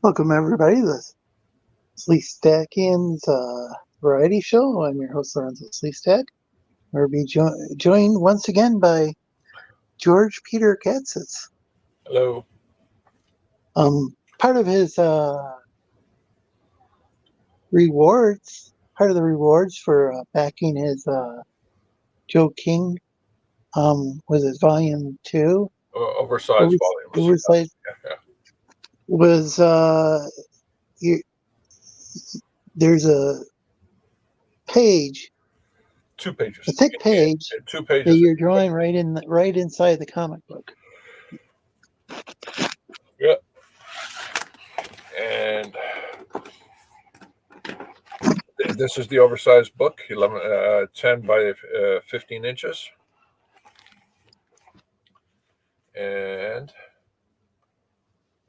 Welcome everybody to the Sleestakians variety show. I'm your host Lorenzo Sleestak. We'll be joined once again by George Peter Gatsis. Hello. Part of his rewards, part of the rewards for backing his Joe King was his volume 2. Oversized volume. Oversized was there's a page, 2 pages, a thick page, 2 pages that you're drawing right inside the comic book. Yep. And this is the oversized book, 10 by 15 inches. And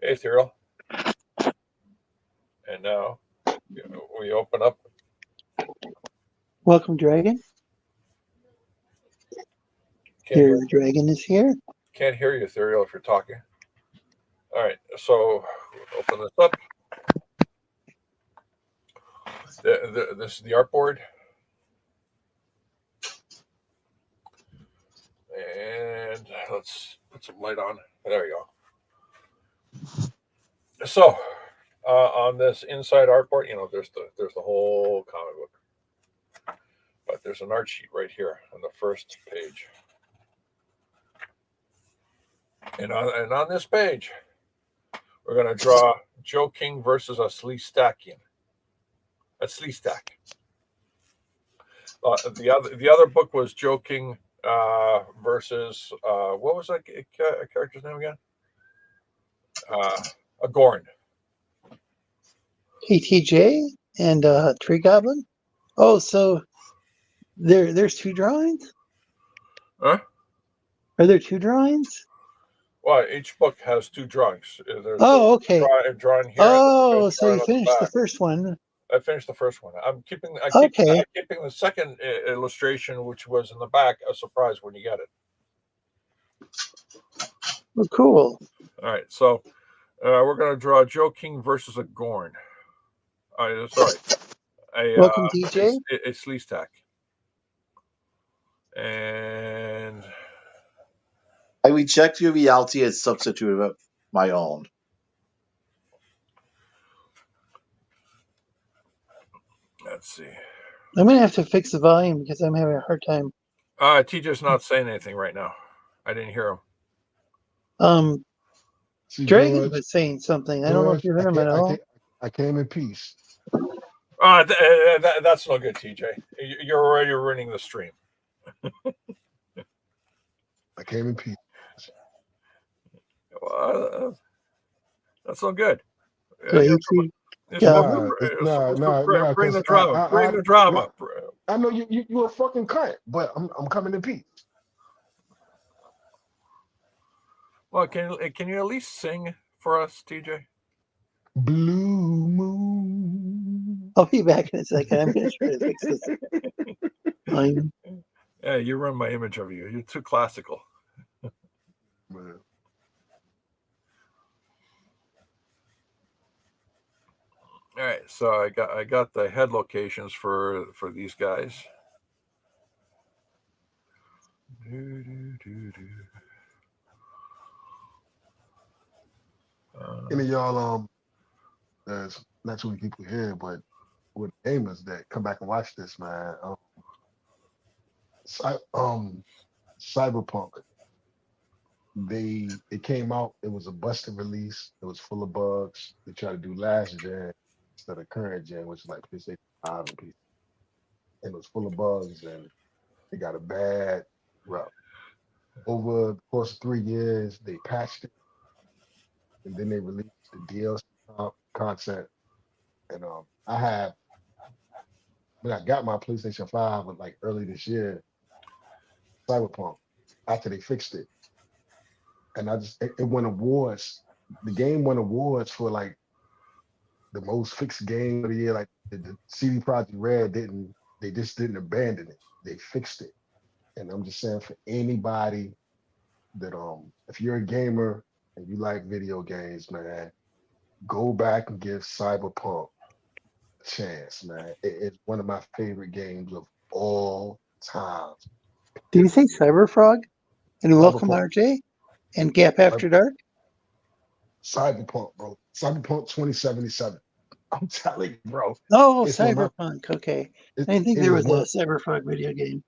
ethereal. And now we open up. Welcome, Dragon. Your dragon is here. Can't hear you, Ethereal, if you're talking. All right, so open this up. This is the artboard. And let's put some light on. There we go. So on this inside artboard, there's the whole comic book. But there's an art sheet right here on the first page. And on this page, we're going to draw Joe King versus a Sleestakian. A Sleestak. The other book was Joe King versus what was that character's name again? A Gorn. KTJ and Tree Goblin. Oh, so there's 2 drawings? Huh? Are there 2 drawings? Well, each book has 2 drawings. There's okay. Drawing here. Oh, so you finished the first one. I finished the first one. I'm keeping Okay. keeping the second illustration, which was in the back, a surprise when you get it. Oh, cool. All right, so we're going to draw Joe King versus a Gorn. Welcome, DJ. A Sleestak. And I reject your reality as substitute of my own. let's see. I'm going to have to fix the volume because I'm having a hard time. TJ's not saying anything right now. I didn't hear him. Dragon was saying something. I don't know if you heard him at all. I came in peace. That's no good, TJ. You're already ruining the stream. I came in peace. That's no good. Bring the drama. Bring the drama. I know you a fucking cunt, but I'm coming in peace. Well, can you at least sing for us, TJ? Blue moon. I'll be back in a second. I'm going to try to fix this. Yeah, you ruined my image of you. You're too classical. Man. All right, so I got the head locations for these guys. Any of y'all there's not too many people here, but with gamers that come back and watch this, man. Cyberpunk. It came out. It was a busted release. It was full of bugs. They tried to do last gen instead of current gen, which is like PlayStation 5 and PC. And it was full of bugs, and it got a bad rep. Over the course of 3 years, they patched it, and then they released the DLC content. And when I got my PlayStation 5, like early this year, Cyberpunk, after they fixed it. And it won awards. The game won awards for like the most fixed game of the year. Like the CD Projekt Red they just didn't abandon it. They fixed it. And I'm just saying for anybody that if you're a gamer and you like video games, man, go back and give Cyberpunk a chance, man. It's one of my favorite games of all time. Did you say Cyberfrog and Welcome Cyberpunk, RJ and Gap After Dark? Cyberpunk, bro. Cyberpunk 2077. I'm telling you, bro. Oh, It's one of my Cyberpunk. Okay. it, I didn't think it there is was one a of Cyberfrog video game.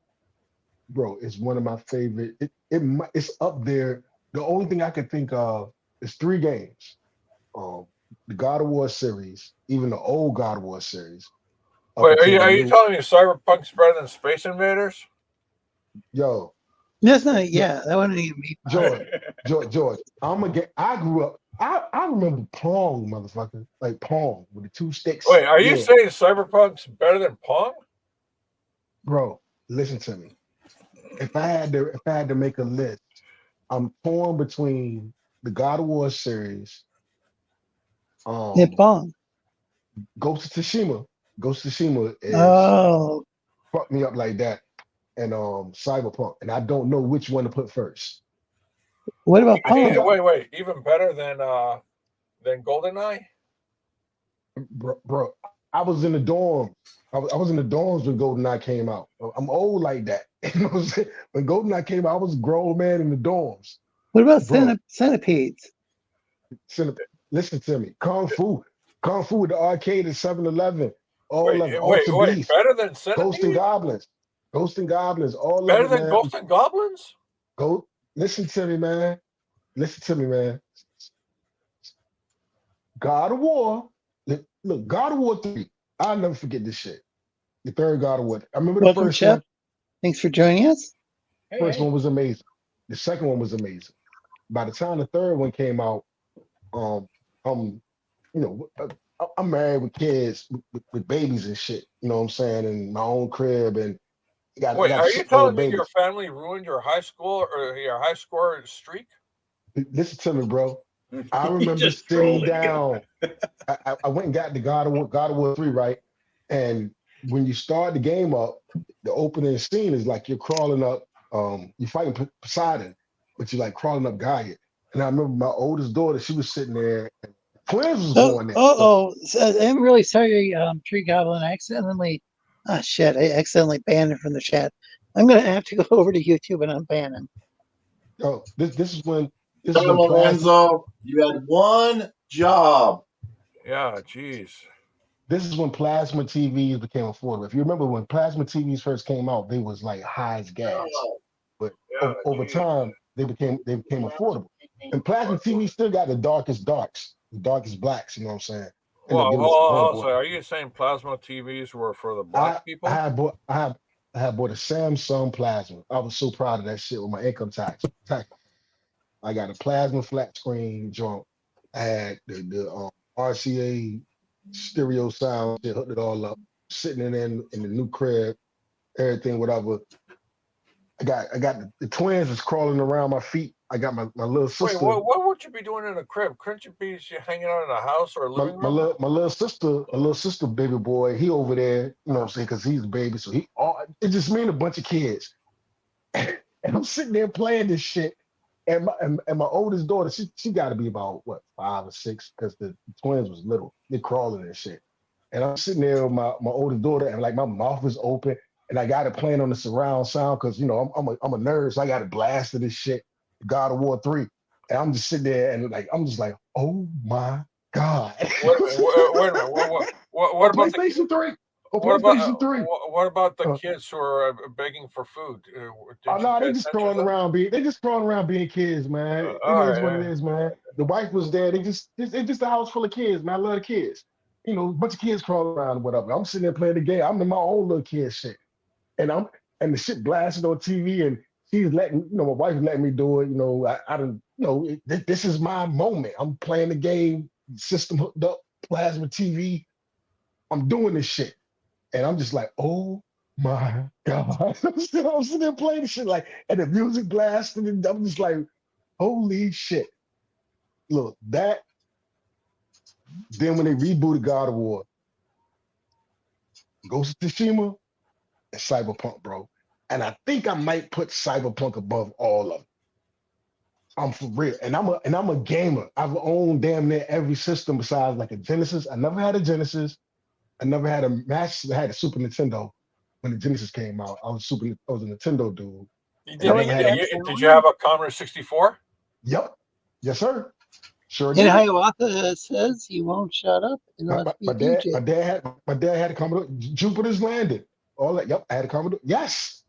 bro, it's one of my favorite. It's up there. The only thing I could think of is three games. Um, the God of War series, even the old God of War series, up Wait, until the are you new telling me Cyberpunk's better than Space Invaders? yo, That's not, yo yeah, that wouldn't even be. George. I grew up. I remember Pong, motherfucker, like Pong with the two sticks. Wait, are you Yeah, saying Cyberpunk's better than Pong? bro. Listen to me. If I had to make a list, I'm torn between the God of War series, um, Nippon. Ghost of Tsushima. Ghost of Tsushima is Oh, fucked me up like that, and Cyberpunk, and I don't know which one to put first. what about I got Pong? Wait, even better than GoldenEye? bro. I was in the dorm. I was in the dorms when GoldenEye came out. I'm old like that. You know what I'm saying? When GoldenEye came out, I was a grown man in the dorms, What about bro. Centipedes? Cine- Listen to me. Kung Fu at the arcade at 7-Eleven. All of it. Alter Wait, Beast, better than Ghost and Centipede? Goblins, Ghost and Goblins. All of Better it, than man. Ghosts and Goblins? Go listen to me, man. Listen to me, man. God of War. Look, God of War 3. I'll never forget this shit. The third God of War. I remember the Welcome, first Chef. one. Thanks for joining us. First one was amazing. The second one was amazing. By the time the third one came out, um, um, I'm married with kids, with babies and shit. You know what I'm saying? And my own crib, and I Wait, got are you 6 little telling me your babies. family ruined your high school or your high score streak? Listen to me, bro. I He remember just sitting trolling you. down. I went and got the God of War 3, right? And when you start the game up, the opening scene is like you're crawling up, you're fighting Poseidon, but you're like crawling up Gaia. And I remember my oldest daughter, she was sitting there, and twins was Oh, going there. oh, I'm really sorry, Tree Goblin. I accidentally, shit, I accidentally banned him from the chat. I'm gonna have to go over to YouTube and unban him. Yo, this is when plasma Lorenzo, you had one job. Yeah, jeez. this is when plasma TVs became affordable. If you remember when plasma TVs first came out, they was like high as gas. But Yeah, over jeez. time, they became affordable. And plasma TV still got the darkest darks, the darkest blacks. You know what I'm saying? And Well, they give us hold on. So homeboy. are you saying plasma TVs were for the black I I people? had bought I have I had bought a Samsung plasma. I was so proud of that shit with my income tax. I got a plasma flat screen joint. I had the RCA stereo sound shit, hooked it all up, sitting in the new crib, everything, whatever. I got the twins is crawling around my feet. I got my little Wait, sister, what would you be doing in a crib? Couldn't you be hanging out in a house or a living room? my little sister, baby boy. He over there, you know what I'm saying, because he's a baby. So it's just me and a bunch of kids, and I'm sitting there playing this shit. And my oldest daughter, she got to be about what 5 or 6, because the twins was little. They're crawling and shit. And I'm sitting there with my oldest daughter, and like my mouth is open, and I got it playing on the surround sound because I'm a nerd, so I got it blasted this shit, God of War 3, and I'm just sitting there and like I'm just like, oh my god, Wait a minute. Wait a minute. What on about the PlayStation 3, on what about PlayStation 3. what about the Uh, kids who are begging for food? oh Did you no, pay they just attention to crawling them? around being kids, man. It All is what it right. is, man. The wife was there. It's just a house full of kids, man. I love the kids. A bunch of kids crawling around and whatever. I'm sitting there playing the game. I'm in my own little kid shit. And the shit blasting on TV, and she's letting, my wife letting me do it. I don't, this is my moment. I'm playing the game, system hooked up, plasma TV. I'm doing this shit. And I'm just like, oh my God. I'm sitting there playing this shit like, and the music blasting, and I'm just like, holy shit. Look, then when they rebooted God of War, Ghost of Tsushima, and Cyberpunk, bro. And I think I might put Cyberpunk above all of them. I'm for real, and I'm a gamer. I've owned damn near every system besides like a Genesis. I never had a Genesis. I never had a Master. I had a Super Nintendo when the Genesis came out. I was a Nintendo dude. Did you have a Commodore 64? Yep. Yes, sir. Sure And did. Hiawatha says he won't shut up. My dad had a Commodore. Jupiter's landed. All that. Yep. I had a Commodore. Yes.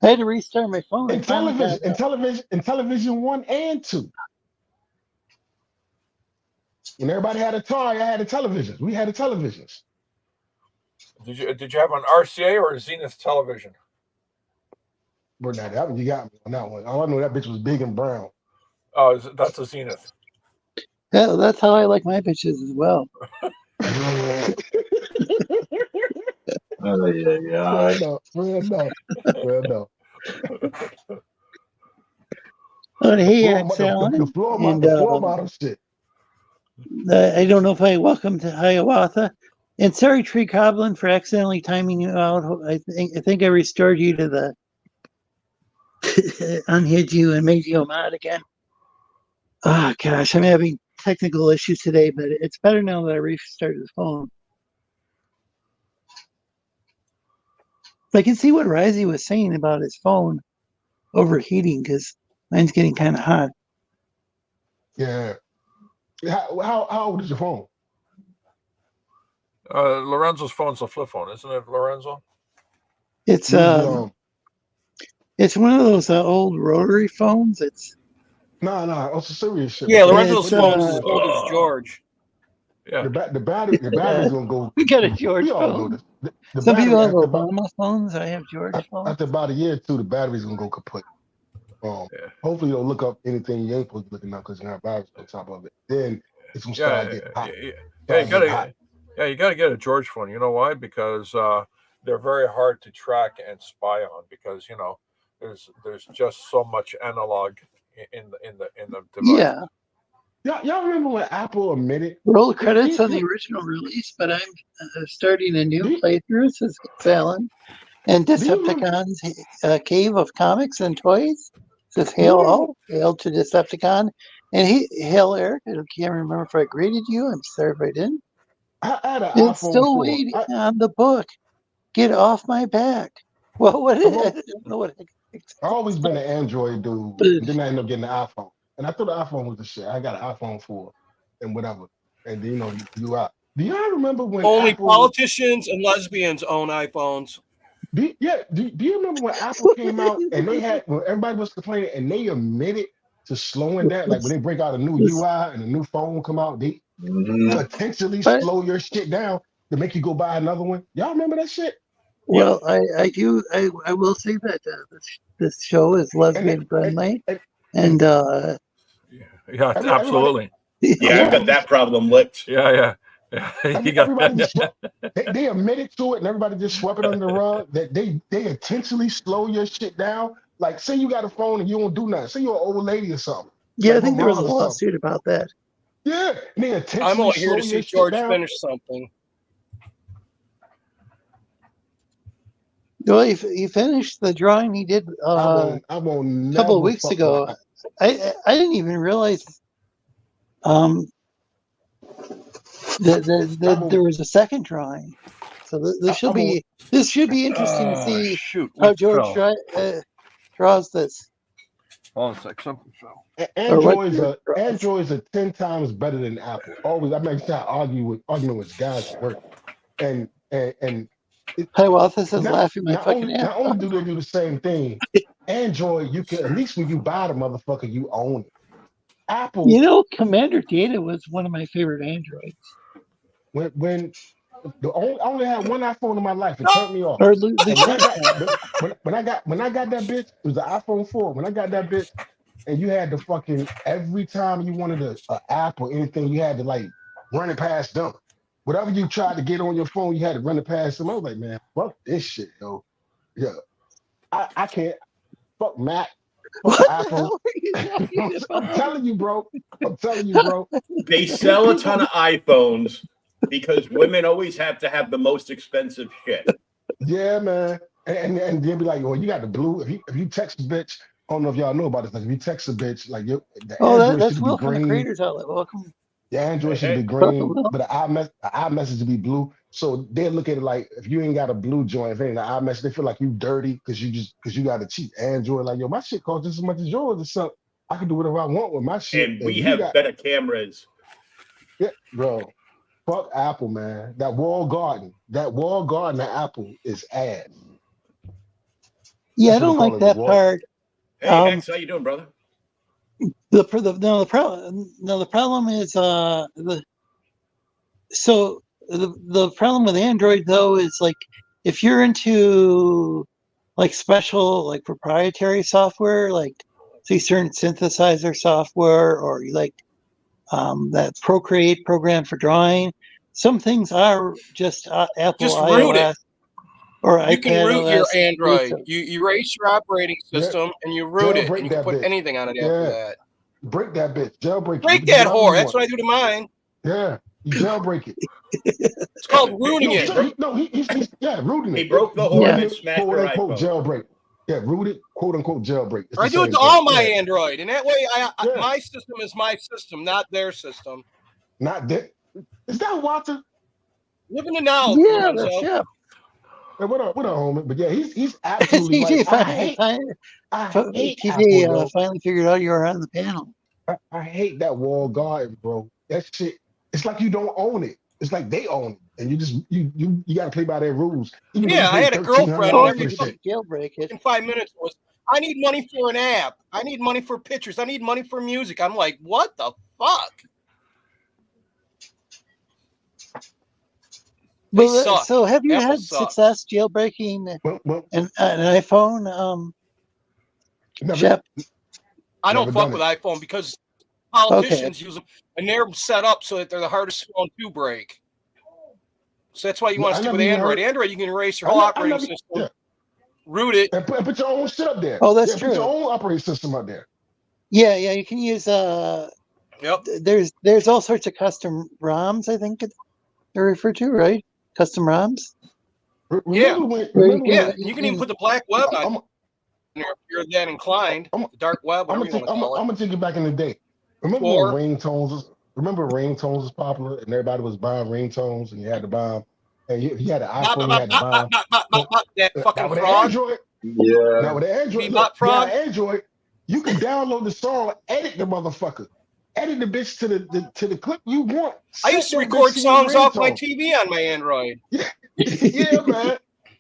I had to restart my phone. And television 1 and 2. When everybody had a toy, I had a television. We had a televisions. Did you have an RCA or a Zenith television? But now that one, you got me on that one. All I know, that bitch was big and brown. Oh, that's a Zenith. Yeah, that's how I like my bitches as well. Well, no. But hey, the floor model shit. I don't know if I welcome to Hiawatha. And sorry, Tree Goblin, for accidentally timing you out. I think I restored you to the unhid you and made you a mod again. Oh gosh, I'm having technical issues today, but it's better now that I restarted the phone. I can see what Risey was saying about his phone overheating because mine's getting kind of hot. Yeah. How old is your phone? Lorenzo's phone's a flip phone, isn't it, Lorenzo? It's one of those old rotary phones. It's it's a serious shit. Yeah, Lorenzo's phone's as old as George. Yeah. The battery's gonna go. We got a George phone. Some people have Obama phones. I have George phones. After about a year or two, the battery's gonna go kaput. Hopefully, you don't look up anything you ain't supposed to be looking up because you have viruses on top of it. Then it's gonna start getting hot. You gotta get a George phone. You know why? Because they're very hard to track and spy on because there's just so much analog in the device. Y'all remember when Apple admitted roll credits on the original release, but I'm starting a new playthrough, says HexAllen, and Decepticons Cave of Comics and Toys, says hail to Decepticon, and hail Eric. I can't remember if I greeted you. I'm sorry if I didn't. I had an it's iPhone still 4. waiting on the book. Get off my back. Well, what is it? I don't know what I've always been an Android dude, and then I ended up getting an iPhone. And I thought the iPhone was the shit. I got an iPhone 4 and whatever. And then, you out. Do y'all remember when only politicians and lesbians own iPhones? Do you remember when Apple came out and when everybody was complaining and they admitted to slowing down? Like when they break out a new UI and a new phone come out, they potentially slow your shit down to make you go buy another one. Y'all remember that shit? Well, I do. I will say that this show is lesbian friendly, and absolutely. I got that problem licked. Yeah. Everybody just they admitted to it, and everybody just swept it under the rug. That they intentionally slow your shit down. Like, say you got a phone and you don't do nothing. Say you're an old lady or something. Yeah, like I think there was a lawsuit about that. Yeah, and they intentionally I'm only here to see George down. finish something. Well, he finished the drawing he did a couple of weeks ago. I didn't even realize that there was a second drawing. So this should be interesting to see how George draws this. Oh, it's like something fell. Androids are 10 times better than Apple. Always, I make sure I argument with guys at work, and Hiawatha says laughing my fucking ass. Not only do they do the same thing, Android, you can at least when you buy the motherfucker, you own it. Apple, Commander Data was one of my favorite androids. When I only had one iPhone in my life, it turned me off. Or when I got that bitch, it was the iPhone 4. When I got that bitch, and you had to fucking every time you wanted an app or anything, you had to like run it past them. Whatever you tried to get on your phone, you had to run it past them. I was like, man, fuck this shit, though. Yeah, I can't. Fuck Mac. Fuck Apple. I'm telling you, bro. They sell a ton of iPhones because women always have to have the most expensive shit. Yeah, man. And they'll be like, well, you got the blue. If you text a bitch I don't know if y'all know about this. Like if you text a bitch, like the Oh, Android that's should be Will from the green. Creators Outlet. Welcome. The Android should be Hey. green, Will. but the iMessage to be blue. So they look at it like if you ain't got a blue joint, if it ain't the iMessage, they feel like you dirty because you got a cheap Android. Like yo, my shit costs just as much as yours or something. I can do whatever I want with my shit. And we you have got better cameras. yeah, bro. Fuck Apple, man. That wall garden at Apple is ass. Yeah, I That's what they don't call like it, the that wall. part. Hey, Hex, how you doing, brother? The problem is the problem with Android though is like if you're into like special like proprietary software, like say certain synthesizer software, or you like that Procreate program for drawing. Some things are just Apple Just root it. iOS or You can iPad root your OS. Android. You erase your operating system and you root it, Jailbreak and you can that put bitch. anything on it Yeah. after that. Break that bitch. Jailbreak it. Break You can do that whatever whore. you That's want. what I do to mine. Yeah, you jailbreak it. It's called rooting He it. broke- He's rooting it. He broke the It's whore Yeah. and rooted, then smashed quote her unquote iPhone. jailbreak. Yeah, rooted, quote unquote jailbreak. It's I the do it same to thing. all my Yeah. Android, and that way, Yeah. my system is my system, not their system. Not that. Is that Walter? Living it now, Yeah, Lorenzo. that's yeah. Hey, what up, homie? But yeah, he's absolutely right. TJ I hate Apple, TJ yo. finally figured out you were on the panel. I hate that wall garden, bro. That shit. It's like you don't own it. It's like they own it, and you just you got to play by their rules. Even though Yeah, you I pay had a girlfriend, Or and $1,300 for every the fucking shit. jailbreak it. 5 minutes was, I need money for an app. I need money for pictures. I need money for music. I'm like, what the fuck? They suck. So have you Apple had sucks. success jailbreaking Well, an iPhone, never, I Shep? don't never fuck done with it. iPhone because politicians use them, and they're set up so that they're the hardest phone to break. So that's why you want to stick with Android. Android, you can erase your whole operating system, root it. And put your own shit up there. Oh, that's Put true. your own operating system up there. Yeah, you can use Yep. There's all sorts of custom ROMs, I think they're referred to, right? Custom ROMs. Remember You can even put the black web on there if you're that inclined. The dark web, whatever you want to call it. I'm gonna take it back in the day. Remember when ringtones was popular and everybody was buying ringtones and you had to buy them. And he had an iPhone, you had to buy them. That fucking Now with frog. Android, Yeah. now with Android, Bebop look, frog. now Android, you can download the song, edit the motherfucker, edit the bitch to the clip you want. I used to Set that record bitch to your songs off my ringtone. TV on my Android. Yeah, man.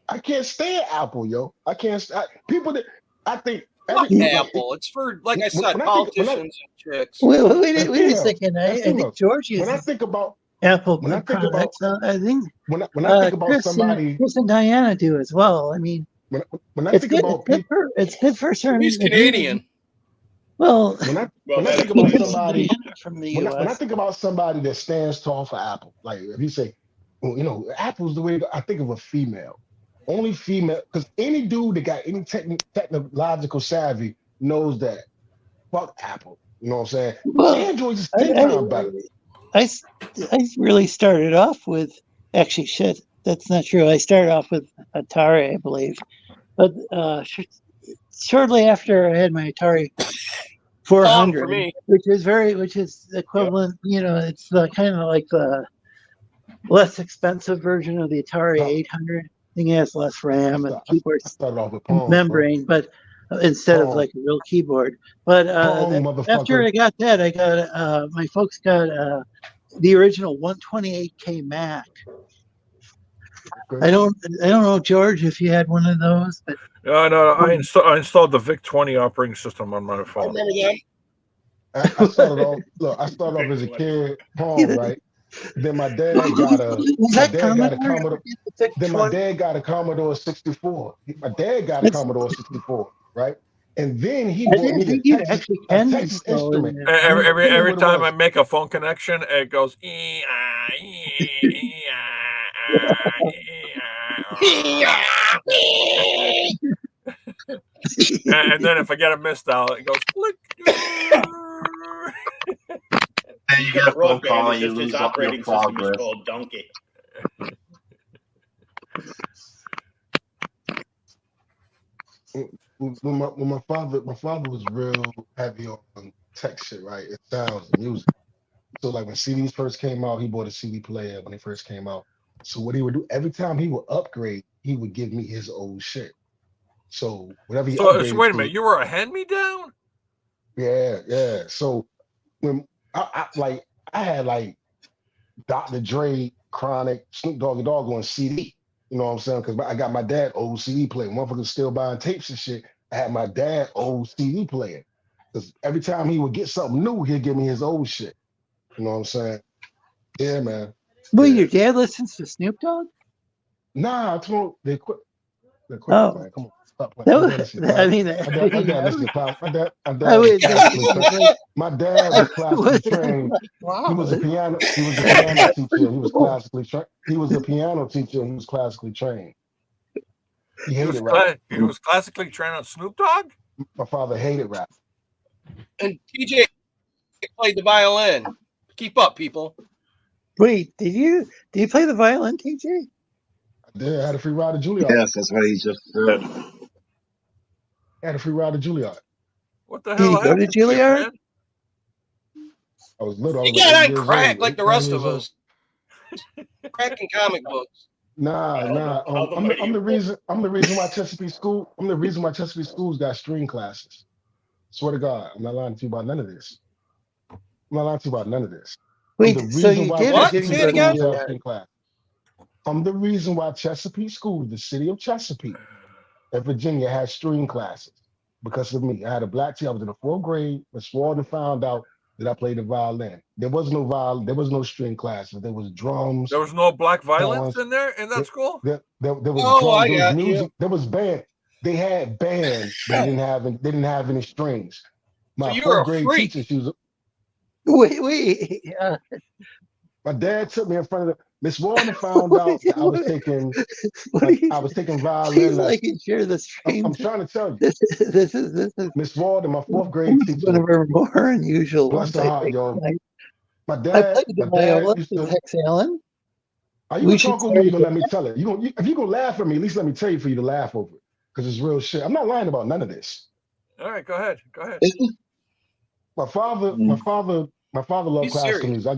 I can't stand Apple, yo. I can't. People that I think Fuck every Apple. It's for, like I said, when I politicians and chicks. Wait a second. I think George uses when I think about Apple when I think products. I think when I think about Chris somebody Chris and Diana do as well. I mean, when I it's think good. about It's good for certain. He's Canadian. Well, when I that think about explains. somebody from the when I US. think about somebody that stands tall for Apple, like if you say, well, you know, Apple's the way I think of a female. Only female, because any dude that got any technological savvy knows that fuck Apple. You know what I'm saying? Well, Android's is 10 times better. I really started off with, actually, shit, that's not true. I started off with Atari, I believe. But shortly after I had my Atari 400, for me. which is equivalent, you know, it's the kind of like the less expensive version of the Atari 800. I think it has less RAM and keyboard membrane, but instead of like a real keyboard. But after I got that, I got my folks got the original 128K Mac. I don't know, George, if you had one of those, but no, I installed the VIC 20 operating system on my phone. I remember them. I started off as a kid, right? Then my dad got a Commodore. Then my dad got a Commodore 64. My dad got a Commodore 64, right? And then he bought me a Texas Instrument. Every time I make a phone connection, it goes. And then if I get a missed dial, it goes click. And you get a phone call and you Just lose his all your operating system is progress. called Donkey. when my father was real heavy on tech shit, right? It sounds and music. So like when CDs first came out, he bought a CD player when they first came out. So what he would do every time he would upgrade, he would give me his old shit. So whatever he upgraded So wait a minute, you were a hand-me-down? Yeah. So when I had like Dr. Dre, Chronic, Snoop Dogg and Dogg on CD. You know what I'm saying? Because I got my dad old CD player. Motherfuckers still buying tapes and shit. I had my dad old CD player. Because every time he would get something new, he'd give me his old shit. You know what I'm saying? Yeah, man. Well, your dad listens to Snoop Dogg? Nah, I told they quit. They quit, Oh. man. Come on. Stop playing. No, My dad listens to I mean, my dad listens to class. My dad I was would classically think trained. My dad was classically trained. wow. He was a piano teacher. He was classically trained. He was a piano teacher. He was classically trained. He hated rap. He was classically trained on Snoop Dogg? My father hated rap. And TJ played the violin. Keep up, people. Wait, did you play the violin, TJ? I did. I had a free ride to Juilliard. Yes, that's what he just said. I had a free ride to Juilliard. What the Did hell he go to happened to you, Juilliard? man? I was little. I was He got like 8 on years crack old, like the 8, 9 rest years of old. us. Cracking comic books. Nah. I'm the reason why Chesapeake School. I'm the reason why Chesapeake Schools got string classes. Swear to God, I'm not lying to you about none of this. Wait, I'm the so reason you why did or What? didn't Say go it to again? have Juilliard? string class. I'm the reason why Chesapeake School, the city of Chesapeake, in Virginia, has string classes because of me. I had a black teacher. I was in the 4th grade. Miss Walden found out that I played the violin. There was no violin. There was no string classes. There was drums. There was no black violence horns. in there in that school? There was Oh, drums. I There was got music. you. There was band. They had band, but they didn't have any strings. So My you were 4th a grade freak. teacher, she was. Wait. My dad took me in front of the. Miss Walden found out that I was taking. I was taking violin He's lessons. like in share the I'm streams. trying to tell you. This is Miss Walden, my 4th grade one teacher, of our more unusual bless ones. her I heart, think. yo. My I dad played the viola used with to. HexAllen. Are you We gonna should talk over me? You start gonna let me tell it? If you gonna laugh at me, at least let me tell you for you to laugh over it, because it's real shit. I'm not lying about none of this. All right, go ahead. My father loved He's classical serious. music.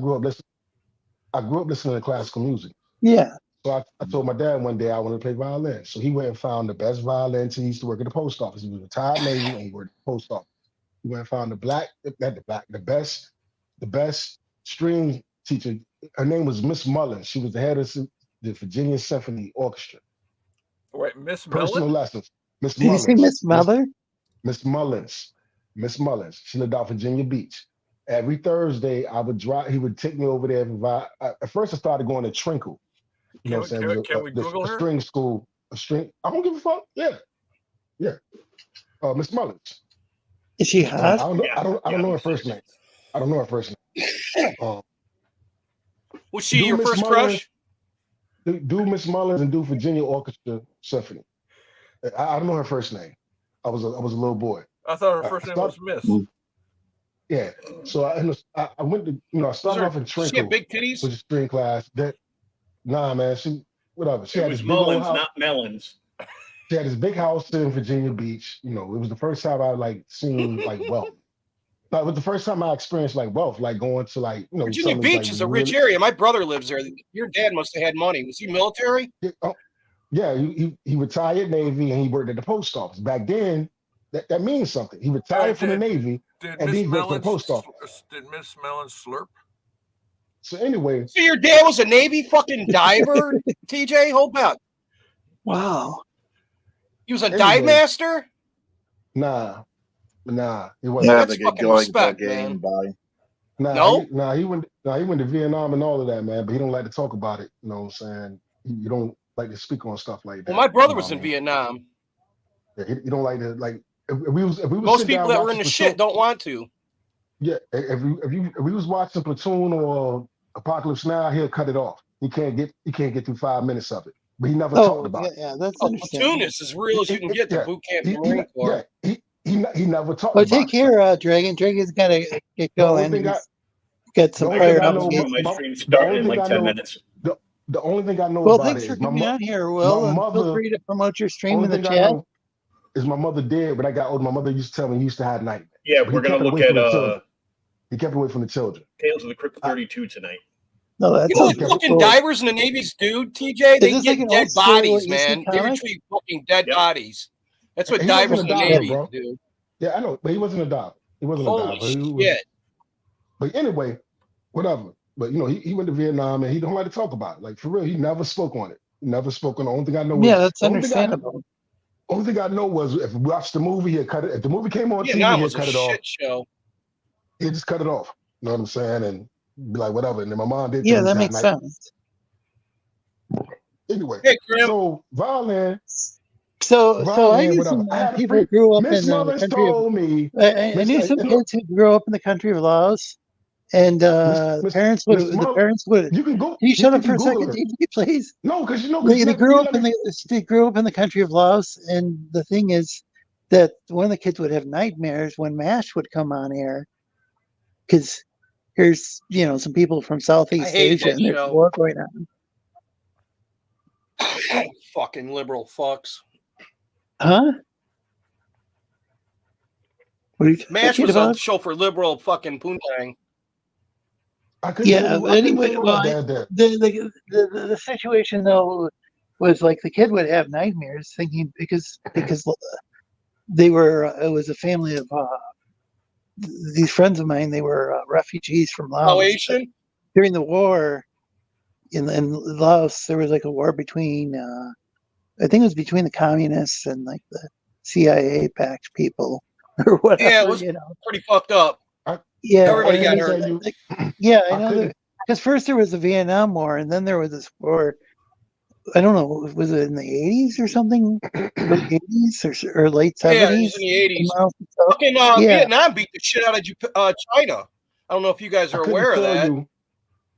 I grew up listening to classical music. Yeah. So I told my dad one day I wanted to play violin. So he went and found the best violin. He used to work at the post office. He was retired Navy and he worked at the post office. He went and found the best string teacher. Her name was Miss Mullins. She was the head of the Virginia Symphony Orchestra. Wait, Miss Personal Mellon? lessons. Miss Did you say Miss Mother? Miss Mullins. Miss Mullins. She lived out Virginia Beach. Every Thursday, I would drive. He would take me over there. At first, I started going to Trinkle. You know what I'm saying? Can we Google a her? string school. A string. I don't give a fuck. Yeah. Miss Mullins. Is she I hot? don't know her first name. I don't know her first name. Was she your first crush? Do Miss Mullins and do Virginia Orchestra Symphony. I don't know her first name. I was a little boy. I thought her first name was Miss. Yeah. So I went to I started off in Trinkle. She had big titties. Which is string class. Nah, man. She whatever. She had was this big old Mullins, house. not Melons. She had this big house in Virginia Beach. It was the first time I seen wealth. It was the first time I experienced wealth, going to Virginia Beach is a rich area. My brother lives there. Your dad must have had money. Was he military? Yeah, he retired Navy and he worked at the post office. Back then, that means something. He retired from the Navy and he worked for the post office. Did Miss Mellon slurp? So anyway. So your dad was a Navy fucking diver, TJ? Hold up. Wow. He was a dive master? Nah, he wasn't. Yeah, That's they get fucking going respect, game man. by. He went to Vietnam and all of that, man. But he don't like to talk about it. You know what I'm saying? You don't like to speak on stuff like that. Well, my brother was in Vietnam. Yeah, he don't like to If we was most people that were in the shit don't want to. Yeah, if we was watching Platoon or Apocalypse Now, he'll cut it off. He can't get through 5 minutes of it. But he never talked about it. Yeah, that's Platoon is as real as you can get to boot camp Marine Corps. Yeah, he never talked about it. Take care, Dragon. Dragon's got to get going. Get some prior stream started in 10 minutes. The only thing I know about it thanks is for coming out here, Will. Feel free to promote your stream in the chat. is my mother dead. When I got older, my mother used to tell me he used to have nightmares. Yeah, But we're he gonna kept it look away at from the children. He kept it away from the children. Tales of the Crypt 32 tonight. No, that You know, sounds the pretty fucking cool. divers in the Navy's dude, TJ, they this get like an dead old school bodies, EC man. They comic? retrieve fucking dead Yep. bodies. That's what He divers wasn't in a the diver, Navy bro. do. Yeah, I know, but he wasn't a diver. He wasn't a Holy diver. He was, shit. but anyway, whatever. But you know, he went to Vietnam and he don't like to talk about it. Like for real, he never spoke on it. He never spoke on it. The only thing I know Yeah, is that's the understandable. only thing I know was if we watched the movie, he had cut it. If the movie came on TV, Vietnam he was had a cut it off. shit show. He just cut it off. You know what I'm saying? And be like, whatever. And then my mom did. Yeah, that makes sense. Anyway, Hey, Grim. so violin, So I knew whatever. some I had a people who free. grew up Miss in the Mullins country of. told me. I knew some kids who grew up in the country of Laos, and the parents would. You can go. Can you shut You up for can a Google second, her. DJ, please? No, because you know They grew up in the country of Laos, and the thing is that one of the kids would have nightmares when MASH would come on air, because here's some people from Southeast hated Asia that and there's show. war going on. Fucking liberal fucks. Huh? What are you MASH talking was about? a show for liberal fucking poontang. Anyway, well, the situation though was like the kid would have nightmares thinking because they were it was a family of these friends of mine. They were refugees from Laos. Laotian? During the war in Laos, there was like a war between I think it was between the communists and like the CIA backed people or whatever. Yeah, it was pretty fucked up. Yeah, everybody got hurt. Yeah, I know that because first there was the Vietnam War, and then there was this war. I don't know, was it in the 80s or something? Late 80s or late 70s? Yeah, it was in the 80s. Fucking Vietnam beat the shit out of China. I don't know if you guys are aware of that.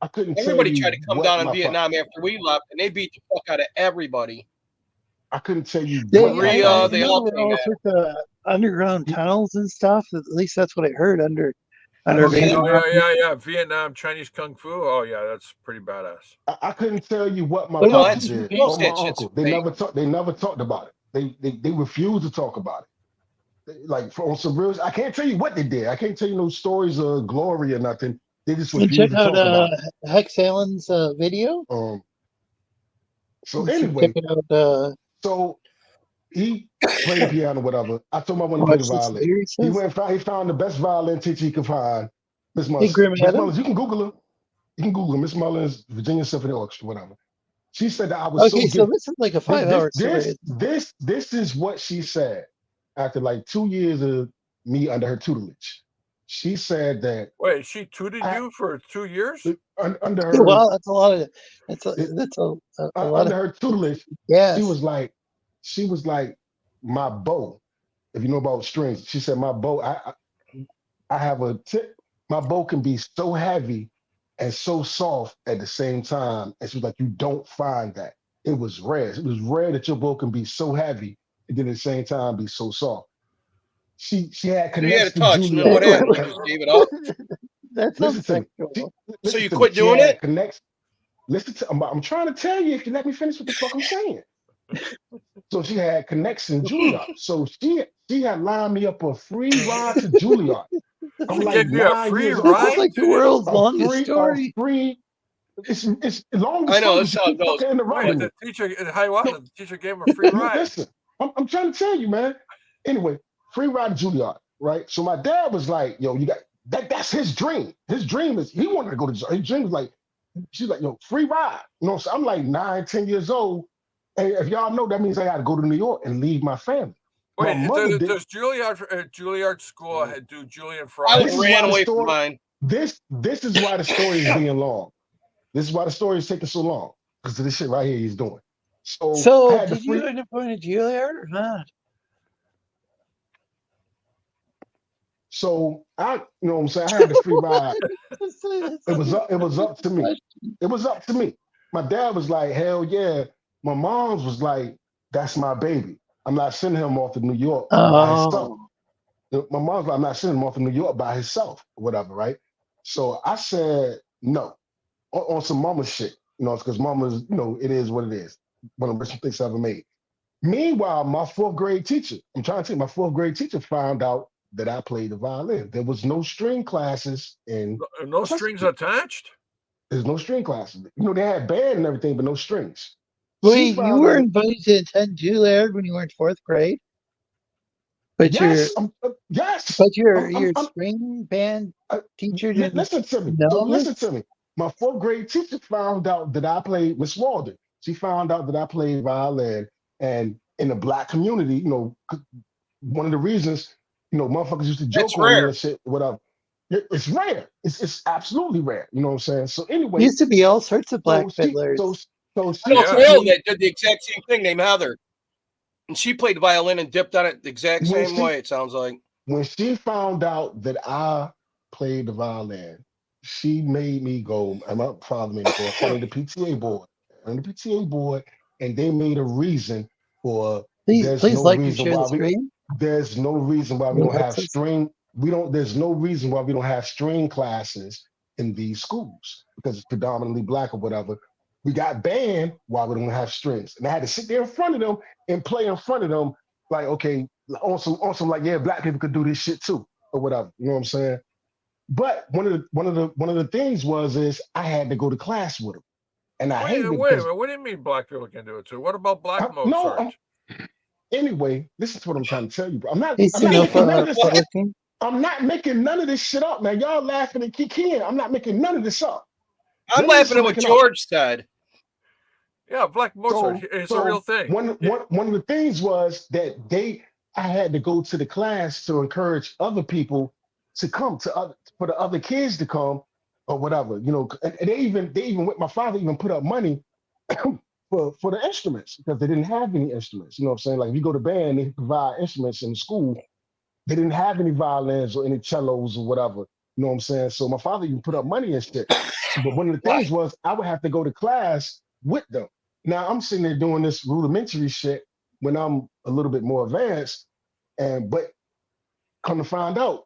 I couldn't. Everybody tried to come down in Vietnam after we left, and they beat the fuck out of everybody. I couldn't tell you. They all sorts of underground tunnels and stuff. At least that's what I heard under Vietnam. Yeah. Vietnam Chinese Kung Fu. Oh yeah, that's pretty badass. I couldn't tell you what my pops did or my uncle. They never talked about it. They refused to talk about it. Like on some real, I can't tell you what they did. I can't tell you no stories of glory or nothing. They just refused to talk about it. HexAllen's video. So anyway, check it out, so he played the piano, whatever. I told him I want to play the violin. He found the best violin teacher he could find. Miss Mullins. Miss Mullins, you can Google her. You can Google her. Miss Mullins, Virginia Symphony Orchestra, whatever. She said that I was okay. So this is like a 5-hour series. This is what she said after like 2 years of me under her tutelage. She said that. Wait, she tutored you for 2 years? Under her. Well, that's a lot of. That's a lot under her tutelage. Yeah. She was like my bow. If you know about strings, she said my bow. I have a tip. My bow can be so heavy and so soft at the same time. And she was like, you don't find that. It was rare. It was rare that your bow can be so heavy and then at the same time be so soft. She had connected to touch. Julia. And what happened? You just gave it up. That sounds sexual. So you quit doing it? Listen to. I'm trying to tell you. If you let me finish what the fuck I'm saying. So she had connection to Juilliard. So she had lined me up a free ride to Juilliard. I'm like, give you a free ride? That's like the world's longest story. It's long. I know that's how it goes. The teacher gave him a free ride. Listen, I'm trying to tell you, man. Anyway, free ride to Juilliard, right? So my dad was like, yo, you got that's his dream. His dream is he wanted to go to his dream was like, she's like, yo, free ride. You know, so I'm like 9, 10 years old. And if y'all know, that means I got to go to New York and leave my family. Wait, does Juilliard School do Julian Fry? I ran away from mine. This is why the story is being long. This is why the story is taking so long. Because of this shit right here he's doing. So did you end up going to Juilliard or not? So you know what I'm saying? I had the free ride. It was up to me. It was up to me. My dad was like, hell yeah. My mom's was like, that's my baby. I'm not sending him off to New York by himself. My mom's like, I'm not sending him off to New York by himself, or whatever, right? So I said no on some mama shit, you know, because mama's, you know, it is what it is. One of the best things I ever made. Meanwhile, my fourth grade teacher, I'm trying to tell you, my fourth grade teacher found out that I played the violin. There was no string classes in No strings attached? There's no string classes. You know, they had band and everything, but no strings. Wait, you were invited to attend Juilliard when you were in fourth grade? But yes, yes. But your string band teacher didn't listen to me. know Listen to me. My fourth grade teacher found out that I played Miss Walden. She found out that I played violin, and in the black community, you know, one of the reasons, you know, motherfuckers used to joke on me and shit, whatever. It's rare. It's absolutely rare. You know what I'm saying? So anyway, used to be all sorts of black fiddlers. I know a girl that did the exact same thing named Heather. And she played the violin and dipped on it the exact same way, it sounds like. When she found out that I played the violin, she made me go, and my father made me go in front of the PTA board. On the PTA board, and they made a reason for there's no reason why we don't have string. There's no reason why we don't have string classes in these schools because it's predominantly black or whatever. We got banned while we don't have strings. And I had to sit there in front of them and play in front of them, like, okay, on some like, yeah, black people could do this shit too, or whatever. You know what I'm saying? But one of the things is I had to go to class with them. And I hated it. Wait a minute, what do you mean black people can do it too? What about black Mozart? Anyway, this is what I'm trying to tell you, bro. I'm not making none of this shit up, man. Y'all laughing and kicking. I'm not making none of this up. I'm laughing at what George said. Yeah, black Mozart is a real thing. One of the things was that I had to go to the class to encourage other people to come for the other kids to come or whatever, you know. And they even my father even put up money for the instruments because they didn't have any instruments. You know what I'm saying? Like if you go to band, they provide instruments in the school. They didn't have any violins or any cellos or whatever. You know what I'm saying? So my father even put up money and shit. But one of the things was I would have to go to class with them. Now I'm sitting there doing this rudimentary shit when I'm a little bit more advanced. But come to find out,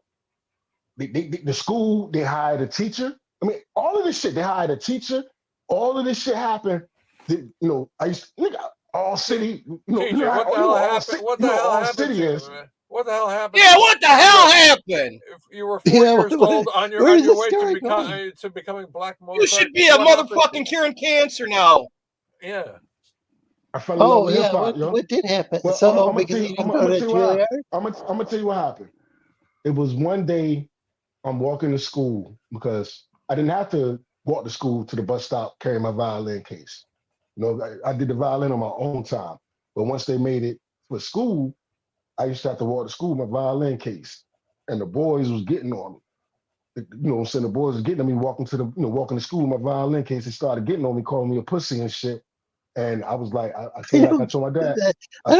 the school, they hired a teacher. I mean, all of this shit, they hired a teacher. All of this shit happened. You know, I used to look all city. You know, what the hell happened? What the hell happened? What the hell happened? Yeah, what the hell happened? If you were 4 years old on your way to becoming black Mozart. You should be a motherfucking curing cancer now. Yeah. I fell in love with hip-hop, what did happen? Well, so I'm because I'm gonna tell you what happened. It was one day I'm walking to school because I didn't have to walk to school to the bus stop carrying my violin case. You know, I did the violin on my own time. But once they made it for school, I used to have to walk to school with my violin case. And the boys was getting on me. You know what I'm saying? The boys was getting on me walking to school with my violin case. They started getting on me, calling me a pussy and shit. And I was like, I told my dad. I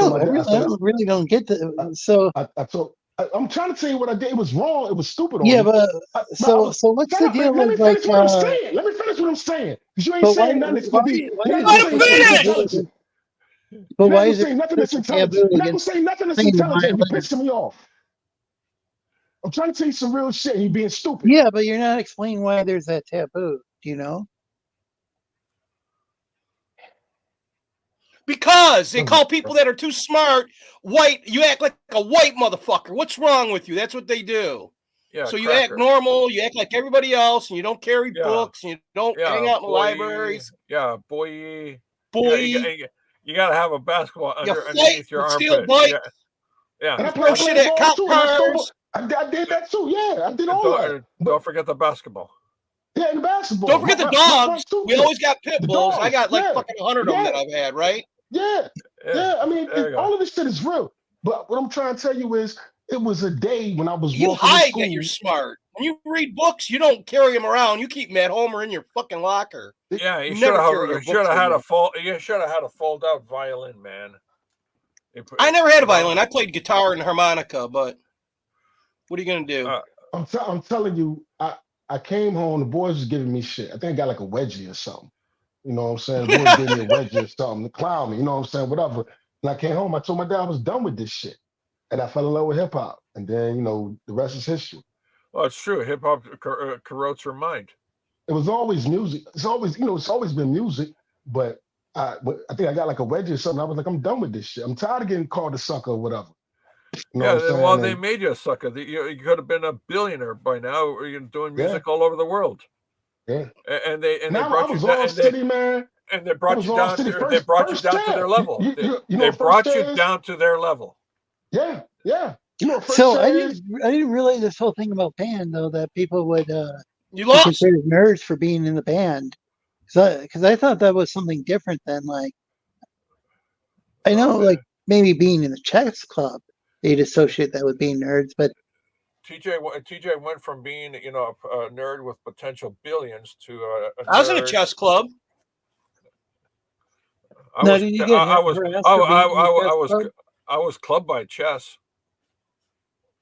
really don't get that. So I'm trying to tell you what I did. It was wrong. It was stupid. But so what's the deal with like? Let me finish what I'm saying. Because you ain't saying nothing that's gonna be. But why is it nothing that's intelligent? You're not gonna say nothing that's intelligent. You're pissing me off. I'm trying to tell you some real shit. And you're being stupid. Yeah, but you're not explaining why there's that taboo. Do you know? Because they call people that are too smart white. You act like a white motherfucker. What's wrong with you? That's what they do. Yeah, so you act normal. You act like everybody else, and you don't carry books, and you don't hang out in the libraries. Yeah, boy. You gotta have a basketball underneath your armpit. Yeah. And I play shit at cop cars. I did that too. Yeah, I did all that. Don't forget the basketball. Yeah, and the basketball. Don't forget the dogs. We always got pit bulls. I got like fucking 100 of them that I've had, right? Yeah. I mean, all of this shit is real. But what I'm trying to tell you is, it was a day when I was walking to school. You hide that you're smart. When you read books, you don't carry them around. You keep them at home or in your fucking locker. Yeah, you should have had a fold out violin, man. I never had a violin. I played guitar and harmonica, but what are you gonna do? I'm telling you, I came home. The boys was giving me shit. I think I got like a wedgie or something. You know what I'm saying? The boys gave me a wedgie or something to clown me. You know what I'm saying? Whatever. And I came home. I told my dad I was done with this shit, and I fell in love with hip hop. And then, you know, the rest is history. Well, it's true. Hip hop corrodes your mind. It was always music. It's always, it's always been music, but but I think I got like a wedgie or something. I was like, I'm done with this shit. I'm tired of getting called a sucker or whatever. You know what I'm well, saying? they made you a sucker. You could have been a billionaire by now. You're doing music Yeah. all over the world. Yeah. And they Now brought I you was down. all city, man. And they I brought was you all down. city. They brought you down to their level. You know They what brought first you is? down to their level. Yeah, yeah. You know what first So I is? didn't realize this whole thing about band though, that people would You be lost. considered nerds for being in the band. Because I thought that was something different than like I know like maybe being in the chess club, they'd associate that with being nerds, but TJ went from being, you know, a nerd with potential billions to a I was in a nerd. chess club. now did you get harassed for being in the chess club? I was clubbed by chess.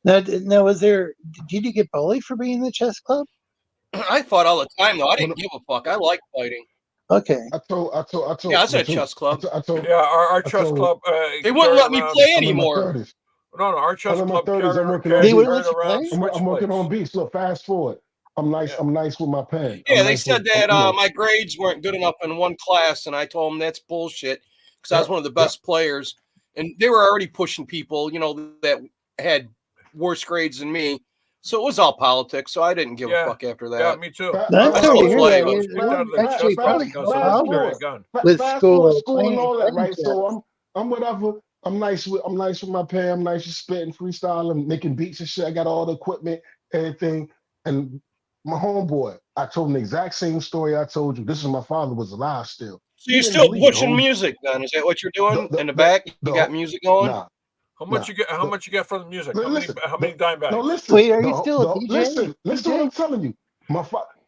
Now did you get bullied for being in the chess club? I fought all the time though. I didn't give a fuck. I like fighting. Okay. I told. Yeah, I was in a chess club. Yeah, our chess club. They wouldn't let me play I'm in my anymore. 30s. No, our chess I'm in my club 30s. I'm working They on would beats. let you play? I'm working on beats. Look, fast forward. I'm nice. Yeah. I'm nice with my pen. Yeah, I'm they nice said with, that you know, my grades weren't good enough in one class, and I told them that's bullshit because I was one of the best players, and they were already pushing people, you know, that had worse grades than me. So it was all politics. So I didn't give a fuck after that. Yeah, me too. I'm I sorry to still hear play. that. It actually probably helped out with school playing, and all that, playing right? chess. So I'm whatever. I'm nice with my pen. I'm nice with spitting, freestyling, making beats and shit. I got all the equipment, everything. And my homeboy, I told him the exact same story I told you. This is my father was alive still. So you're still pushing music then? Is that what you're doing in the back? You got music going? Nah. How much you get? How much you get for the music? How many dime bags? No, listen. Wait, are you still a DJ? Listen to what I'm telling you.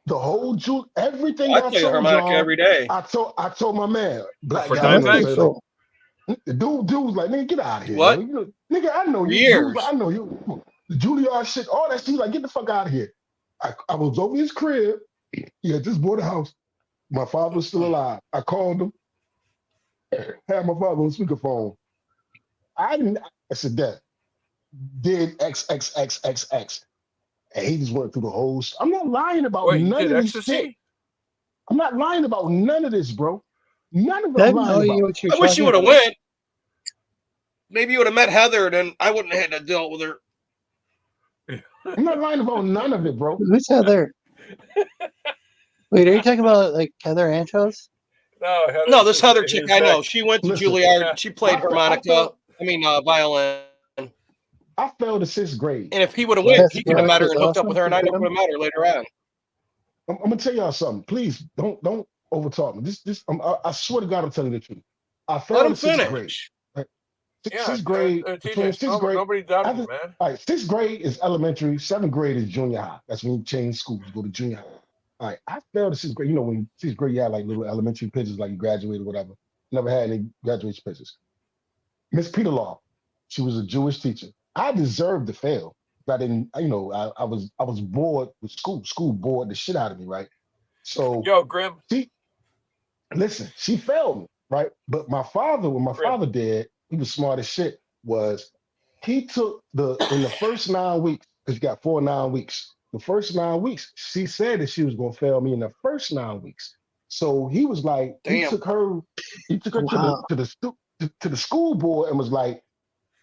The whole everything I I play the told harmonica y'all every day. I told my man, black For guy, dime you know, bags? say, like, the dude was like, nigga, get out of here. What? Yo. You know, nigga, I know you. Years. I know you. The Juilliard shit, all that shit. Like, get the fuck out of here. I was over his crib. He had just bought a house. My father was still alive. I called him. Had my father on speakerphone. I said, Dad, did XXXXX. And he just went through the whole. I'm not lying about none of this shit. I'm not lying about none of this, bro. None of it I'm lying about. I wish you would have went. Maybe you would have met Heather, then I wouldn't have had to deal with her. I'm not lying about none of it, bro. Who's Heather? Wait, are you talking about like Heather Antos? No, this Heather chick I know. She went to Juilliard. She played harmonica. Violin. I failed the 6th grade. And if he would have went, he could have met her and hooked up with her, and I never would have met her later on. I'm gonna tell y'all something. Please don't overtalk me. I swear to God, I'm telling you the truth. I failed the 6th grade. Right? Sixth grade. Between 6th grade. Nobody doubted you, man. All right, 6th grade is elementary. 7th grade is junior high. That's when you change schools, go to junior high. All right, I failed the 6th grade. You know, when 6th grade, you had like little elementary pictures, like you graduated or whatever. Never had any graduation pictures. Miss Peter Law, she was a Jewish teacher. I deserved to fail. I didn't, you know, I was bored with school. School bored the shit out of me, right? So yo, Grim. She failed me, right? But my father, when my father did, he was smart as shit, was he took in the first 9 weeks, because you got 4 9 weeks. The first 9 weeks, she said that she was gonna fail me in the first 9 weeks. So he was like, he took her to the school board and was like,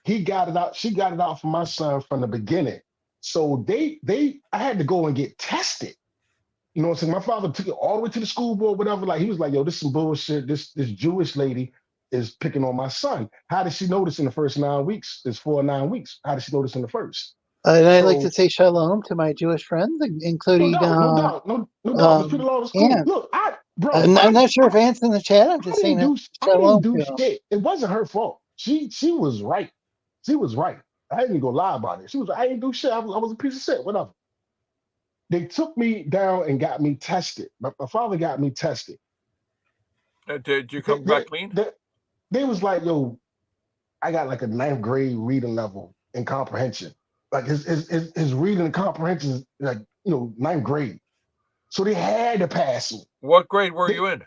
he got it out. She got it out for my son from the beginning. So I had to go and get tested. You know what I'm saying? My father took it all the way to the school board, whatever. Like, he was like, yo, this is some bullshit. This Jewish lady is picking on my son. How did she notice in the first 9 weeks? There's 4 9 weeks. How did she notice in the first? And I'd like to say shalom to my Jewish friends, including no doubt. Peter Law was cool. Look, I'm not sure if Ant's in the chat. I'm just saying shalom. I didn't do shit. It wasn't her fault. She was right. She was right. I ain't gonna lie about it. I didn't do shit. I was a piece of shit. Whatever. They took me down and got me tested. My father got me tested. Did you come back clean? They was like, yo, I got like a 9th grade reading level and comprehension. Like his reading and comprehension is like, you know, 9th grade. So they had to pass me. What grade were you in?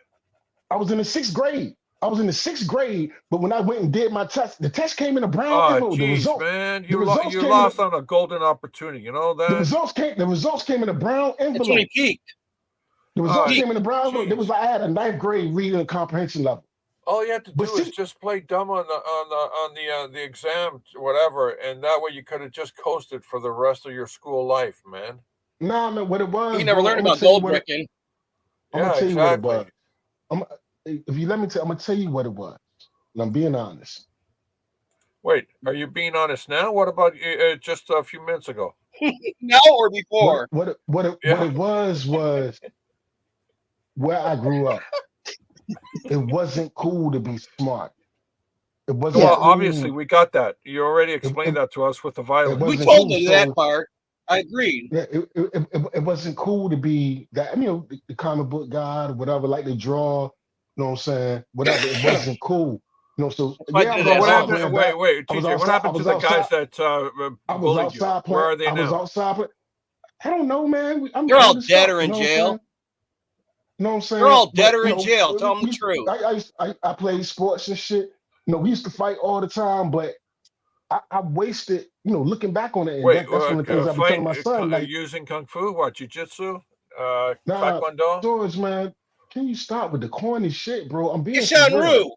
I was in the 6th grade. But when I went and did my test, the test came in a brown envelope. The results, man, you lost on a golden opportunity. You know that. The results came in a brown envelope. That's when he peaked. The results came in a brown envelope. It was like I had a 9th grade reading and comprehension level. All you have to But do is see, just play dumb on the exam, whatever, and that way you could have just coasted for the rest of your school life, man. nah, man, what it was, He never bro. learned I'm gonna about tell you gold what it. bricking. I'm Yeah, gonna tell you what it exactly. was. If you let me tell, I'm gonna tell you what it was. And I'm being honest. Wait, are you being honest now? What about just a few minutes ago? Now or before? What it was where I grew up. It wasn't cool to be smart. It wasn't Well, Yeah. obviously, cool. we got that. You already It, explained it, that to us with the it violence. We wasn't told cool. you that So part. I agreed. yeah, it wasn't cool to be that. I mean, the comic book guy or whatever, like to draw. You know what I'm saying? Whatever. It wasn't cool. You know, so So I yeah, I did was So what that. outside happened? playing back. Wait, I was TJ, what outside. I happened to was the guys outside. that I was bullied you? outside Where playing. are they I was now? outside playing. I don't know, man. I'm They're all old as dead fuck. or You in know what I'm jail. saying? You know what I'm They're saying? all dead But or you in know, jail. Tell them the truth. I played sports and shit. You know, we used to fight all the time, but I wasted, you know, looking back on it, and Wait, that's one of the things I've been telling fight my son. Like, using kung fu? What, jiu-jitsu? nah, Taekwondo? George, man, can you stop with the corny shit, bro? I'm being for Ishan real. Rue.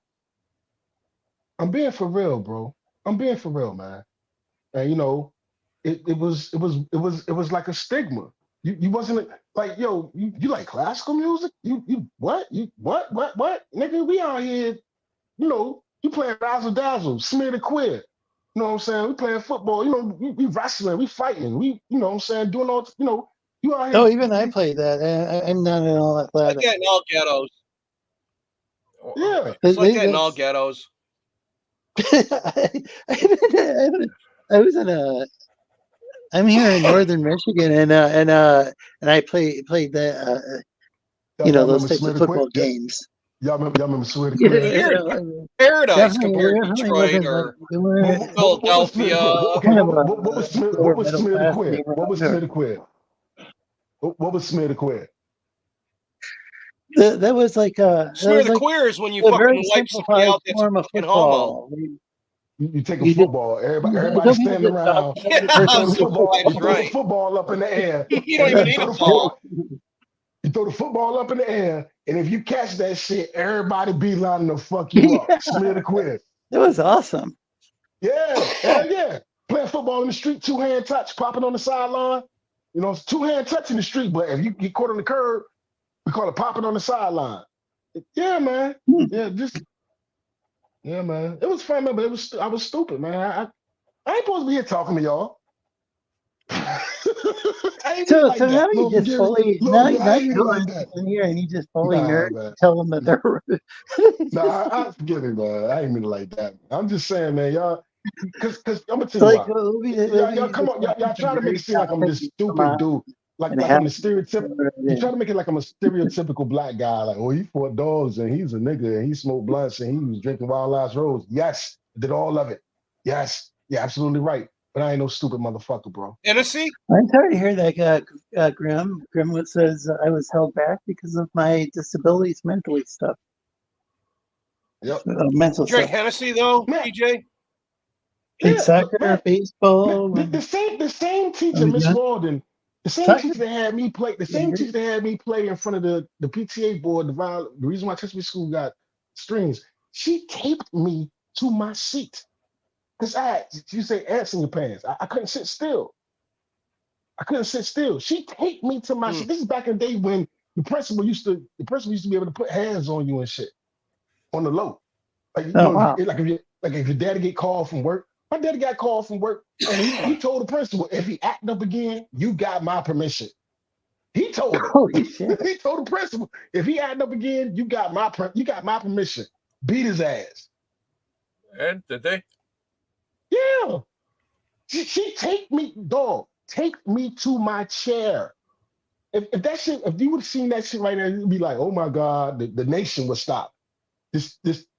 I'm being for real, bro. I'm being for real, man. And you know, it was like a stigma. You wasn't like, yo, you like classical music? You what? You what? Nigga, we out here, you know, you playing razzle dazzle, smear the queer. You know what I'm saying? We playing football, you know, we wrestling, we fighting, we, you know what I'm saying, doing all, you know, you out here. Oh, even I played that. I'm not at all It's like athletic. that in all ghettos. Yeah. It's like that in all ghettos. I was in a. I'm here in northern Michigan, and I played the Y'all those remember types Smear of the Queer? football games. Y'all remember Smear the Yeah, Queer? Paradise definitely, compared to definitely Detroit wasn't like or we weren't What was Smear the Philadelphia. Queer? Okay, kind of what lower was middle Smear the class Queer? What was Smear neighborhood. the Queer? What was Smear the Queer? That was like Smear the queer is when you a very fucking wipe somebody simplified out that's a form of fucking homo. football. You take a You just football, everybody some people standing just stop around, the other you throw person. the football, Simplified is you throw the right. football up in the air, You don't and even you need throw a the ball. you throw the football up in the air, and if you catch that shit, everybody beelining to fuck you up. Yeah, Smear the Queer. it was awesome. Yeah, hell yeah. Playing football in the street, two-hand touch, popping on the sideline. You know, it's two-hand touch in the street, but if you get caught on the curb, we call it popping on the sideline. Yeah, man. Yeah, yeah, man. It was fun, man, but I was stupid, man. I ain't supposed to be here talking to y'all. I ain't mean it So like that. now you Lord just forgive me. bully. Lord Now forgive me. I now ain't you mean it go like on that. in here and you just bully Nah, nerds man. and tell them that Nah, they're. I forgive me, man. I ain't mean it like that. I'm just saying, man, y'all, because I'm gonna tell So you like why. we Y'all come on, y'all some try to make it great seem like I'm topics this and come on stupid dude, and like have I'm the stereotypical. You try to make it like I'm a stereotypical black guy, like, oh, he fought dogs and he's a nigga and he smoked blunts and he was drinking Wild Ass Rose. Yes, I did all of it. Yes, you're absolutely right. But I ain't no stupid motherfucker, bro. Hennessy? I'm sorry to hear that, Grim. Grim says I was held back because of my disabilities, mentally stuff, Yep. mental Drink stuff. Hennessy though, Man, TJ? Played yeah, soccer, man, baseball, and the same I teacher, was Miss young. Walden, the same Soccer teacher that had me play, the same players. teacher that had me play in front of the PTA board, the reason why Chesapeake School got strings, she taped me to my seat. Because you say ants in your pants. I couldn't sit still. I couldn't sit still. She taped me to my seat. This is back in the day when the principal used to be able to put hands on you and shit on the low. Like, you Oh know, wow! if your daddy get called from work, my daddy got called from work, and he told the principal, if he act up again, you got my permission. He told her. Holy shit! He told the principal, if he act up again, you got my permission. Beat his ass. And did they? Yeah. She take me, dog. Take me to my chair. If that shit, if you would have seen that shit right there, you'd be like, oh my God, the nation would stop.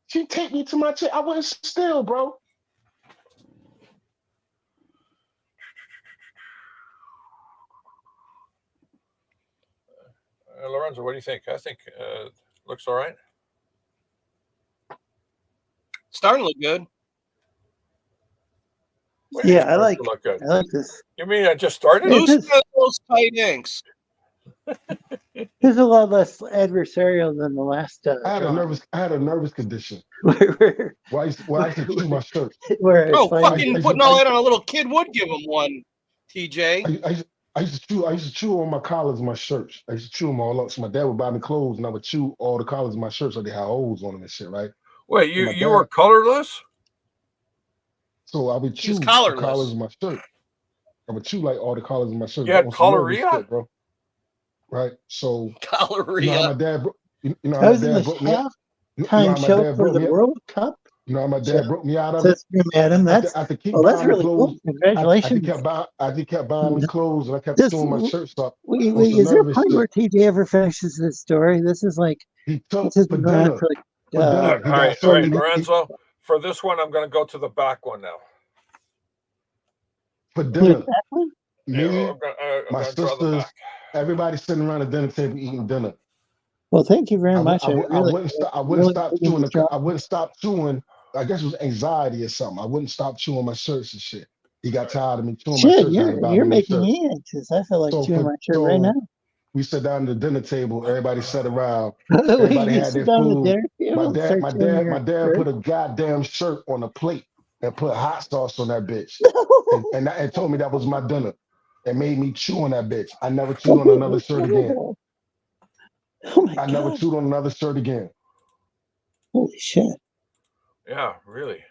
She take me to my chair. I wouldn't sit still, bro. Lorenzo, what do you think? I think looks all right. Starting to look good. Yeah, I like look good. this. You mean I just started? Yeah, Loosen those tight inks. He's a lot less adversarial than the last. I had a nervous condition. where Why I used to chew my shirt. where Oh, it's like, fucking putting all that on a little kid would give him one, TJ. I used to chew on my collars of my shirts. I used to chew them all up. So my dad would buy me clothes, and I would chew all the collars of my shirts so they had holes on them and shit, right? Wait, So my you were colorless? So I would chew He's the collarless. collars of my shirt. I would chew like all the collars of my shirt. You had On some nervous colorea? shit, bro. Right? So Coloria. you know how my dad I was in the halftime show for the World Cup. You know how my dad broke me out of Says it? Adam, that's That's really cool. Congratulations. I kept buying me clothes, and I kept This- chewing my shirts up. Wait, on some is there a nervous point where shit. TJ ever finishes this story? This is like He took this has for been going on dinner. for like For dinner. All He got right, so many- Lorenzo. For this one, I'm going to go to the back one now. For dinner. exactly. Me, I'm my gonna draw the sisters, back. everybody sitting around the dinner table eating dinner. Well, thank you very much. I wouldn't stop chewing. enjoyed I wouldn't stop chewing. I guess it was anxiety or something. I wouldn't stop chewing my shirts and shit. He got tired of me chewing my Shit, shirts. and he bought you're me a making shirt. me anxious. I feel like So chewing my shirt right now. We sat down at the dinner table. Everybody sat around. Wait, Everybody you had sit their down at the food. dinner table and start chewing your My dad shirt? put a goddamn shirt on a plate and put hot sauce on that bitch, and told me that was my dinner, and made me chew on that bitch. I never chewed on another shirt again. Oh my God. Never chewed on another shirt again. Holy shit. Yeah, really.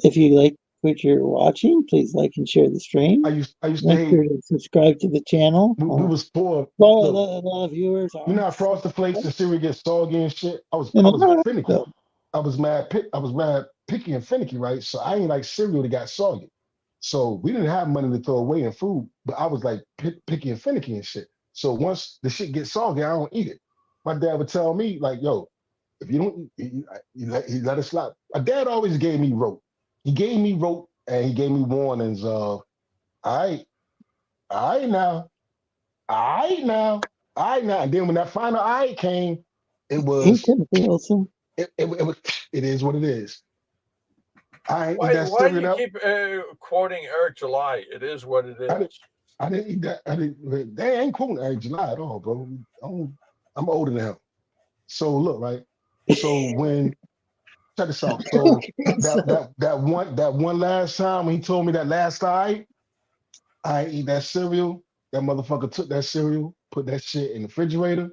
If you like what you're watching, please like and share the stream. I used to Make hate. sure to subscribe to the channel. We was poor. Well, a Look, lot of viewers are. you know how Frosted Flakes and cereal get soggy and shit. I was finicky. So, I was mad picky and finicky, right? So I ain't like cereal that got soggy. So we didn't have money to throw away in food, but I was like picky and finicky and shit. So once the shit gets soggy, I don't eat it. My dad would tell me like, "Yo, if you don't, he let it slide." My dad always gave me rope. He gave me rope and he gave me warnings of, all right now. And then when that final "I" came, it was Timothy Wilson. it is what it is. I ain't eat Why that do cereal you up. keep quoting Eric July? It is what it is. I didn't eat that. They ain't quoting Eric July at all, bro. I'm older than him. So look, right. So when check this out. So Okay, that one last time when he told me that last I ain't eat that cereal. That motherfucker took that cereal, put that shit in the refrigerator,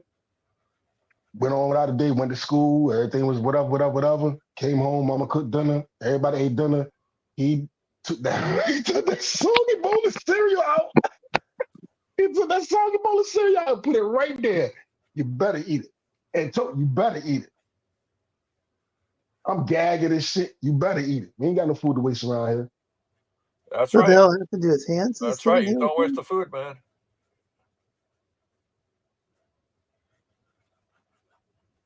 went on without a day, went to school, everything was whatever. Came home, mama cooked dinner, everybody ate dinner. He took that soggy bowl of cereal out. He took that soggy bowl of cereal out and put it right there. You better eat it. And you better eat it. I'm gagging this shit. You better eat it. We ain't got no food to waste around here. That's What the right. hell happened to his hands? That's right. You don't waste the food, man.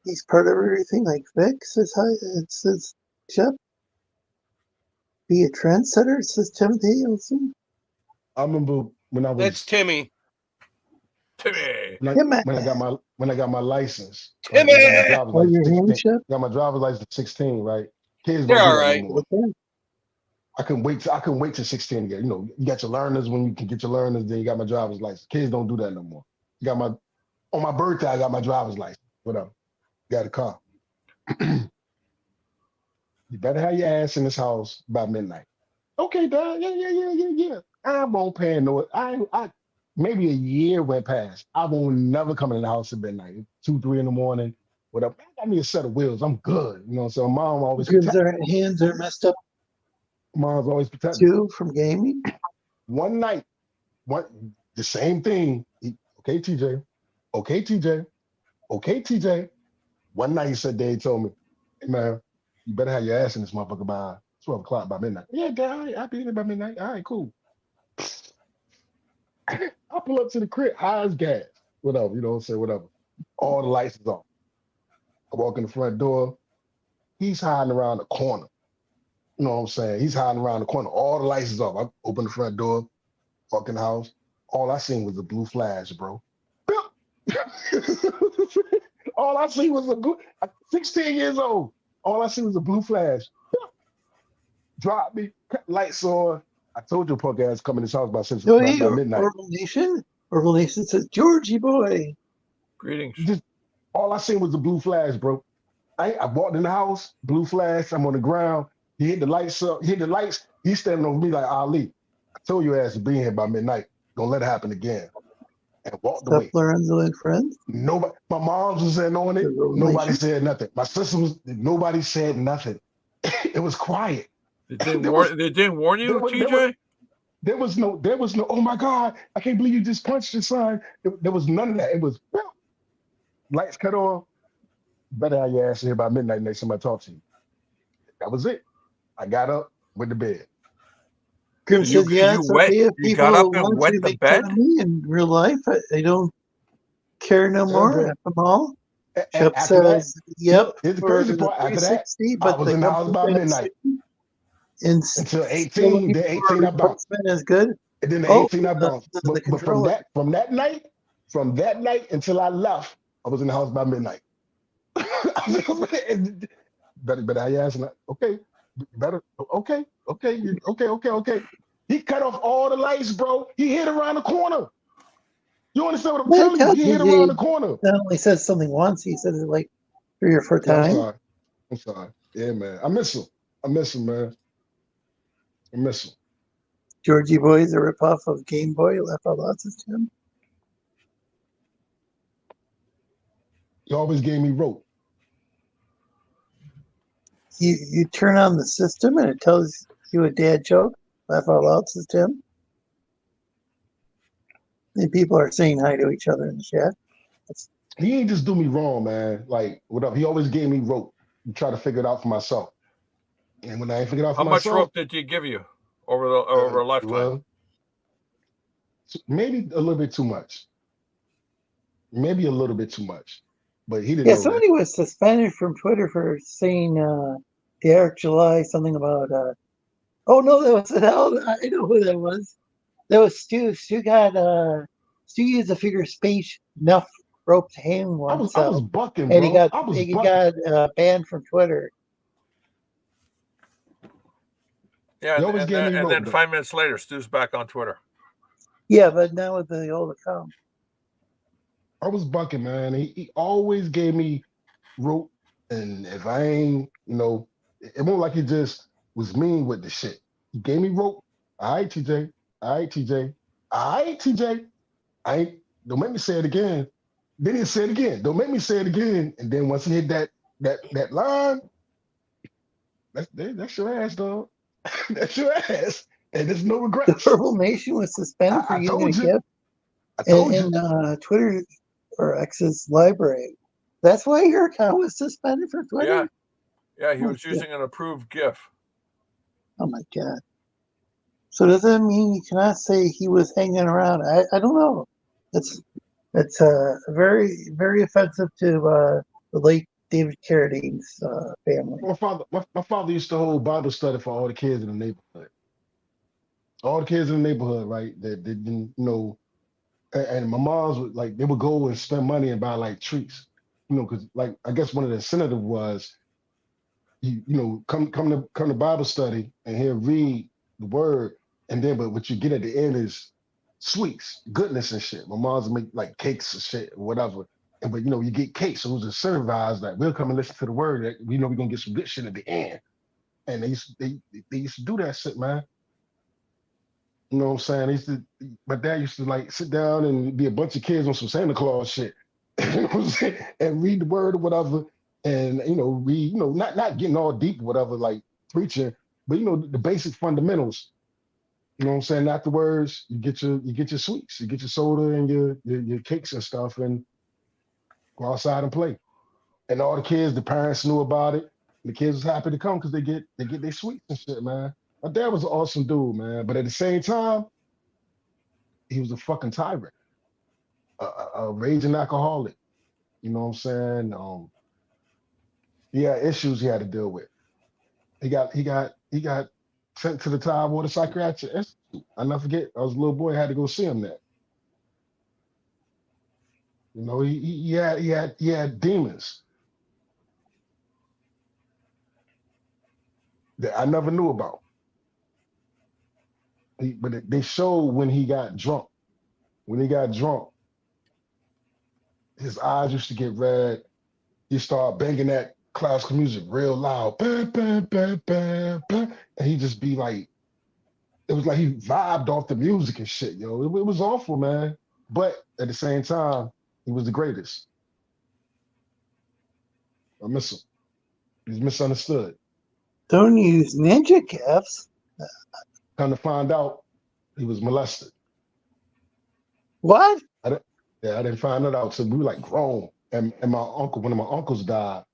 He's part of everything like Vic says. It says, Chip. Be a trendsetter, says Timothy Wilson. I remember when I was That's Timmy. Timmy. when I got my license. Timmy! I got my driver's license your at hand, 16. Chip? Got my driver's license at 16, right? Kids don't They're do all that right. no more. Okay. I couldn't wait till 16 to get. You know, you got your learners when you can get your learners. Then you got my driver's license. Kids don't do that no more. On my birthday, I got my driver's license. Whatever. Got a car. You better have your ass in this house by midnight. Okay, Dad. Yeah. I won't pay no. I maybe a year went past. I won't never come in the house at midnight, 2, 3 in the morning. Whatever. I got me a set of wheels. I'm good. You know. So mom always Because our hands are messed up mom's always protecting. too from gaming. One night, the same thing. Okay, TJ. One night he said, Dave told me, "Hey man, you better have your ass in this motherfucker by 12 o'clock by midnight." Yeah, Dad, I'll be there by midnight. All right, cool. I pull up to the crib, high as gas. Whatever, you know what I'm saying, whatever. All the lights is on. I walk in the front door. He's hiding around the corner. You know what I'm saying? He's hiding around the corner. All the lights is off. I open the front door, walk in the house. All I seen was a blue flash, bro. All I see was 16 years old. All I see was a blue flash. drop me, cut lights on. I told you punk ass coming in this house by Oh, by, hey, by midnight. Orville Nation. Orville Nation says, Georgie boy. Greetings. Just all I seen was the blue flash, bro. I walked in the house, blue flash. I'm on the ground. He hit the lights up. He hit the lights. He's standing over me like Ali. I told your ass to be here by midnight. Don't let it happen again. And walked What's up, away. Lorenzo and friends? Nobody. My mom was in on it. The Orville Nobody Nation. said nothing. My sister was. Nobody said nothing. It was quiet. They didn't There warn. was- They didn't warn you, there was- TJ. There was no. Oh my God! I can't believe you just punched your son. There was none of that. It was lights cut on. Better have your ass here by midnight next time I talk to you. That was it. I got up, went to bed. Grim You- says, yeah, you it's wet- okay if you got up and want wet to the make fun bed? of me in real life. I don't care no Yeah, more bro. at them all. Shep After that, says, yep, here's the for crazy the part. After that, 360, I but was the in the house by midnight until 18. Then 18 I bounced. replacement is good. And then the Oh, 18 I bounced. the But from controller. that night until I left, I was in the house by midnight. better I asked him, okay, better, okay. He cut off all the lights, bro. He hid around the corner. You understand what I'm Well, telling you? He hid around the corner. Not only says something once, he says it like 3 or 4 Yeah, times. I'm sorry. Yeah, man. I miss him, man. I miss him. Georgie Boy is a ripoff of Game Boy. Left out lots of Tim. He always gave me rope. You turn on the system and it tells you a dad joke. Laugh out loud, says Tim. And people are saying hi to each other in the chat. He ain't just do me wrong, man. Like, whatever. He always gave me rope and try to figure it out for myself. And when I ain't figured it out for How much myself, rope did he give you over a lifetime? well, maybe a little bit too much. Maybe a little bit too much. But he didn't Yeah, know somebody was suspended from Twitter for saying Derek July something about oh no, that was I know who that was. That was Stu. Stu used a figure of space enough rope to hang that. I oneself. was bucking, And bro. he got banned from Twitter. Yeah, He always gave me and rope, then though. 5 minutes later, Stu's back on Twitter. Yeah, but now with the old account. I was bucking, man. He always gave me rope. And if I ain't, it won't like he just was mean with the shit. He gave me rope. All right, TJ. All right, TJ. All right, TJ. Don't make me say it again. Then he said it again. Don't make me say it again. And then once he hit that line, that's your ass, dog. That's your ass. And there's no The regrets. Purple Nation was suspended for I using a told you. gift I told you. in Twitter or X's library. That's why your account was suspended from Twitter? Yeah, he Oh, was shit. using an approved GIF. Oh my God. So does that mean you cannot say he was hanging around? I don't know. It's very, very offensive to the late David Carradine's family. My father used to hold Bible study for all the kids in the neighborhood. All the kids in the neighborhood, right? That didn't know. And my mom's would like they would go and spend money and buy like treats, because like I guess one of the incentive was, come to Bible study and he'll read the word, and then but what you get at the end is sweets, goodness and shit. My mom's would make like cakes and shit, or whatever. And but you get cakes, so it was incentivized that we'll come and listen to the word. That we know we're gonna get some good shit at the end. And they used to do that shit, man. You know what I'm saying? My dad used to like sit down and be a bunch of kids on some Santa Claus shit, you know what I'm saying? And read the word or whatever, and read, not getting all deep or whatever, like preaching, but the basic fundamentals. You know what I'm saying? Afterwards, you get your sweets, you get your soda and your cakes and stuff, and go outside and play. And all the kids, the parents knew about it. And the kids was happy to come because they get their sweets and shit, man. My dad was an awesome dude, man. But at the same time, he was a fucking tyrant, a raging alcoholic. You know what I'm saying? He had issues he had to deal with. He got sent to the Tidewater Psychiatric Institute. I never forget. I was a little boy. I had to go see him there. He had demons that I never knew about. They showed when he got drunk. When he got drunk, his eyes used to get red. He started banging that classical music real loud. Bam, bam, bam, bam, bam. And he just be like, it was like he vibed off the music and shit, yo. It was awful, man. But at the same time, he was the greatest. I miss him. He's misunderstood. Don't use ninja caps. Come to find out, he was molested. What? I didn't find that out. So we were like grown. And my uncle, one of my uncles died.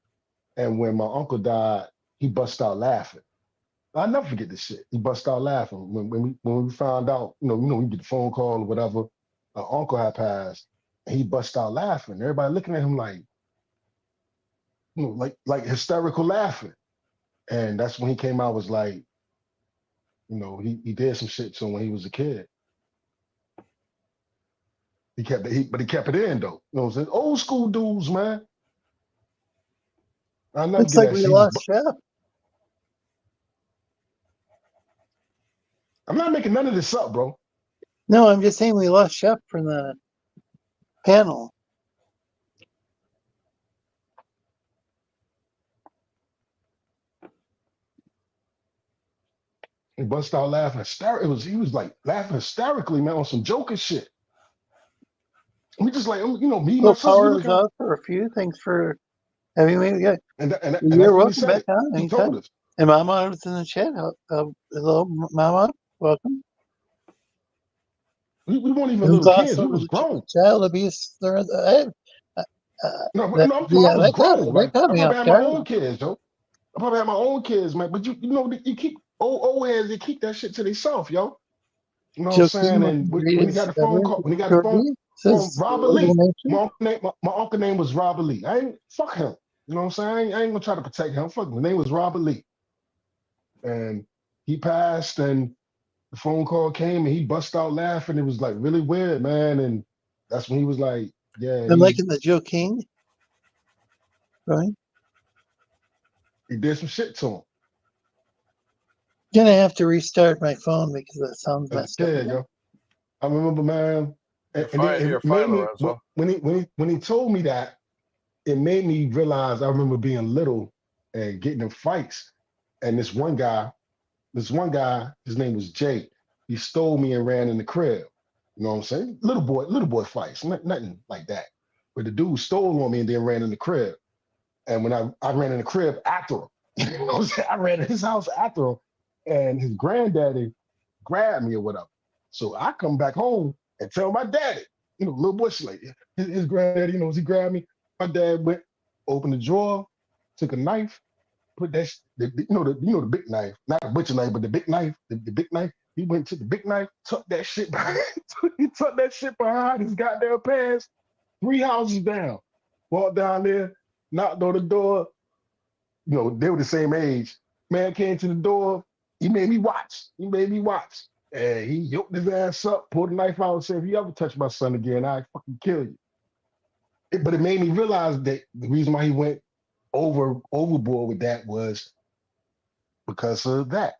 And when my uncle died, he bust out laughing. I'll never forget this shit. He bust out laughing when we found out, we get the phone call or whatever, our uncle had passed, and he bust out laughing. Everybody looking at him like, like hysterical laughing. And that's when he came out, was like, he did some shit to him when he was a kid. He kept it in though. You know what I'm saying? Old school dudes, man. I never Looks get like that we shit. lost Chef. I'm not making none of this up, bro. No, I'm just saying we lost Chef from the panel. He bust out laughing hysterically. He was like laughing hysterically, man, on some Joker shit. We just like, me, my So sister, we power look is at, off for a few. Thanks for having me. Yeah, and that's you're when he welcome said back it. on He told anytime. us. And Mama was in the chat. Hello, Mama. Welcome. We weren't even It was little kids. We also was grown. child abuse. No, That, I'm talking, I yeah, was grown. that Like caught I me probably off had my guard. own kids, yo. I probably had my own kids, man. But you keep old heads, they keep that shit to themselves, yo. You know what I'm saying? Joaquin was And the when he got greatest the phone ever. call, when he got the phone, Jordy says Robert Little Lee. Nation. My uncle name was Robert Lee. I ain't fuck him. You know what I'm saying? I ain't gonna try to protect him. Fuck him. His name was Robert Lee. And he passed, and the phone call came, and he bust out laughing. It was like really weird, man. And that's when he was like, yeah, I'm liking the Joe King. Right? he did some shit to him Gonna have to restart my phone because that sounds as a messed up kid, again. yo. I remember, man, You're and then fine. You're it made fine, me Lorenzo. when he told me that, it made me realize I remember being little and getting in fights. And this one guy, his name was Jay. He stole me and ran in the crib. You know what I'm saying? Little boy fights, nothing like that. But the dude stole on me and then ran in the crib. And when I ran in the crib after him, you know what I'm saying? I ran in his house after him, and his granddaddy grabbed me or whatever. So I come back home and tell my daddy, little boy shit like his granddaddy, as he grabbed me, my dad went, opened the drawer, took a knife, put that, the big knife, not a butcher knife, but the big knife, the big knife. He went to the big knife, tucked that shit behind, he tucked that shit behind his goddamn pants, 3 houses down. Walked down there, knocked on the door. They were the same age. Man came to the door. He made me watch. And he yoked his ass up, pulled the knife out, and said, if you ever touch my son again, I fucking kill you. But it made me realize that the reason why he went overboard with that was because of that.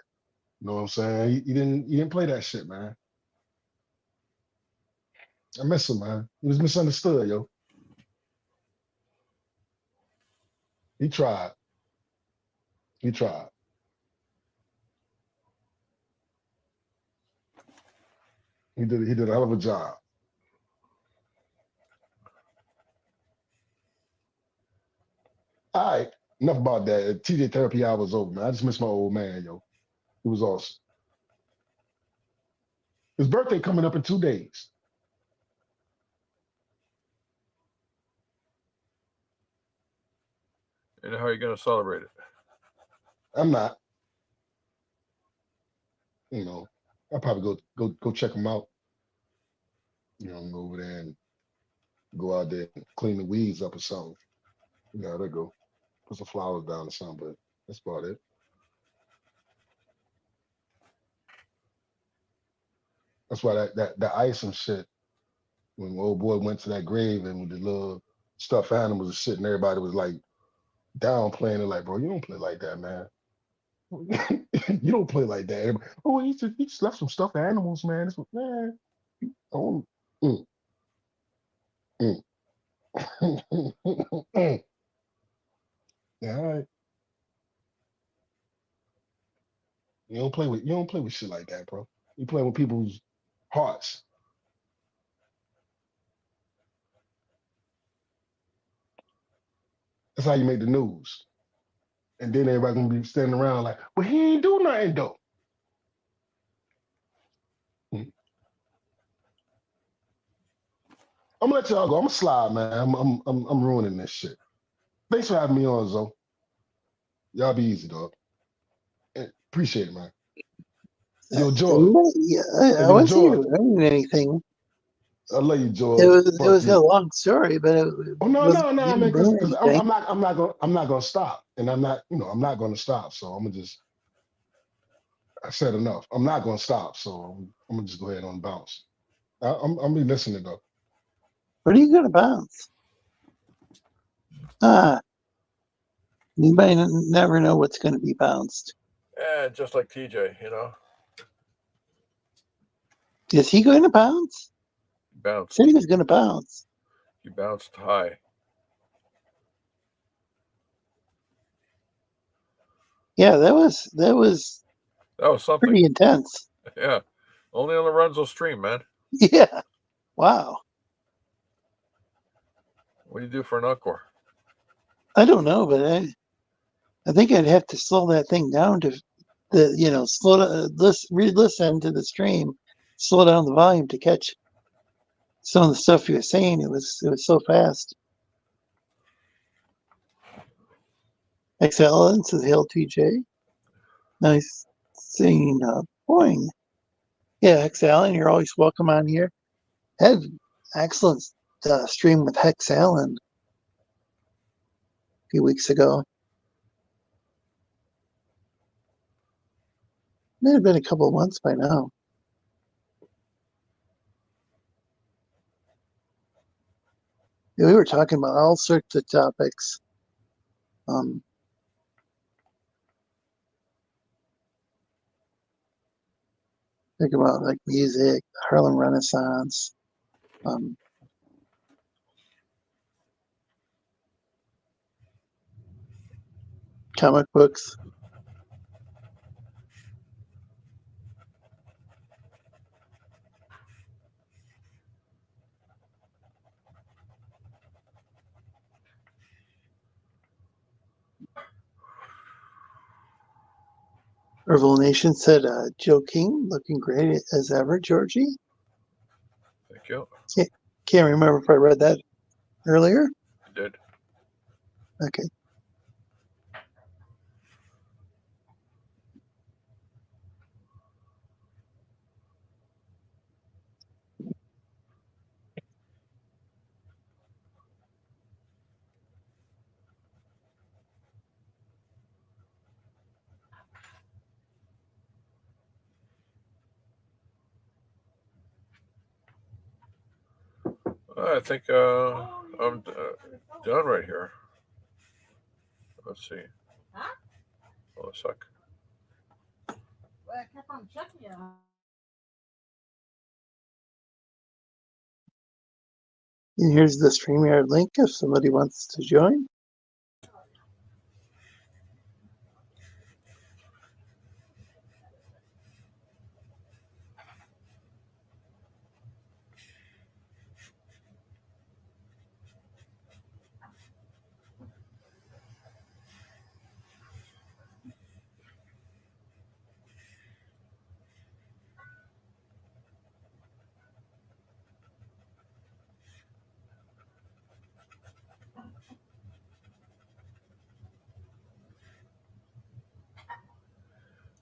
You know what I'm saying? He didn't play that shit, man. I miss him, man. He was misunderstood, yo. He tried. He tried. He did a hell of a job. All right, enough about that. TJ therapy hour was over, man. I just miss my old man, yo. It was awesome. His birthday coming up in 2 days. And how are you going to celebrate it? I'm not. I'll probably go check him out. Go over there and go out there and clean the weeds up or something. There go. Put some flowers down or something, but that's about it. That's why that ice and shit, when old boy went to that grave and with the little stuffed animals and shit, and everybody was like downplaying it, like, bro, you don't play like that, man. You don't play like that. Oh, he just left some stuffed animals, man. Man. Oh, mm, mm. Yeah, all right. You don't play with shit like that, bro. You play with people's hearts. That's how you make the news. And then everybody gonna be standing around like, well, he ain't do nothing though. Mm. I'm gonna let y'all go. I'm gonna slide, man. I'm ruining this shit. Thanks for having me on, Zo. Y'all be easy, dog. Appreciate it, man. Yo, George. Yeah, Hey, I yo, wasn't George. even running anything. I love you, It George. was it Fuck was a you. long story, but it Oh no, was no, no, didn't man, bring because anything. I'm not gonna stop. And I'm not gonna stop. So I'm gonna just I said enough. I'm not gonna stop. So I'm gonna just go ahead and bounce. I'm be listening though. What are you gonna bounce? Ah, you might never know what's gonna be bounced. Yeah, just like TJ, you know, Is he going to bounce? he bounced. Said he was going to bounce. He bounced high. Yeah, that was That was something. pretty intense. Yeah, only on Lorenzo stream, man. Yeah. Wow. What do you do for an encore? I don't know, but I think I'd have to slow that thing down to slow re-listen to the stream, slow down the volume to catch some of the stuff you were saying. It was so fast. HexAllen says hail TJ. Nice seeing Boing. Yeah, HexAllen, you're always welcome on here. Had excellent stream with HexAllen a few weeks ago. May have been a couple of months by now. Yeah, we were talking about all sorts of topics. Think about like music, Harlem Renaissance, comic books. Herbal Nation said, Joe King, looking great as ever, Georgie. Thank you. Can't remember if I read that earlier. You did. Okay. I think I'm done right here. Let's see. Hold a sec. Well, I kept on checking it. And here's the StreamYard link if somebody wants to join.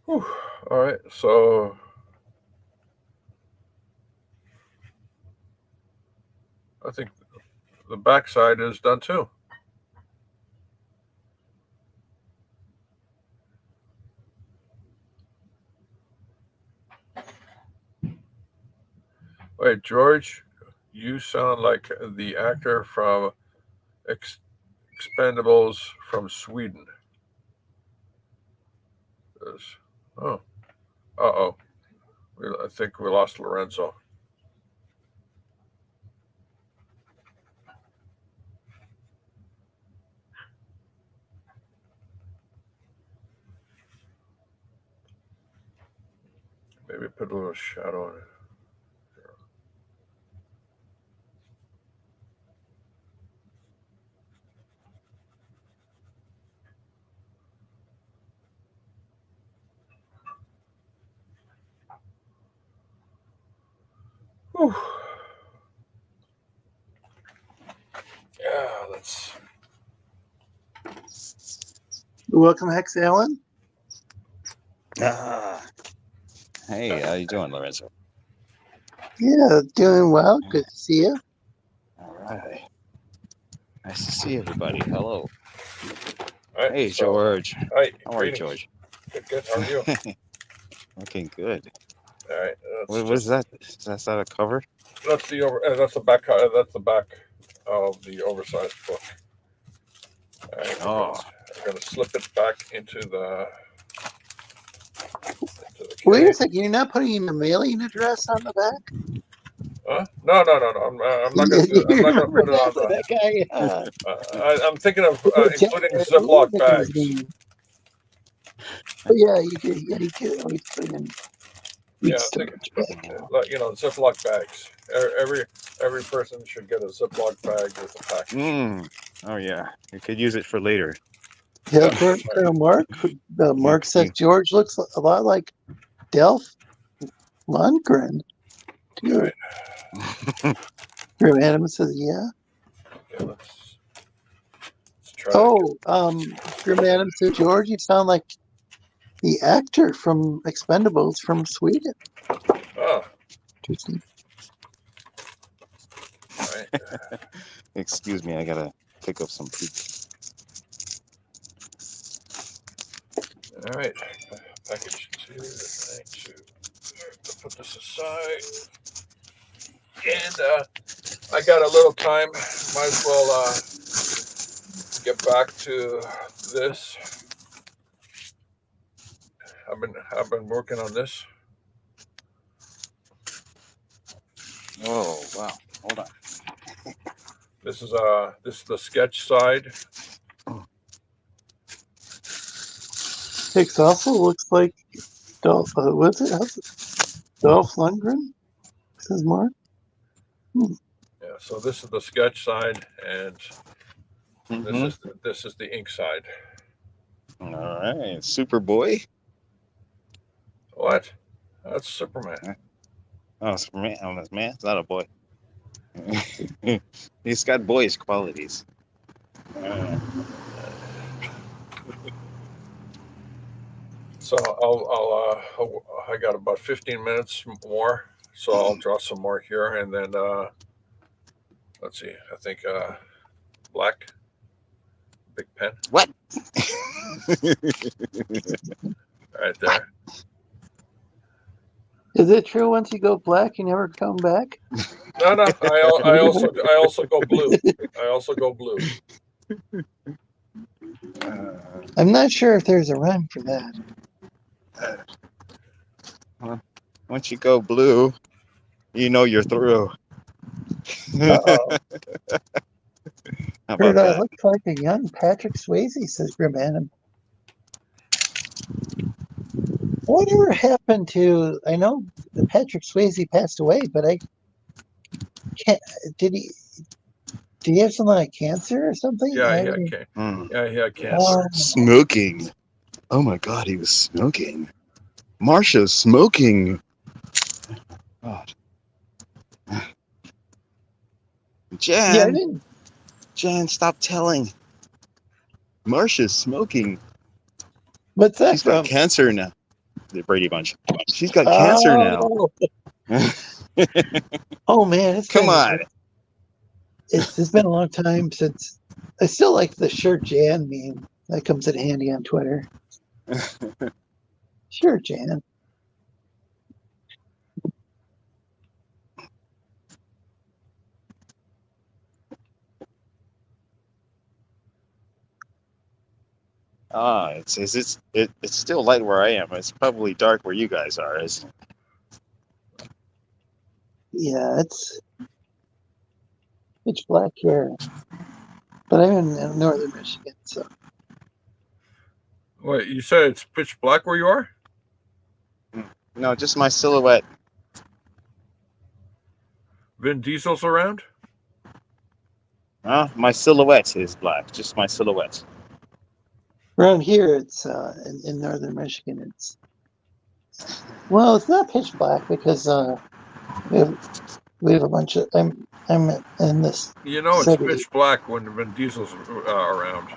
Whew. All right, so I think the backside is done too. Wait, George, you sound like the actor from Expendables from Sweden. is. Oh. Uh-oh. I think we lost Lorenzo. Maybe put a little shadow on it. Whew. Yeah, let's. Welcome, HexAllen. Hey, how you doing, Lorenzo? Yeah, doing well. Good to see you. All right. Nice to see everybody. Hello. All right, Hey, so, George. hi, How are you, greetings. George? Good. How are you? Looking good. All right. What is that? Is that a cover? That's the over. That's the back. That's the back of the oversized book. All right, Oh. I'm gonna slip it back into the Wait a case. second. You're not putting a mailing address on the back? Huh? No. I'm not gonna do. I'm not gonna put it on the. That guy. I'm thinking of including What Ziploc was that guy's bags. name? Oh, yeah, you could. Yeah, you could always put in. Yeah, Storage bag. like, Ziploc bags. Every person should get a Ziploc bag with a package. Oh yeah. You could use it for later. Yeah, Colonel Mark. Mark says George looks a lot like Delph Lundgren, All too. right. Grim Adams says, yeah. Okay, let's try. Grim Adams says, George, you sound like the actor from Expendables from Sweden. Oh, Interesting. all right. Excuse me, I gotta pick up some poop. All right. Package 2. To put this aside. And I got a little time. Might as well get back to this. I've been working on this. Oh wow. Hold on. This is the sketch side. Hicks also looks like Dolph. What's it? Dolph Lundgren? Says Mark. Yeah. So this is the sketch side, and this is the ink side. All right, Superboy. What? That's Superman. Oh, Superman. Oh, that's man. It's not a boy. He's got boyish qualities. So I got about 15 minutes more, so I'll draw some more here, and then let's see. I think black, big pen. What? Right there. Is it true once you go black, you never come back? No. I also go blue. I also go blue. I'm not sure if there's a rhyme for that. Once you go blue, you know you're through. Uh-oh. How about Heard I that? look like a young Patrick Swayze, says Grim Adam. Whatever happened to? I know Patrick Swayze passed away, but I can't. Did he have something like cancer or something? Yeah, he had cancer. Smoking. Oh my God, he was smoking. Marsha's smoking. God. Jan. Yeah, I didn't. Jan, stop telling. Marsha's smoking. What's that She's got from? cancer now. The Brady Bunch. She's got cancer now. Oh man, Come on. It's been a long time since. I still like the Sure Jan meme. That comes in handy on Twitter. Sure, Jan. It's still light where I am. It's probably dark where you guys are. Yeah, it's pitch black here, but I'm in northern Michigan, so Wait, you said it's pitch black where you are? No, just my silhouette. Vin Diesel's around? My silhouette is black. Just my silhouette. around here it's in northern Michigan. It's not pitch black because we have a bunch of I'm in this You know it's city. pitch black when Vin Diesel's around.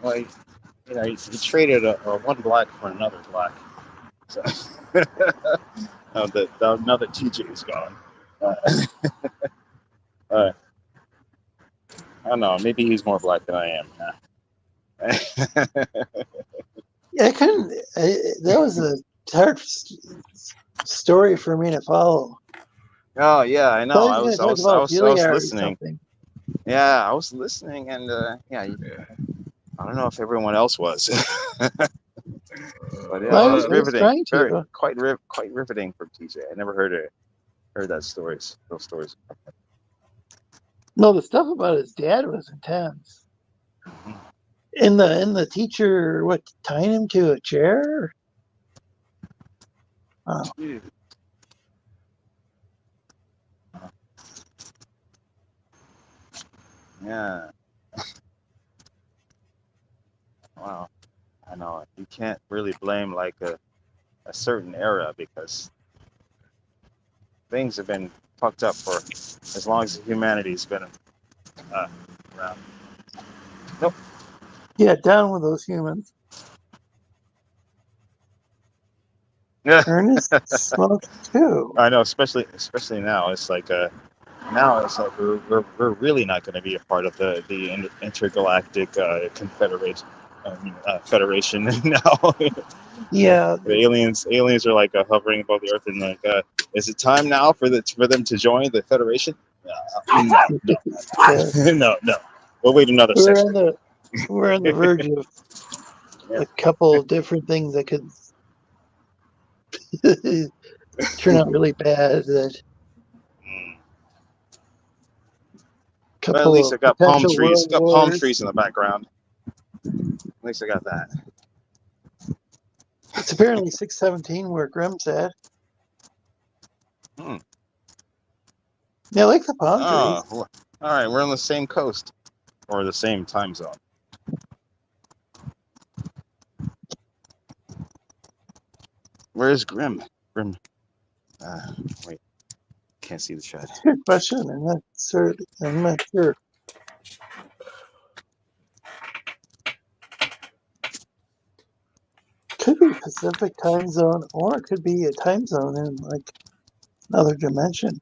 Well, he traded a one black for another black. So now that TJ is gone. I don't know. Maybe he's more black than I am. Yeah, I couldn't. That was a hard story for me to follow. Oh yeah, I know. I was Juilliard or listening. something. Yeah, I was listening, and I don't know if everyone else was. But yeah, Well, it was riveting. trying to. Quite riveting from TJ. I never heard those stories. No, the stuff about his dad was intense. Mhm. In the teacher, tying him to a chair? Oh. Yeah. Wow. I know. You can't really blame like a certain era because things have been fucked up for as long as humanity's been around. Nope. Yeah, down with those humans. Yeah. Ernest smoked too. I know, especially now. It's like we're really not going to be a part of the intergalactic federation now. Yeah. The aliens are like hovering above the earth and like, is it time now for them to join the federation? No. We'll wait another century. We're on the verge of a couple of different things that could turn out really bad. But at least I got palm trees. Got palm trees in the background. At least I got that. It's apparently 6:17 where Grim's at. Yeah, I like the palm trees. All right, we're on the same coast or the same time zone. Where's Grim? Wait, can't see the chat. Good question. I'm not sure. Could be Pacific time zone, or it could be a time zone in like another dimension.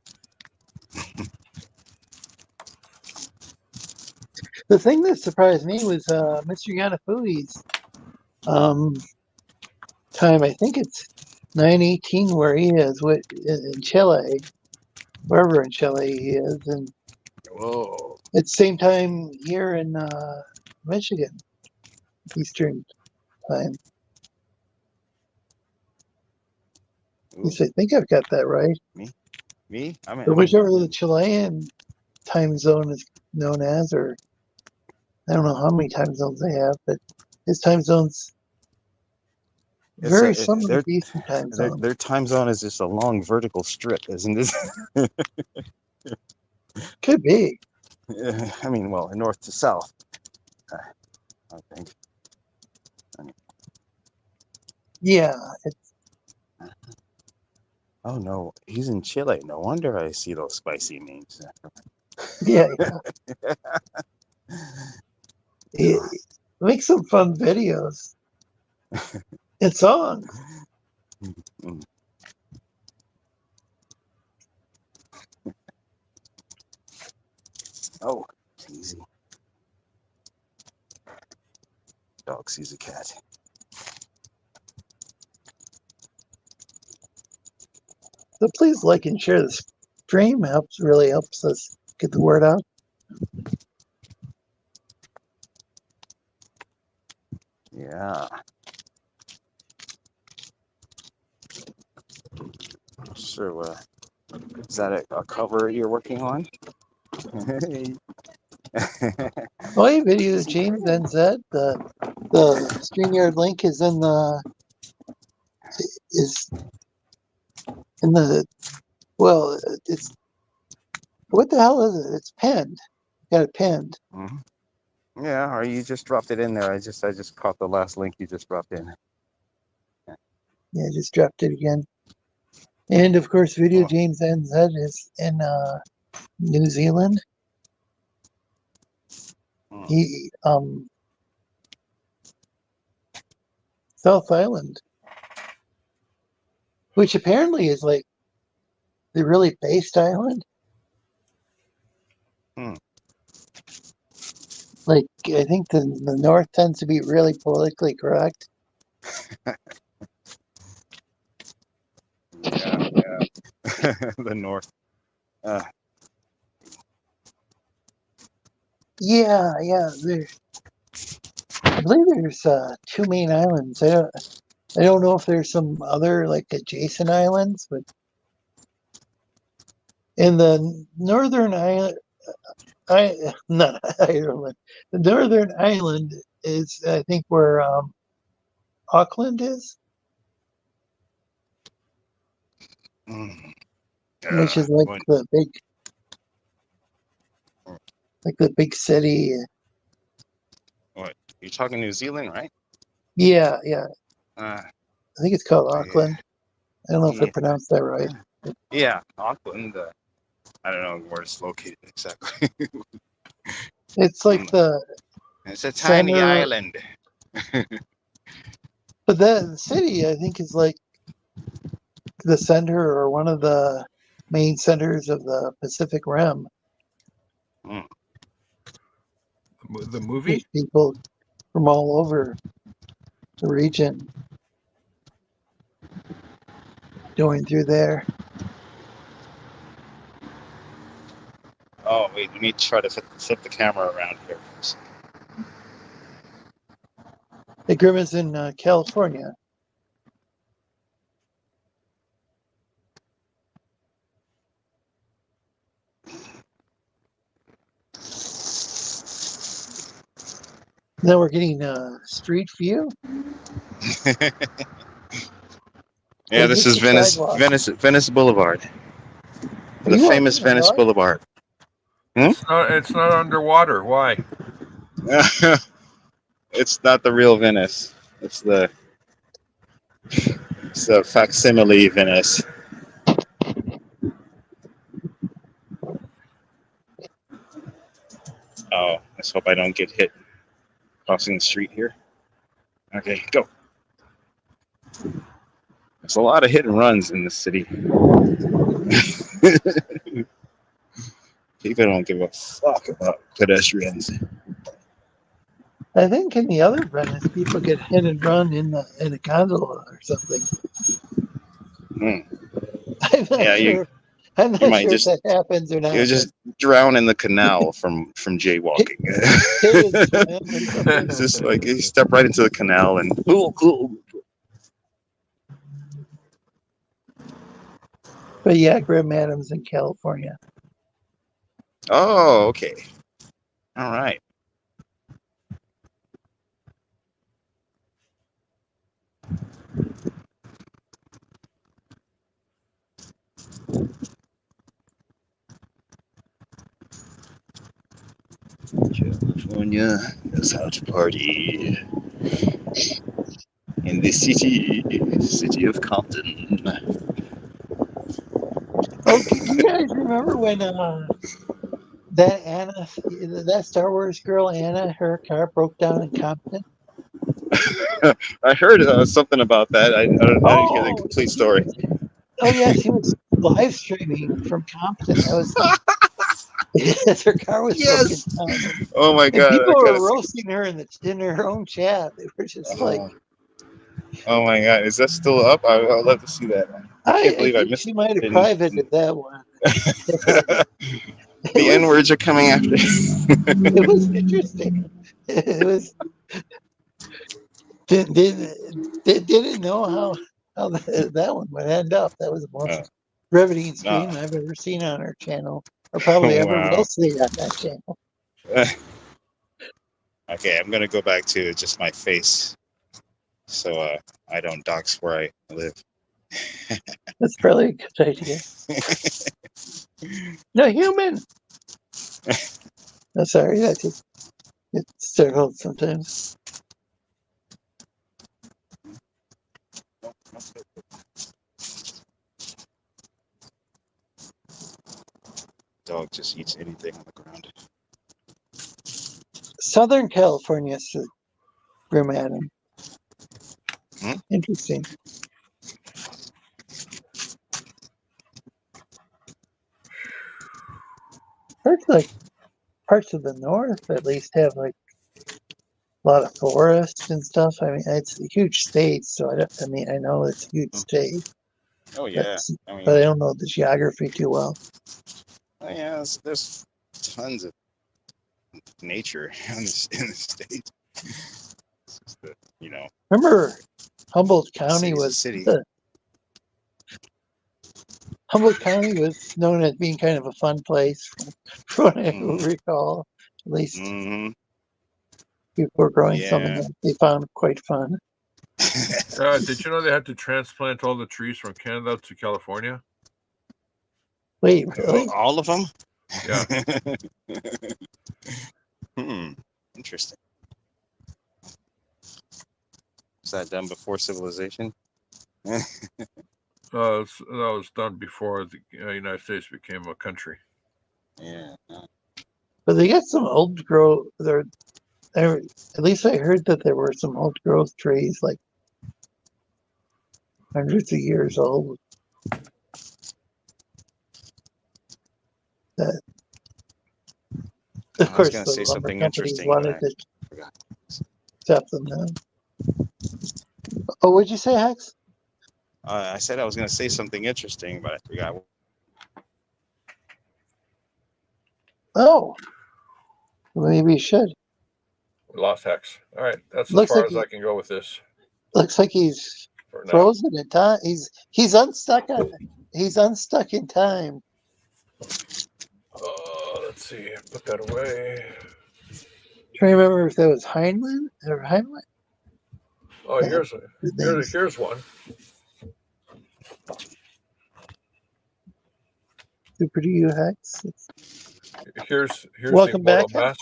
The thing that surprised me was Mr. Yanafui's time. I think it's 9:18 where he is in Chile, wherever in Chile he is, and Whoa! it's same time here in Michigan, Eastern time. At least I think I've got that right. Me? Or whichever the Chilean time zone is known as, or I don't know how many time zones they have, but his time zone's very similar to the Eastern time zone. Their time zone is just a long vertical strip, isn't it? Could be. I mean, well, north to south, I think. Yeah. Oh no, he's in Chile. No wonder I see those spicy memes. Yeah. He makes some fun videos and songs. Oh, easy. Dog sees a cat. So please like and share the stream. Really helps us get the word out. Yeah. So, is that a cover you're working on? Oh, hey, video James NZ. The StreamYard link is in the well, it's what the hell is it? It's pinned. Got it pinned. Mhm. Yeah, or you just dropped it in there. I just caught the last link you just dropped in. Yeah, I just dropped it again. And of course, Video Oh. James NZ is in New Zealand. Hmm. He South Island, which apparently is like the really based island. Hmm. Like I think the North tends to be really politically correct. Yeah. The North. Yeah. I believe there's 2 main islands. I don't know if there's some other like adjacent islands, but in the northern island, not Ireland. The northern island is, I think, where Auckland is, Mm. which is Going- like the big city. You're talking New Zealand, right? Yeah. Uh, I think it's called yeah. Auckland. I don't know if I Yeah. pronounced that right. Yeah, Auckland. I don't know where it's located exactly. It's like the It's a tiny center, island. but the city, I think, is like the center or one of the main centers of the Pacific Rim. The movie? There's people from all over the region going through there. Oh, wait, we need to try to flip the camera around here. The Grim is in California. Now we're getting street view. Yeah, Or this just is the sidewalk? Venice Boulevard. Are The you famous walking a Venice dog? Boulevard. It's not underwater. Why? It's not the real Venice. It's the facsimile Venice. Oh, let's hope I don't get hit crossing the street here. Okay, go. There's a lot of hit and runs in this city. People don't give a fuck about pedestrians. I think in the other Venice, people get hit and run in a gondola or something. Hmm. I'm not Yeah, sure. I'm not might sure just- if that happens or not. You just drown in the canal from jaywalking. It's just like you step right into the canal and But yeah, Grim Adams in California. oh, okay. All right. California knows how to party. In the city of Compton. Oh, you guys remember when that Star Wars girl Anna, her car broke down in Compton? I heard something about that. I didn't hear the complete story. Oh yeah, she was live streaming from Compton. That was yes, her car was broken down. Oh my And god! people I were gotta see. roasting her in her own chat. They were just like, Oh my god! Is that still up? I'd love to see that. I can't believe I think missed she might have it. privated that one. The N words are coming after. It was interesting. It was. Didn't know how that one would end up. That was the most riveting stream I've ever seen on our channel, or probably ever will see on that channel. Okay, I'm gonna go back to just my face, so I don't dox where I live. That's probably a good idea. No human. No, sorry, that just it startles sometimes. Dog just eats anything on the ground. Southern California, Grim Adam. Hmm? Interesting. Parts of the north at least have like a lot of forests and stuff. I mean, it's a huge state, so I know it's a huge state. Oh yeah, But I don't know the geography too well. Oh yeah, there's tons of nature in the state. It's just Remember, Humboldt County city's a was city. Humboldt County was known as being kind of a fun place, from what I recall. At least people were growing something that they found quite fun. Did you know they had to transplant all the trees from Canada to California? Wait, really? All of them? Yeah. Interesting. Was that done before civilization? That was done before the United States became a country. Yeah. But they got some old growth there. At least I heard that there were some old growth trees, like hundreds of years old. That, of course, the lumber companies wanted to chop them down. Oh, what'd you say, Hex? I said I was going to say something interesting, but I forgot. Oh, maybe you should. We lost Hex. All right, that's as far as I can go with this. Looks like he's frozen in time. He's unstuck in time. Let's see. Put that away. Trying to remember if that was Heinlein or Heinlein. Oh, here's one. Super to you, Hex. Here's welcome the Immortal back, mask.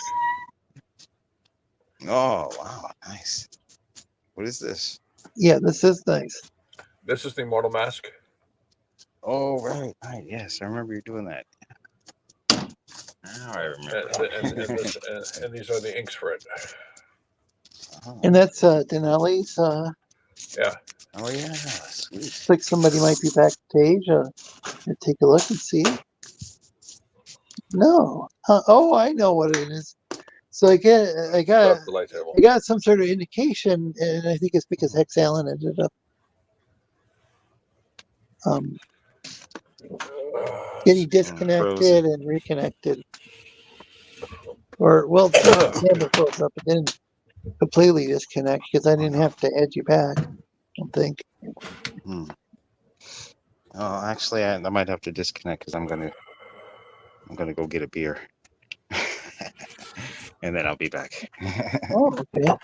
Oh wow, nice. What is this? Yeah, this is nice. This is the Immortal mask. Oh right, yes, I remember you doing that. Now I remember. And these are the inks for it. And that's Dinale's. Yeah. Oh yeah. Sweet. Looks like somebody might be backstage. Take a look and see. No. Oh, I know what it is. So I got some sort of indication, and I think it's because HexAllen ended up getting disconnected and reconnected. Or, well, camera froze up. It didn't completely disconnect because I didn't have to add you back, I don't think. Oh, actually, I might have to disconnect because I'm gonna go get a beer, and then I'll be back. Oh, okay.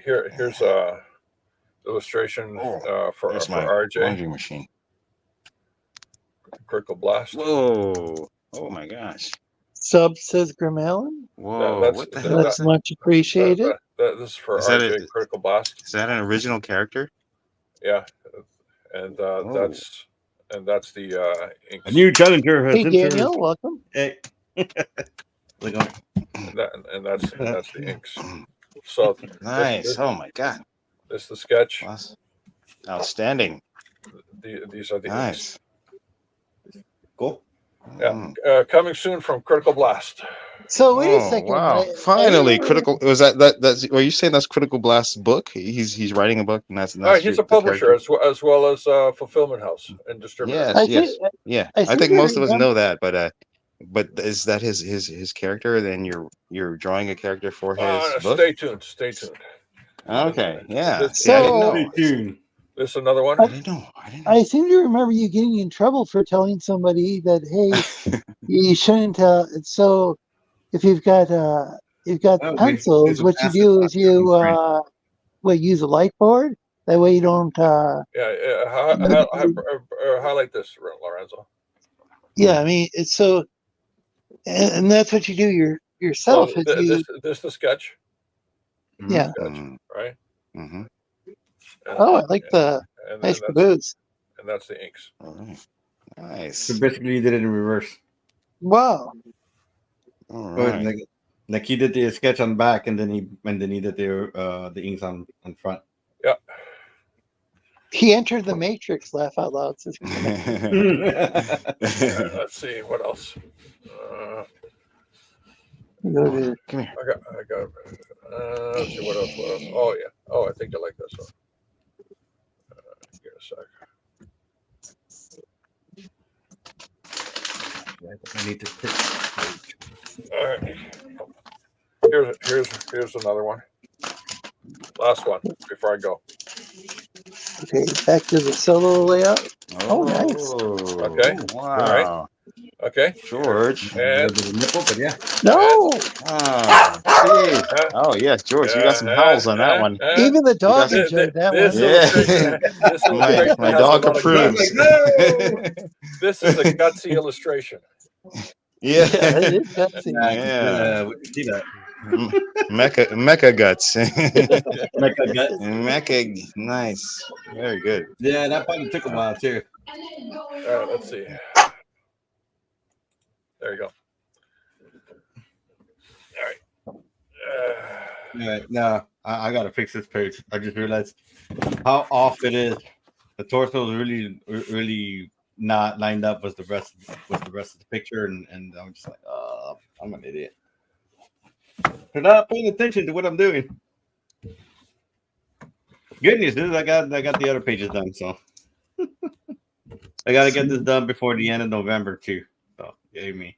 Here's a illustration for my RJ. laundry machine. Critical blast. Whoa! Oh my gosh! Sub says Grim Allen. Whoa! What the hell? That's much appreciated. This is for RJ Critical Blast. Is that an original character? Yeah, and that's the inks. A new challenger has entered. Daniel, welcome. Hey. And that's the inks. So nice. Oh my god. This is the sketch. Outstanding. These are the nice. inks. Cool. Yeah. Coming soon from Critical Blast. So wait a second. Wow! Finally, Critical. Was that's? Were you saying that's Critical Blast's book? He's writing a book, and that's he's a publisher as well as Fulfillment House and distributor. Yes. I think most of us know that, but is that his character? Then you're drawing a character for his book? Stay tuned. Okay, yeah. This, See, I didn't So- know. Stay tuned. this is another one. I didn't know. I didn't know. I seem to remember you getting in trouble for telling somebody that, hey, you shouldn't. So if you've got Oh, pencils, what you do is you use a light board. That way you don't. Highlight this, Lorenzo. Yeah, I mean, it's so, and that's what you do yourself. So is this the sketch, yeah. right? Mm-hmm. Oh, I like the nice caboose. And that's the inks. All right. Nice. So basically, you did it in reverse. Wow. All But right. like he did the sketch on back, and then he did the inks on front. Yeah. He entered the Matrix. Laugh out loud. Says, Let's see what else. go to, Come here. I got. Let's see what else. Oh yeah. Oh, I think I like this one. Give it a sec. I need to pick. All right. Here's another one. Last one before I go. okay, back to the solo layout. Oh, nice. Okay. Wow. Okay. George. A And little bit of nipple, but yeah. No, Oh, yes, George. You got some howls on that one. even the dog got- enjoyed that this one. illustration- this illustration My has dog a lot of approves. guts. This is a gutsy illustration. Yeah, Yeah. it is gutsy. Yeah. We can see that. Mecha guts. Mecha gut. Mecha. Nice. Very good. Yeah, that probably took a while too. All right, let's see. There you go. All right. Now I gotta fix this page. I just realized how off it is. The torso is really not lined up with the rest of the picture, and I'm just like, I'm an idiot. They're not paying attention to what I'm doing. Good news is I got the other pages done, so I gotta get this done before the end of November too. So yay me.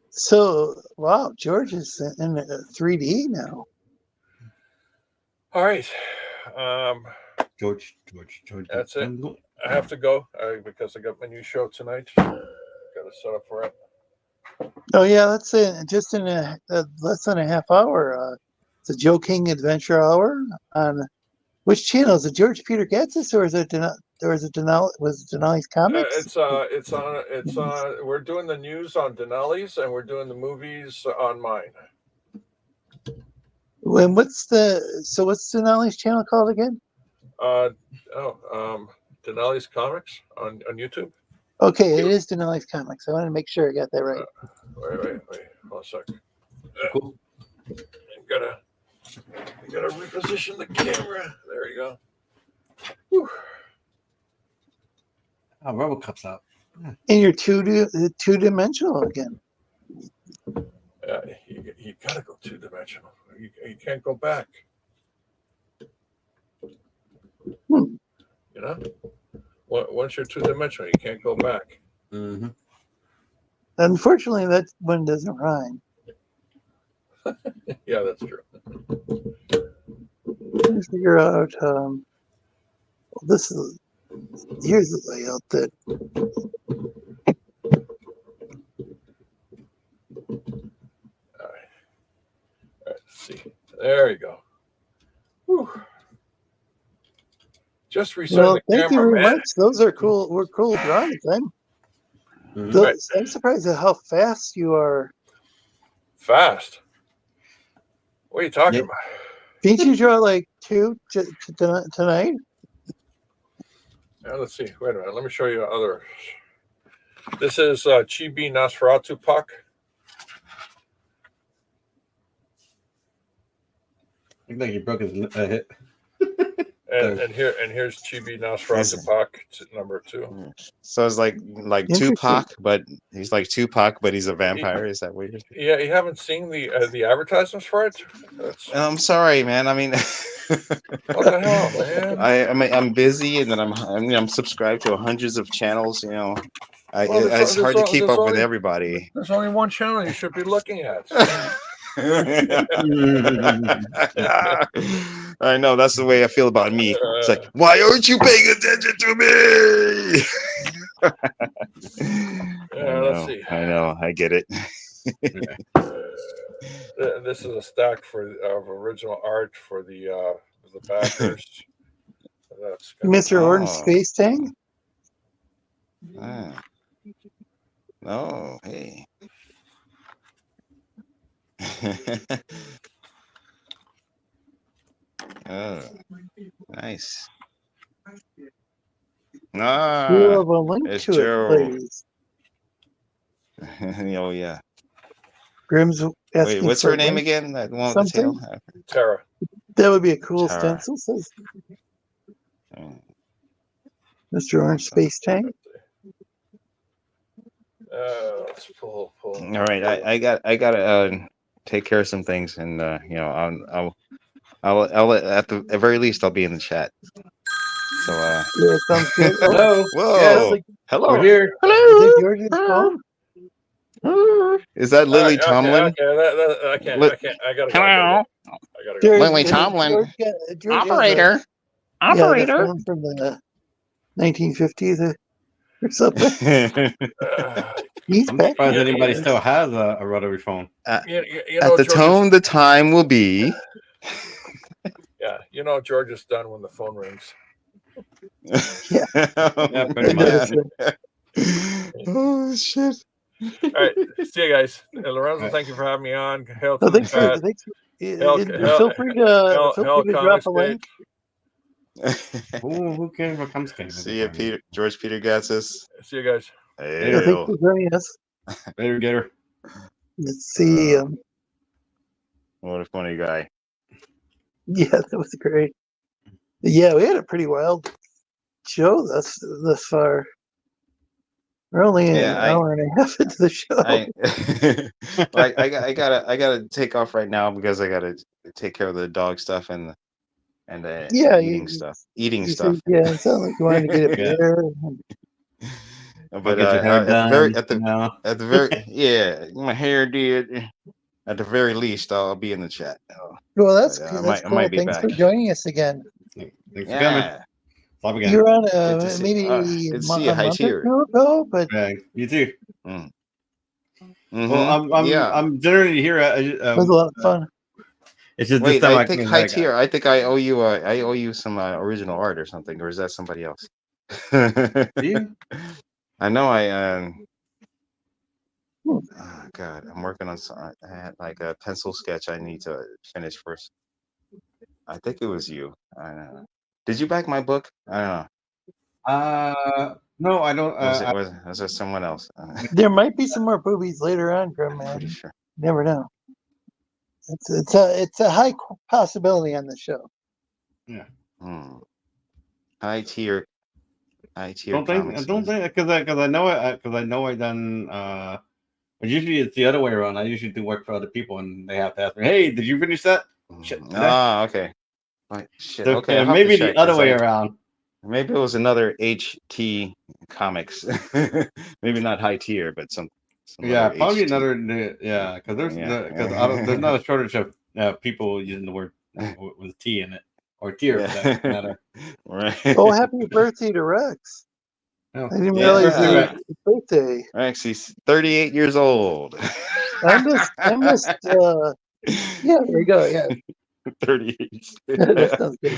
So, wow, George is in 3D now. All right. George. That's it. I have to go because I got my new show tonight. Got to set up for it. Oh yeah, that's it. Just in less than a half hour. It's a Joe King Adventure Hour on which channel is it? George Peter Gatsis or is it Dinale? Was it Dinale's Comics? It's on. We're doing the news on Dinale's and we're doing the movies on mine. And what's Dinale's channel called again? Dinale's Comics on YouTube. Okay, it is Dinale's Comics. I want to make sure I got that right. Wait. Hold a second. Cool. I gotta reposition the camera. There you go. Whew. Oh, RoboCop's out. And you're two-dimensional again. You gotta go two-dimensional. You can't go back. Hmm. You know, once you're two-dimensional, you can't go back. Mm-hmm. Unfortunately, that one doesn't rhyme. Yeah, that's true. Trying to figure out. Here's the layout that. All right, let's see. There you go. Whew. Just reset Well, the thank you camera, very man. much. Those are cool. Were cool drawings. I'm surprised at how fast you are. Fast. What are you talking Yeah. about? Didn't you draw like two tonight? Now, let's see. Wait a minute. Let me show you other. This is Chibi Nosferatu Puck. Looks like he broke his hip. And here's Chibi Nosferatu Puck number 2. So it's like Tupac, but he's like Tupac, but he's a vampire. Is that weird? Yeah, you haven't seen the advertisements for it? I'm sorry, man. I mean, What the hell, man? I'm busy, and then I'm subscribed to hundreds of channels. You know, Well, it's hard to keep up with only- everybody. There's only one channel you should be looking at. I know that's the way I feel about me. It's like, why aren't you paying attention to me? Let's see. I know. I get it. This is a stack of original art for the backers. That's Mr. Orange Space Tank. Oh, hey. Oh, nice. You have a link it's to Joe. it, please. Oh yeah. Grim's Wait, asking what's for her name link. again? That one with the Something? tail? Tara. That would be a cool Tara. stencil, says Mr. Orange Space Tank. Let's pull. All right, I gotta take care of some things, and I'll at the very least I'll be in the chat. So Yeah, sounds good. Oh, Hello. whoa, Yes. hello, We're here. is it George's phone? Is that Lily Okay, Tomlin? I can't. I gotta go. Hello, I gotta go. George, Lily Tomlin. George Operator. has the phone from the 1950s or something. He's I'm back. surprised anybody still has a rotary phone. At George the tone, the time will be. Yeah, George is done when the phone rings. Yeah, pretty much. Oh shit! All right, see you guys. Lorenzo, thank you for having me on. Hail to Oh, the thanks chat. feel free to drop a link. Who cares what comes to? See you, Peter. George Peter Gatsis. See you guys. Hey, Thanks for joining us. Later, Gator. Let's see. What a funny guy. Yeah, that was great. Yeah, we had a pretty wild show thus far. We're only an hour and a half into the show. I gotta take off right now because I gotta take care of the dog stuff and eating stuff. Said, yeah, it sounded like you wanted to get it there. But get your hair done, at the very yeah, my hair did. At the very least, I'll be in the chat. Well, that's But, cool. I might be Thanks back. for joining us again. Thanks for coming. Stop again. You're on Good to see- maybe good to see you, a high month or tier. two ago, but Yeah, you too. Mm-hmm. Well, I'm generally here. it was a lot of fun. It's just Wait, this time I think high tier. I think I owe you some original art or something, or is that somebody else? Do you? I know oh God, I'm working on I had like a pencil sketch I need to finish first. I think it was you. I don't know. Did you back my book? I don't know. No, I don't. Was it someone else? There might be some more boobies later on, Grim Man. Pretty sure. Never know. It's a high possibility on the show. Yeah. High tier. Don't think because I know I done. Usually it's the other way around. I usually do work for other people, and they have to ask me, "Hey, did you finish that?" Shit. Okay. Like, shit. So, Okay. maybe the other way around. Maybe it was another HT Comics. Maybe not high tier, but some Yeah, probably HT. another. Yeah, because there's not a shortage of people using the word with T in it or tier for that matter. Right. Oh, happy birthday to Rex! Oh, I didn't realize his birthday. Rex, he's 38 years old. I missed. Yeah, there you go. Yeah, 38. that sounds good.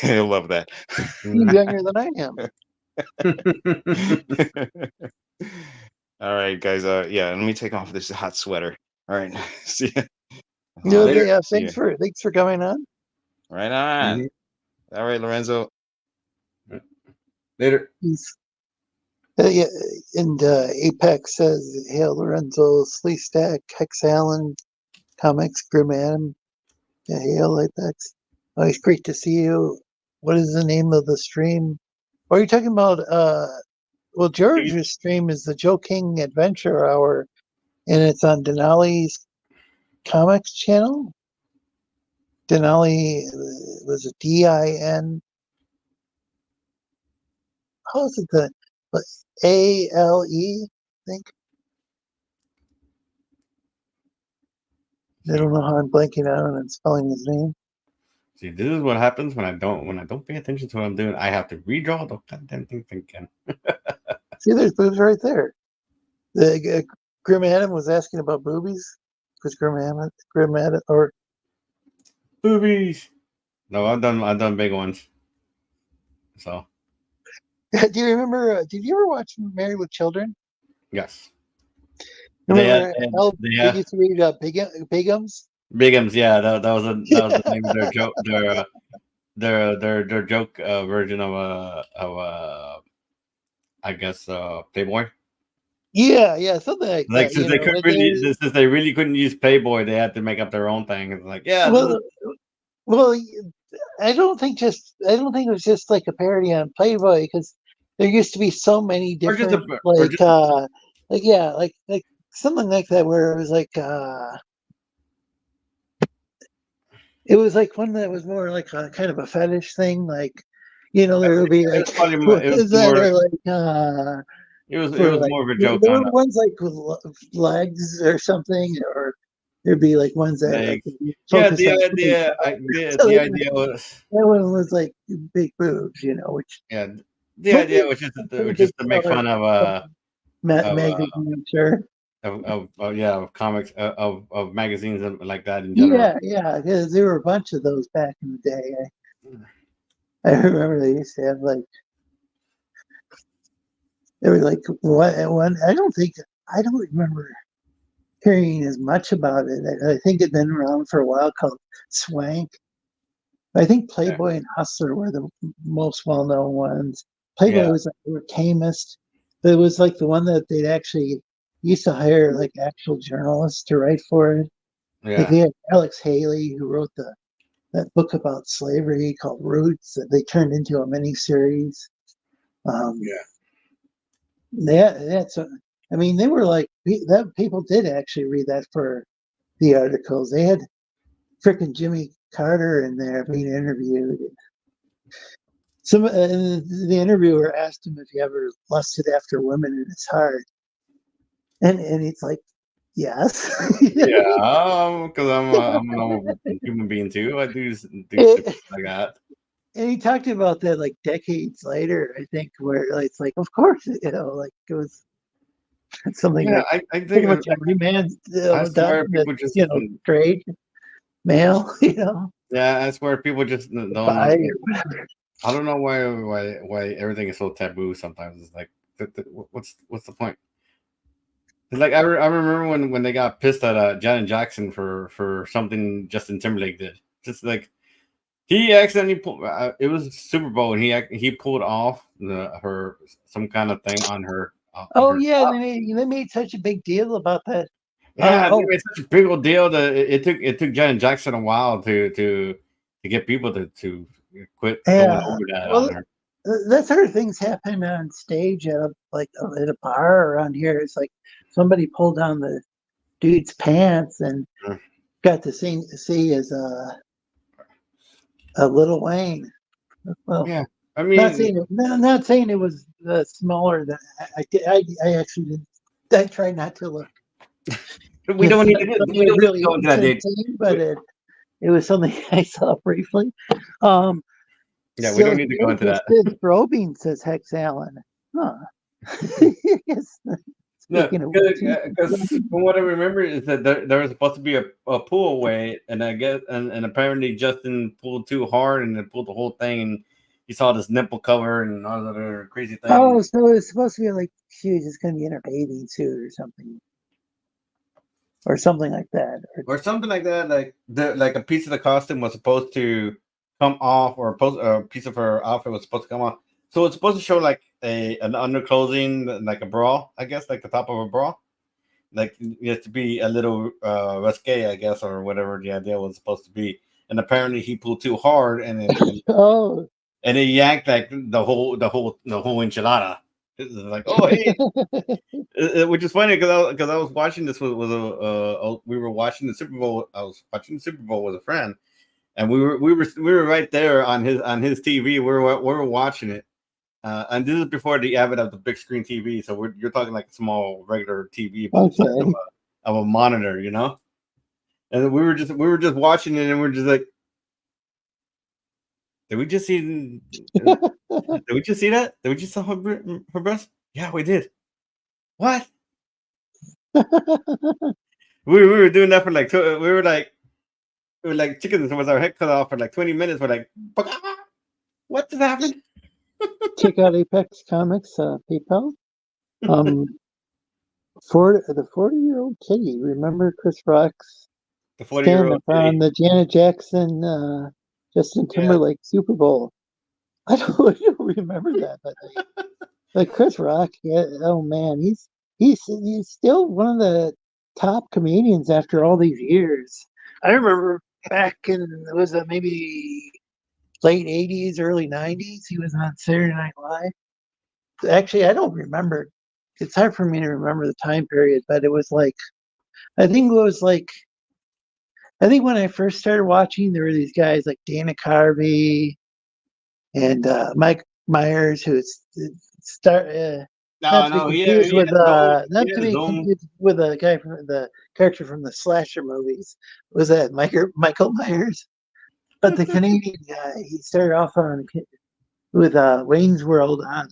He'll love that. He's younger than I am. All right, guys. Yeah, let me take off this hot sweater. All right. See ya. Yeah, thanks for coming on. Right on. All right, Lorenzo. Later. Yeah, and Apex says, "Hail Lorenzo, Sleestakians, HexAllen Comics, Grim Adam." Yeah, hail Apex. Always great to see you. What is the name of the stream? What are you talking about? Well, George's stream is the Joe King Adventure Hour, and it's on Dinale's Comics channel. Dinale was a DIN. How is it the ALE? I think. I don't know how I'm blanking out and spelling his name. See, this is what happens when I don't pay attention to what I'm doing. I have to redraw the goddamn thing again. See, there's boobs right there. The Grim Adam was asking about boobies because Grim Adam, or Boobies. No, I've done big ones. So do you remember? Did you ever watch Married with Children? yes, Remember how they they used to read Bigums? Bigums. Yeah, that was the name of their joke. Their joke version of I guess Playboy. Yeah, something like Like that. since they couldn't since they really couldn't use Playboy, they had to make up their own thing. It's like Well, I don't think it was just like a parody on Playboy because there used to be so many different like something like that where it was like it was like one that was more like a kind of a fetish thing, like there would be like it was for like more of a joke there on were ones like with legs or something, or there'd be like ones that like focus on the idea was that one was like big boobs, which the idea was just to make fun of magazine, sure. Of comics of magazines like that in general. Yeah, because there were a bunch of those back in the day. I remember they used to have like there was like one. I don't remember hearing as much about it. I think it'd been around for a while called Swank. I think Playboy and Hustler were the most well-known ones. Playboy was like tamest. But it was like the one that they'd actually used to hire like actual journalists to write for it. Yeah. Like they had Alex Haley who wrote that book about slavery called Roots that they turned into a miniseries. They were like that. People did actually read that for the articles. They had frickin' Jimmy Carter in there being interviewed. The interviewer asked him if he ever lusted after women in his heart, and he's like, yes. Because I'm a normal human being too. I do stuff like that. And he talked about that like decades later, I think, where it's like, of course, like it was something. Yeah, that I think pretty much every man does. People just straight male, Yeah, I swear people just don't. I don't know why everything is so taboo. Sometimes it's like, what's the point? It's like I remember when they got pissed at Janet Jackson for something Justin Timberlake did. Just like he accidentally pulled. It was Super Bowl and he pulled off her some kind of thing on her. They made such a big deal about that. Yeah, they made such a big old deal that it took Janet Jackson a while to get people to quit going over that on her. That sort of things happen on stage at a bar around here. It's like somebody pulled down the dude's pants and got to see his Little Wayne. Well, yeah, I mean, not saying it was smaller than I actually didn't. I tried not to look. We don't need to really go into that, but it was something I saw briefly. Yeah, we don't need to go into that. Probing says HexAllen. Huh. Yes. Because from what I remember is that there was supposed to be a pull away, and I guess and apparently Justin pulled too hard and it pulled the whole thing, and you saw this nipple cover and all that other crazy things. Oh, so it's supposed to be like she was just going to be in her bathing suit or something. Or something like that. Or something like that. Like a piece of the costume was supposed to come off, or a piece of her outfit was supposed to come off. So it's supposed to show like an underclothing, like a bra, I guess, like the top of a bra. Like it has to be a little risque, I guess, or whatever the idea was supposed to be. And apparently he pulled too hard, and and it yanked like the whole enchilada. It's like, oh hey, which is funny because I was watching this we were watching the Super Bowl. I was watching the Super Bowl with a friend, and we were right there on his TV. We were watching it, and this is before the advent of the big screen TV. So you're talking like a small regular TV, but of a monitor, And we were just watching it, and we're just like, did we just see? Did we just see that? Did we just saw her breast? Yeah, we did. What? we were doing that for like we were like chickens with our head cut off for like 20 minutes. We're like, what just happened? Check out Apex Comics, PayPal. The 40-year-old kitty. Remember Chris Rock's The stand 40-year-old up on the Janet Jackson, Justin Timberlake Super Bowl. I don't remember that, but Chris Rock, yeah, oh man, he's still one of the top comedians after all these years. I remember back in maybe late 80s, early 90s, he was on Saturday Night Live. Actually, I don't remember. It's hard for me to remember the time period, but it was like, I think when I first started watching, there were these guys like Dana Carvey and Mike Myers, who's not to be confused with the guy from the character from the slasher movies. Was that Michael Myers? But the Canadian guy, he started off with Wayne's World on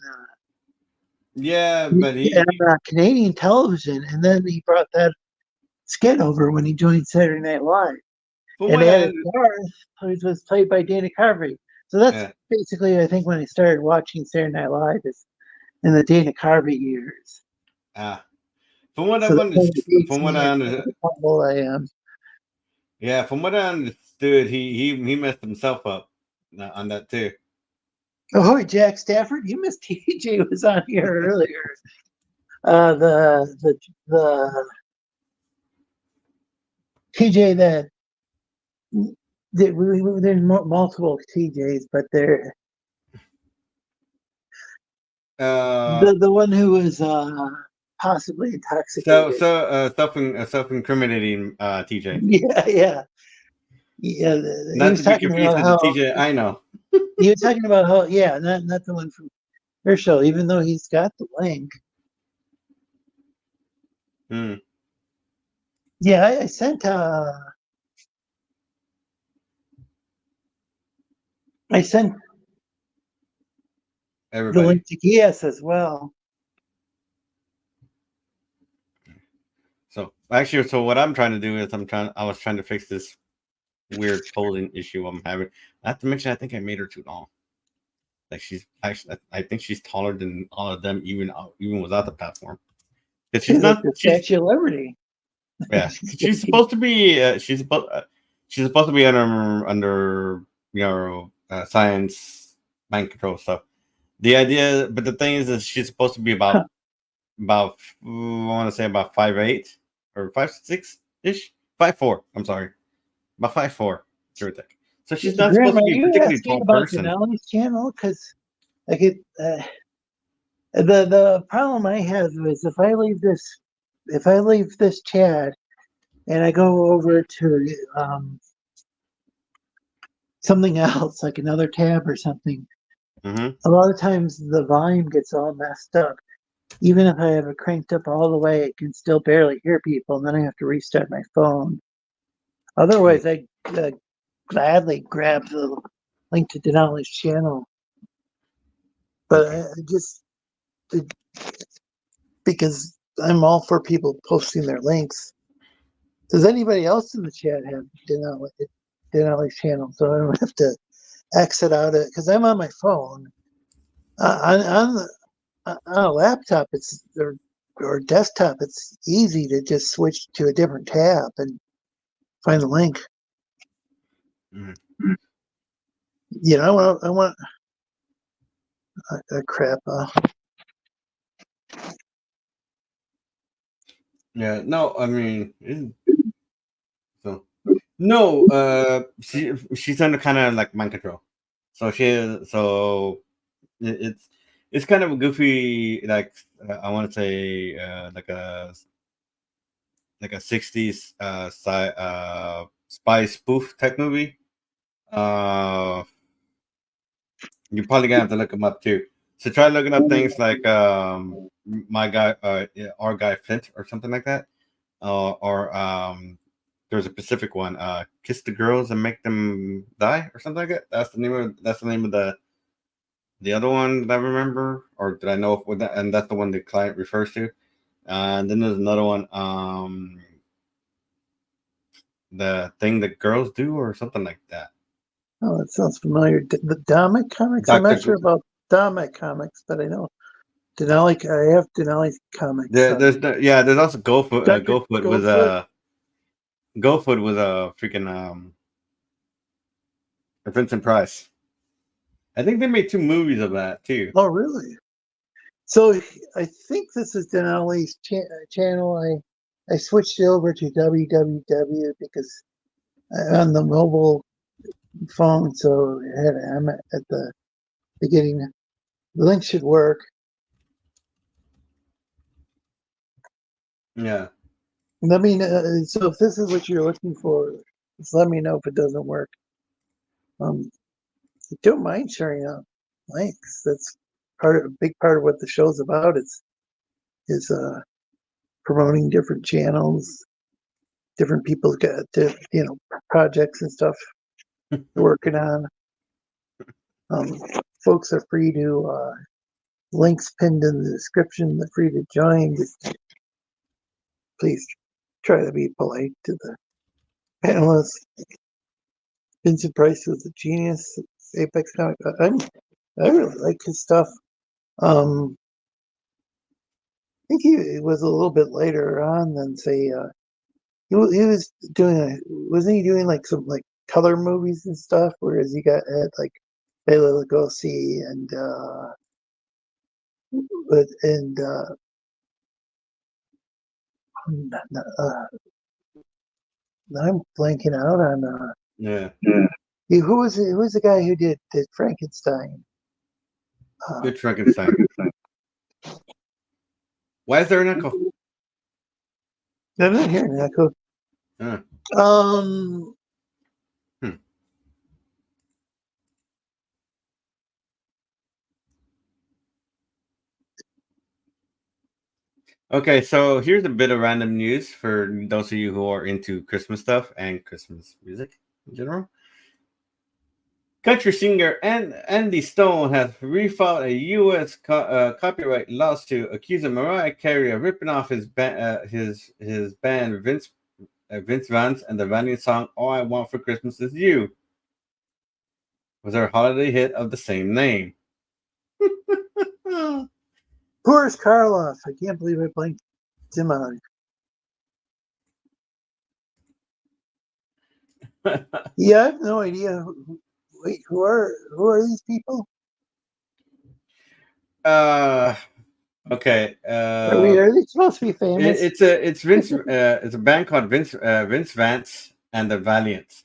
Canadian television, and then he brought that skit over when he joined Saturday Night Live. And Garth, who was played by Dana Carvey. So that's basically, I think, when I started watching Saturday Night Live is in the Dana Carvey years. From what I understood, he messed himself up on that too. Oh, Jack Stafford, you missed TJ was on here earlier. The TJ that there's multiple TJs, but they're the one who was possibly intoxicated. Self-incriminating TJ. Yeah. Not to be confused with the TJ I know. He was talking about how, not the one from her show, even though he's got the link. Yeah, I sent everybody the link to Geass as well. So what I'm trying to do is I was trying to fix this weird folding issue I'm having. Not to mention, I think I made her too long. Like I think she's taller than all of them, even without the platform. She's not the Statue of Liberty. Yeah, she's supposed to be. She's supposed to be under science, mind control stuff. The idea, but the thing is she's supposed to be about I want to say about 5'8" or 5'6" ish, 5'4". I'm sorry, about 5'4". Sure thing. So she's not supposed to be a particularly tall person. Dinale's channel, because like the problem I have is if I leave this chat and I go over to something else, like another tab or something, a lot of times the volume gets all messed up. Even if I have it cranked up all the way, it can still barely hear people, and then I have to restart my phone. Otherwise, I gladly grab the link to Dinale's channel. But because I'm all for people posting their links. Does anybody else in the chat have Dinale's channel? So I don't have to exit out it because I'm on my phone. On a laptop, or desktop, it's easy to just switch to a different tab and find the link. I want crap. Yeah, no, I mean, she's under kind of like mind control. So it's kind of a goofy, like I want to say like a 60s spy spoof type movie. You're probably gonna have to look them up too. So try looking up things like our guy Flint or something like that, or There's a Pacific one. Kiss the girls and make them die, or something like that. That's the name of the other one that I remember, or did I know with that? And that's the one the client refers to. And then there's another one. The thing that girls do, or something like that. Oh, that sounds familiar. The Domic Comics. I'm not sure about Domic Comics, but I know Denali. I have Denali comics. There's also GoFoot. GoFoot was GoFoot was a freaking Vincent Price. I think they made 2 movies of that too. Oh, really? So I think this is Denali's channel. I switched over to www because on the mobile phone, so I'm at the beginning. The link should work. Yeah. Let me know. So if this is what you're looking for, just let me know if it doesn't work. I don't mind sharing out links. That's a big part of what the show's about. Is promoting different channels, different people's got projects and stuff they're working on. Folks are free to links pinned in the description. They're free to join. Just please try to be polite to the panelists. Vincent Price was a genius. Apex Comic. I really like his stuff. I think he was a little bit later on than say he was doing wasn't he doing like some like color movies and stuff, whereas he had like Bela Lugosi and I'm blanking out on Yeah. who was the guy who did Frankenstein? Good Frankenstein. Why is there an echo? I'm not hearing an echo. Okay, so here's a bit of random news for those of you who are into Christmas stuff and Christmas music in general. Country singer Andy Stone has refiled a U.S. copyright lawsuit accusing Mariah Carey of ripping off his band Vince Vance and the Valiant song "All I Want for Christmas Is You" was their holiday hit of the same name. Boris Karloff. I can't believe I blanked him out. Yeah, I have no idea. Wait, who are these people? Okay. Are they supposed to be famous? It's Vince. It's a band called Vince Vance and the Valiants.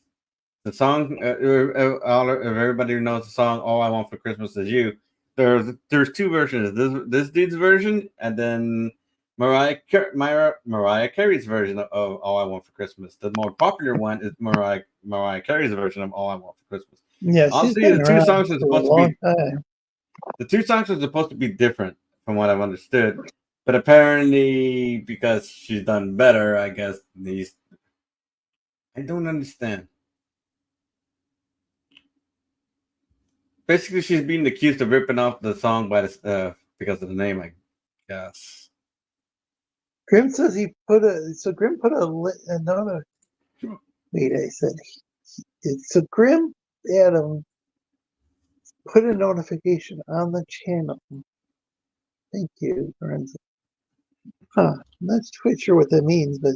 The song, everybody who knows the song "All I Want for Christmas Is You." There's 2 versions. This dude's version, and then Mariah Carey's version of "All I Want for Christmas." The more popular one is Mariah Carey's version of "All I Want for Christmas." Yeah, she's been the 2 around songs are for a supposed long to be time. the 2 songs are supposed to be different from what I've understood, but apparently because she's done better, I guess I don't understand. Basically, she's being accused of ripping off the song by because of the name, I guess. Grim says Grim put another. Wait, I said so. Grim Adam put a notification on the channel. Thank you, Lorenzo. Huh? Not quite sure what that means, but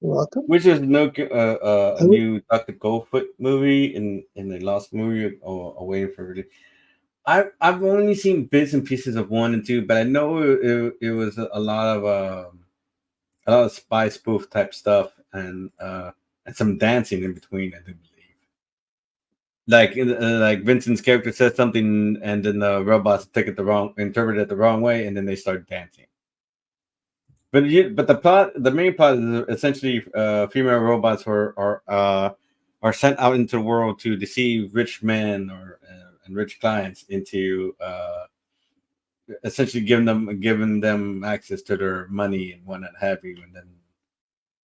you're welcome. Which is a new Dr. Goldfoot movie in the last movie or waiting for release. I've only seen bits and pieces of 1 and 2, but I know it was a lot of spy spoof type stuff and some dancing in between, I do believe. Like Vincent's character said something, and then the robots interpret it the wrong way, and then they start dancing. But the main plot is essentially female robots are sent out into the world to deceive rich men and rich clients into essentially giving them access to their money and whatnot have you, and then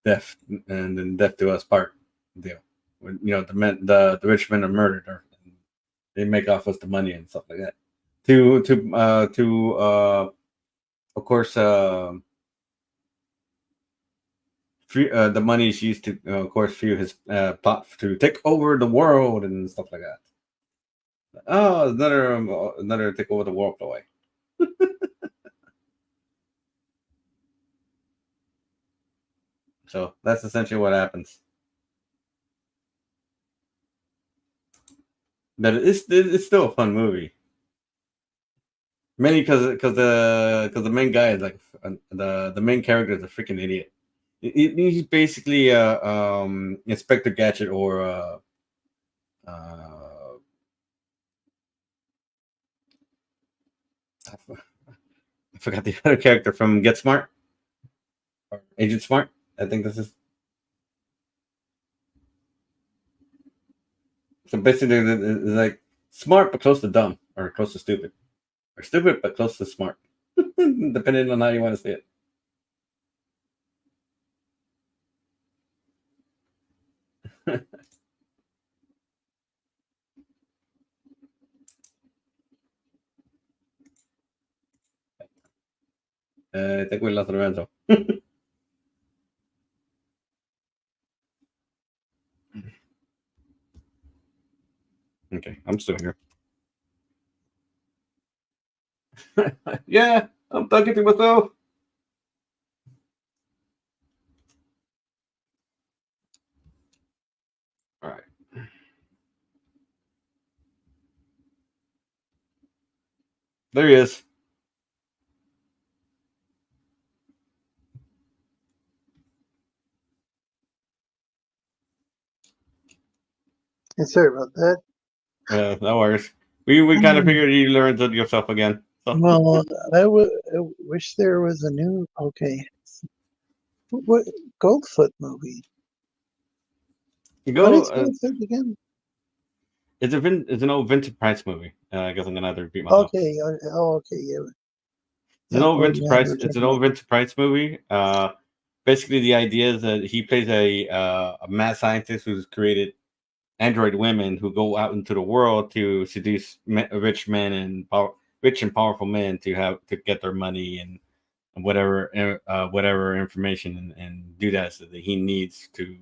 death, and then death do us part deal. When, the rich men are murdered, or they make off us the money and stuff like that. Of course, the money is used to, of course, fuel his plot to take over the world and stuff like that. Oh, another take over the world away. So that's essentially what happens. But it's still a fun movie. Mainly because the main guy is like the main character is a freaking idiot. He's basically Inspector Gadget or I forgot the other character from Get Smart or Agent Smart. I think this is. So basically, it's like smart but close to dumb, or close to stupid, or stupid but close to smart, depending on how you want to say it. Te cuidas, Lorenzo. Okay, I'm still here. Yeah, I'm talking to myself. All right. There he is. Yeah, sorry about that. No worries. We kind of figured you learned it yourself again. So. Well, I wish there was a new. Okay, what Goldfoot movie? What is Goldfoot again? It's an old Vincent Price movie. I guess I'm gonna have to repeat myself. Okay. Oh, okay. Yeah. It's an old Vincent Price. It's an old Vincent Price movie. Basically, the idea is that he plays a mad scientist who's created android women who go out into the world to seduce rich men and rich and powerful men to get their money and whatever information and do that so that he needs to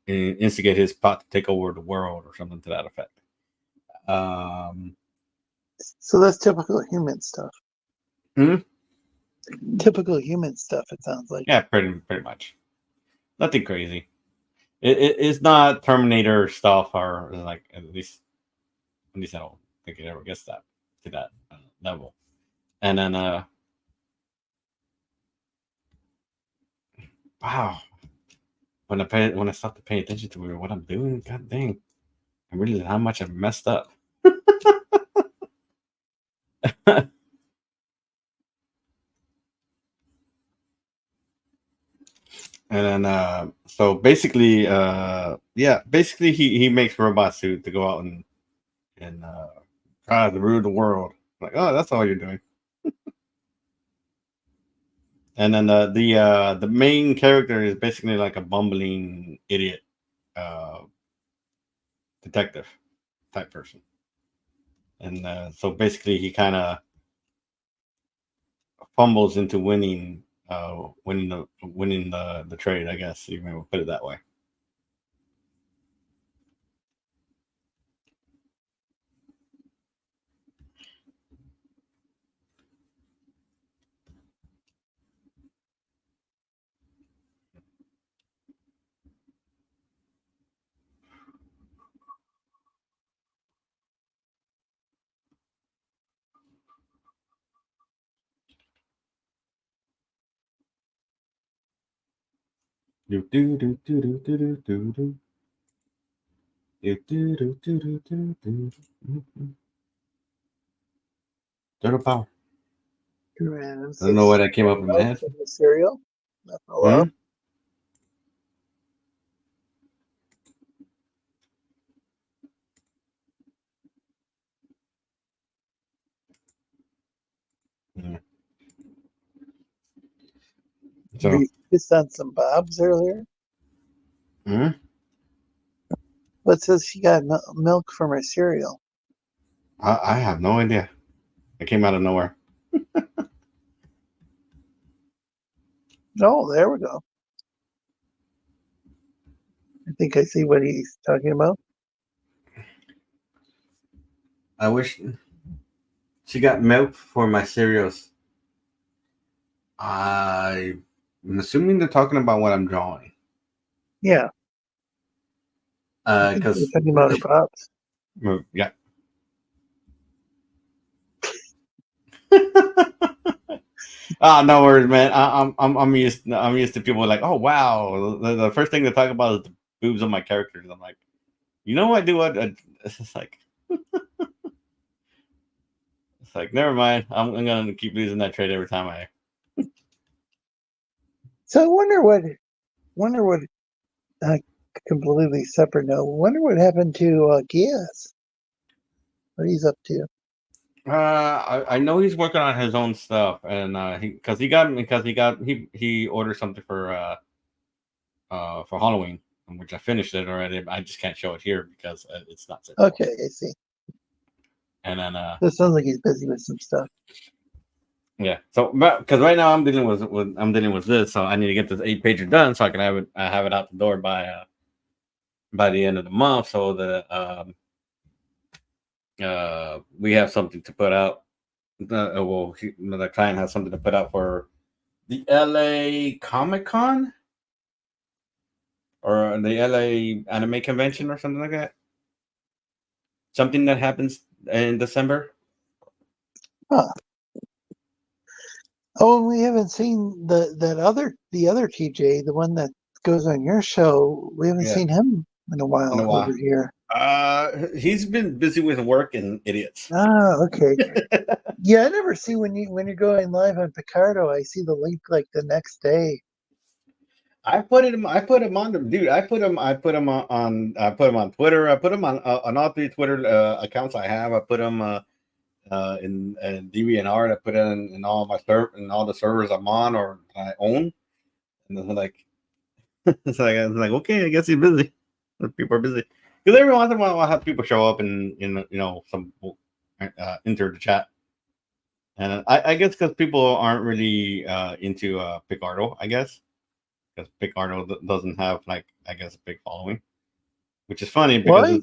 instigate his plot to take over the world or something to that effect. So that's typical human stuff. Hmm? Typical human stuff. It sounds like. Yeah, pretty much. Nothing crazy. It's not Terminator stuff, or like at least I don't think it ever gets to that level. And then wow, when I start to pay attention to what I'm doing, god dang, I realize how much I've messed up. And then so basically basically he makes robots to go out and try to rule the world. Like, oh, that's all you're doing. And then the main character is basically like a bumbling idiot detective type person. And so basically he kind of fumbles into winning the trade, I guess you may put it that way. Turtle power. Random. I don't know why that came up in my head. The cereal. Hello. So focused on some bobs earlier? Hmm? What says she got milk from her cereal? I have no idea. It came out of nowhere. Oh, there we go. I think I see what he's talking about. I wish she got milk for my cereals. I'm assuming they're talking about what I'm drawing. Yeah, I think Because they're talking about her pops. yeah. No worries, man. I'm used to people like, oh wow, the first thing they talk about is the boobs of my characters. I'm like, you know, I do what? It's like, it's like, never mind. I'm gonna keep losing that trade every time I. So I wonder what completely separate note. Wonder what happened to Geass. What he's up to. I know he's working on his own stuff, and he ordered something for Halloween, which I finished it already. I just can't show it here because it's not set. Okay, I see. And then So it sounds like he's busy with some stuff. yeah. So because right now I'm dealing with this, so I need to get this 8-pager done so I can have it out the door by the end of the month, so that we have something to put out. The client has something to put out for the LA Comic Con or the LA Anime Convention or something like that. Something that happens in December. Huh. Oh, and we haven't seen the other TJ, the one that goes on your show. We haven't seen him in a while over here. He's been busy with work and idiots. Ah, okay. Yeah, I never see when you're going live on Picardo. I see the link like the next day. I put him on the dude. I put him on Twitter. I put him on all 3 Twitter accounts I have. I put him in Deviant Art. I put it in all my all the servers I'm on or I own. And then like, it's like I was like, okay, I guess he's busy. People are busy because every once in a while I'll have people show up and some enter the chat. And I guess because people aren't really into Picardo, I guess. Because Picardo doesn't have a big following, which is funny because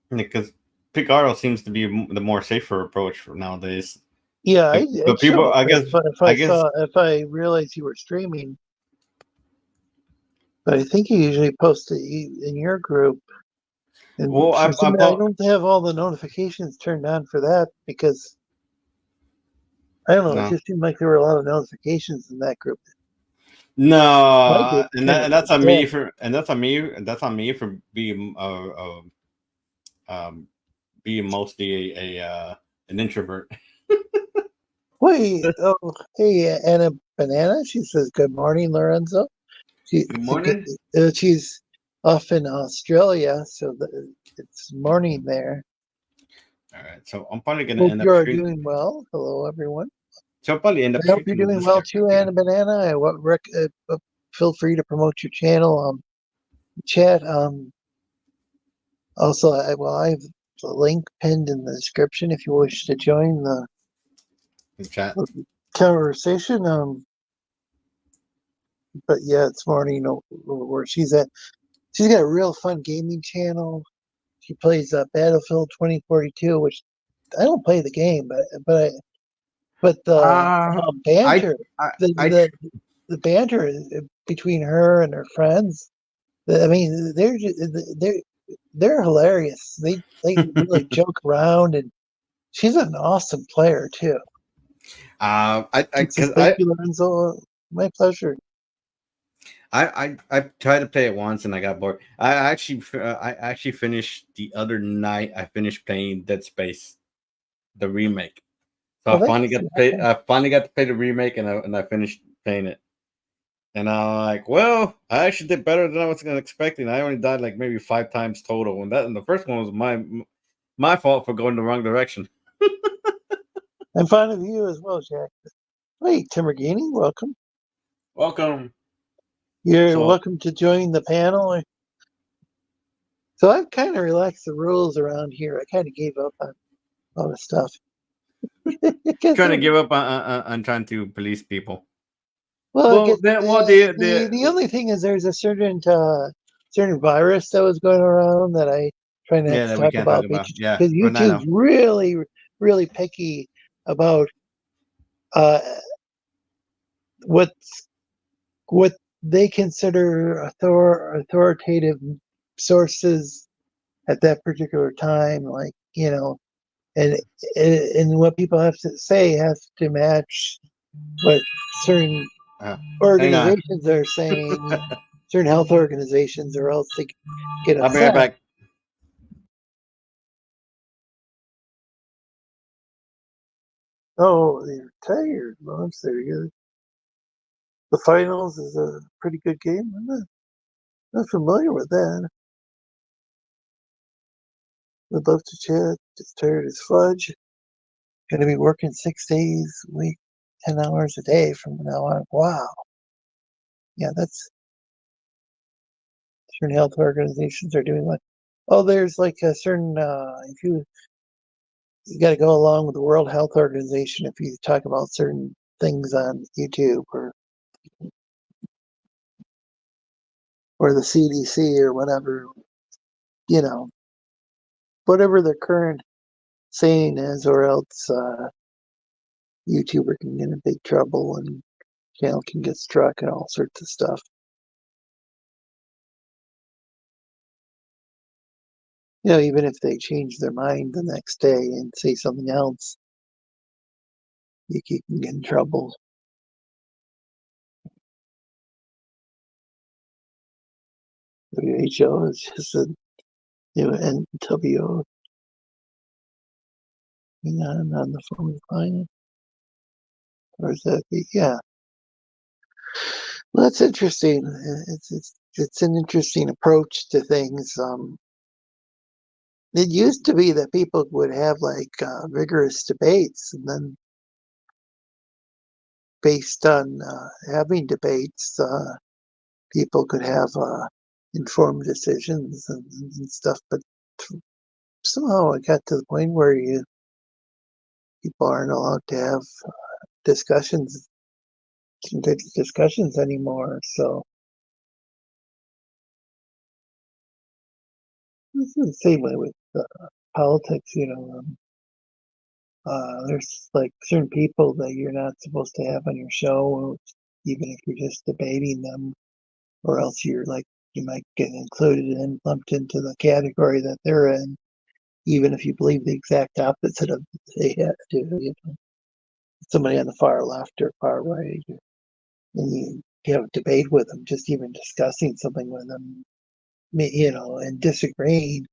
because Picardo seems to be the more safer approach for nowadays. Yeah, but people, I guess, if I realized you were streaming, but I think you usually post it in your group. And I don't have all the notifications turned on for that because I don't know. It just seemed like there were a lot of notifications in that group. No, that's on me for being being mostly an introvert. Wait, hey, Anna Banana. She says, "Good morning, Lorenzo." Good morning. She's off in Australia, so it's morning there. All right, so I'm probably gonna end up. You're doing well. Hello, everyone. So I'll probably end up. I hope you're doing well too, Anna Banana. Feel free to promote your channel. Chat. Also, I have the link pinned in the description if you wish to join the chat conversation. But yeah, it's morning where she's at. She's got a real fun gaming channel. She plays Battlefield 2042, which I don't play the game, but the banter, the banter between her and her friends. I mean, they're hilarious. They really joke around, and she's an awesome player too. Thank you, Lorenzo. My pleasure. I tried to play it once and I got bored. I actually finished the other night. I finished playing Dead Space, the remake. So I finally got to play. I finally got to play the remake, and I finished playing it. And I'm like, well, I actually did better than I was expecting. I only died like maybe 5 times total, and the first one was my fault for going the wrong direction. I'm fond of you as well, Jack. Hey, Timberghini, welcome. Welcome. You're So- welcome to join the panel. So I've kind of relaxed the rules around here. I kind of gave up on all the stuff. Trying to give up on trying to police people. Well, I guess the the only thing is there's a certain virus that was going around that I try not to that we talk can't about talk about. Yeah, because YouTube's really, really picky about what they consider authoritative sources at that particular time, like, you know, and what people have to say has to match what certain organizations are saying, certain health organizations, or else they get I'll be right upset. back. Oh, they're tired. Well, that's very good. The finals is a pretty good game. I'm not familiar with that. Would love to chat. Just tired as fudge. Going to be working 6 days a week, 10 hours a day from now on. Wow. Yeah, that's certain health organizations are doing what? Oh, there's like a certain, if you got to go along with the World Health Organization if you talk about certain things on YouTube or the CDC or whatever, you know, whatever the current saying is, or else YouTuber can get in big trouble and channel can get struck and all sorts of stuff. You know, even if they change their mind the next day and say something else, you can get in trouble. WHO is just a new NWO. On the phone line. Or is that yeah. Well, that's interesting. It's an interesting approach to things. It used to be that people would have like vigorous debates, and then based on having debates, people could have informed decisions and stuff. But somehow it got to the point where people aren't allowed to have discussions anymore. So it's the same way with politics. You know, there's like certain people that you're not supposed to have on your show, even if you're just debating them, or else you might get included and lumped into the category that they're in, even if you believe the exact opposite of what they do. You know, somebody on the far left or far right, and you have a debate with them, just even discussing something with them, you know, and disagreeing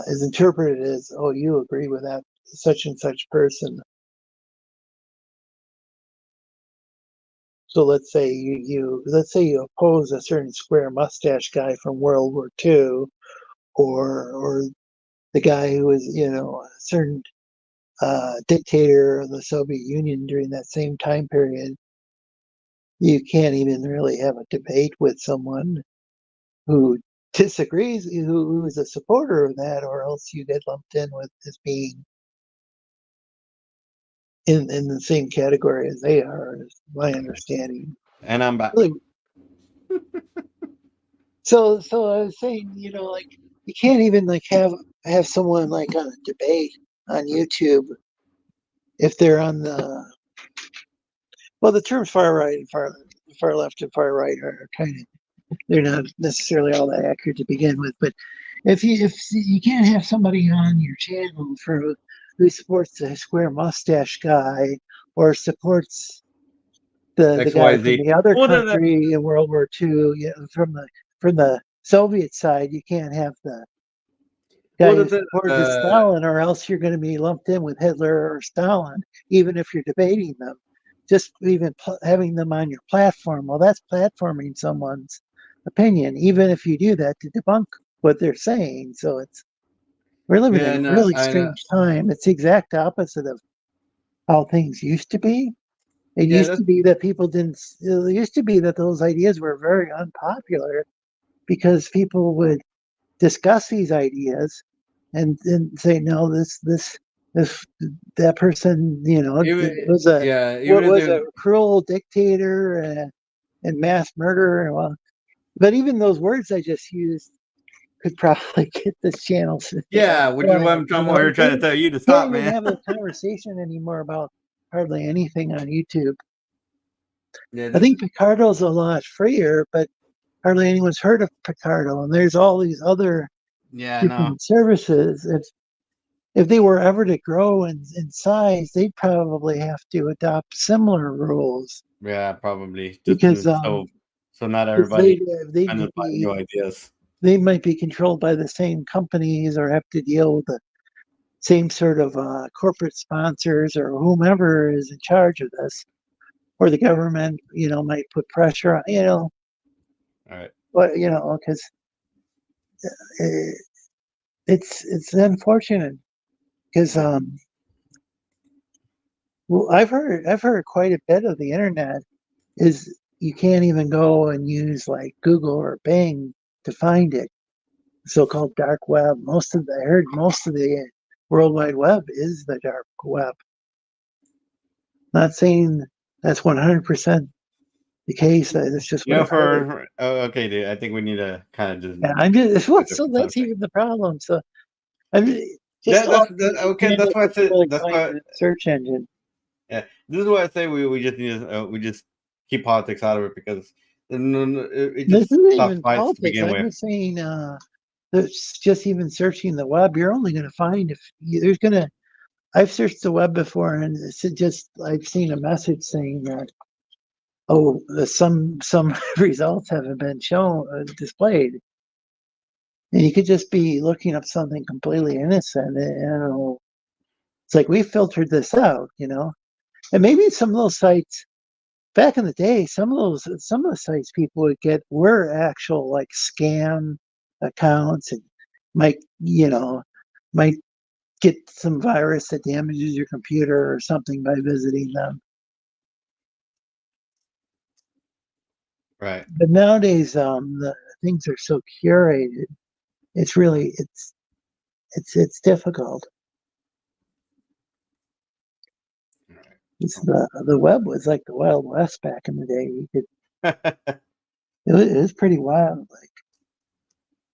is interpreted as, oh, you agree with that such and such person. So let's say you oppose a certain square mustache guy from World War II, or the guy who was, you know, a certain dictator of the Soviet Union during that same time period. You can't even really have a debate with someone who disagrees, who is a supporter of that, or else you get lumped in with as being in the same category as they are, is my understanding. And I'm back. So I was saying, you know, like you can't even like have someone like on a debate on YouTube if they're on the terms far right and far left and far right are kind of, they're not necessarily all that accurate to begin with. But if you can't have somebody on your channel who supports the square mustache guy or supports the guy from the other country in World War II, you know, from the Soviet side, you can't have the guy who supports Stalin, or else you're going to be lumped in with Hitler or Stalin, even if you're debating them. Just even having them on your platform, well, that's platforming someone's opinion, even if you do that to debunk what they're saying. So we're living in a really strange time. It's the exact opposite of how things used to be. It Yeah, used to be that people didn't. It used to be that those ideas were very unpopular because people would discuss these ideas and then say, no, this that person, even was a yeah, what even if was a they cruel dictator and mass murderer. Well, but even those words I just used could probably get this channel. yeah, which is what I'm here trying to tell you to You can't stop, even man. have a conversation anymore about hardly anything on YouTube. Yeah, I think Picardo's a lot freer, but hardly anyone's heard of Picardo. And there's all these other yeah, no, different services. If they were ever to grow in size, they'd probably have to adopt similar rules yeah, probably just because so not if everybody they'd kind of find be new ideas. they might be controlled by the same companies or have to deal with the same sort of corporate sponsors or whomever is in charge of this, or the government, might put pressure on, All right. but because it's unfortunate because well, I've heard quite a bit of the internet is you can't even go and use like Google or Bing to find it. So-called dark web. I heard most of the World Wide Web is the dark web. Not saying that's 100% the case. It's just what I've heard. Okay, dude, I think we need to kind of just Yeah, I'm just well, so that's something. even the problem. So I'm just okay. That's why I said really that's find why. the search engine. Yeah, this is why I say we just need to we just keep politics out of it because it This just isn't stops even fights to politics. begin I'm with. just saying there's just even searching the web, you're only going to find there's going to. I've searched the web before, and it's just I've seen a message saying that some results haven't been shown displayed, and you could just be looking up something completely innocent, and it's like we filtered this out, and maybe some of those sites back in the day, some of the sites people would get were actual like scam accounts and might might get some virus that damages your computer or something by visiting them. Right. But nowadays, the things are so curated. It's really it's difficult. It's the web was like the Wild West back in the day. You could it was pretty wild. Like,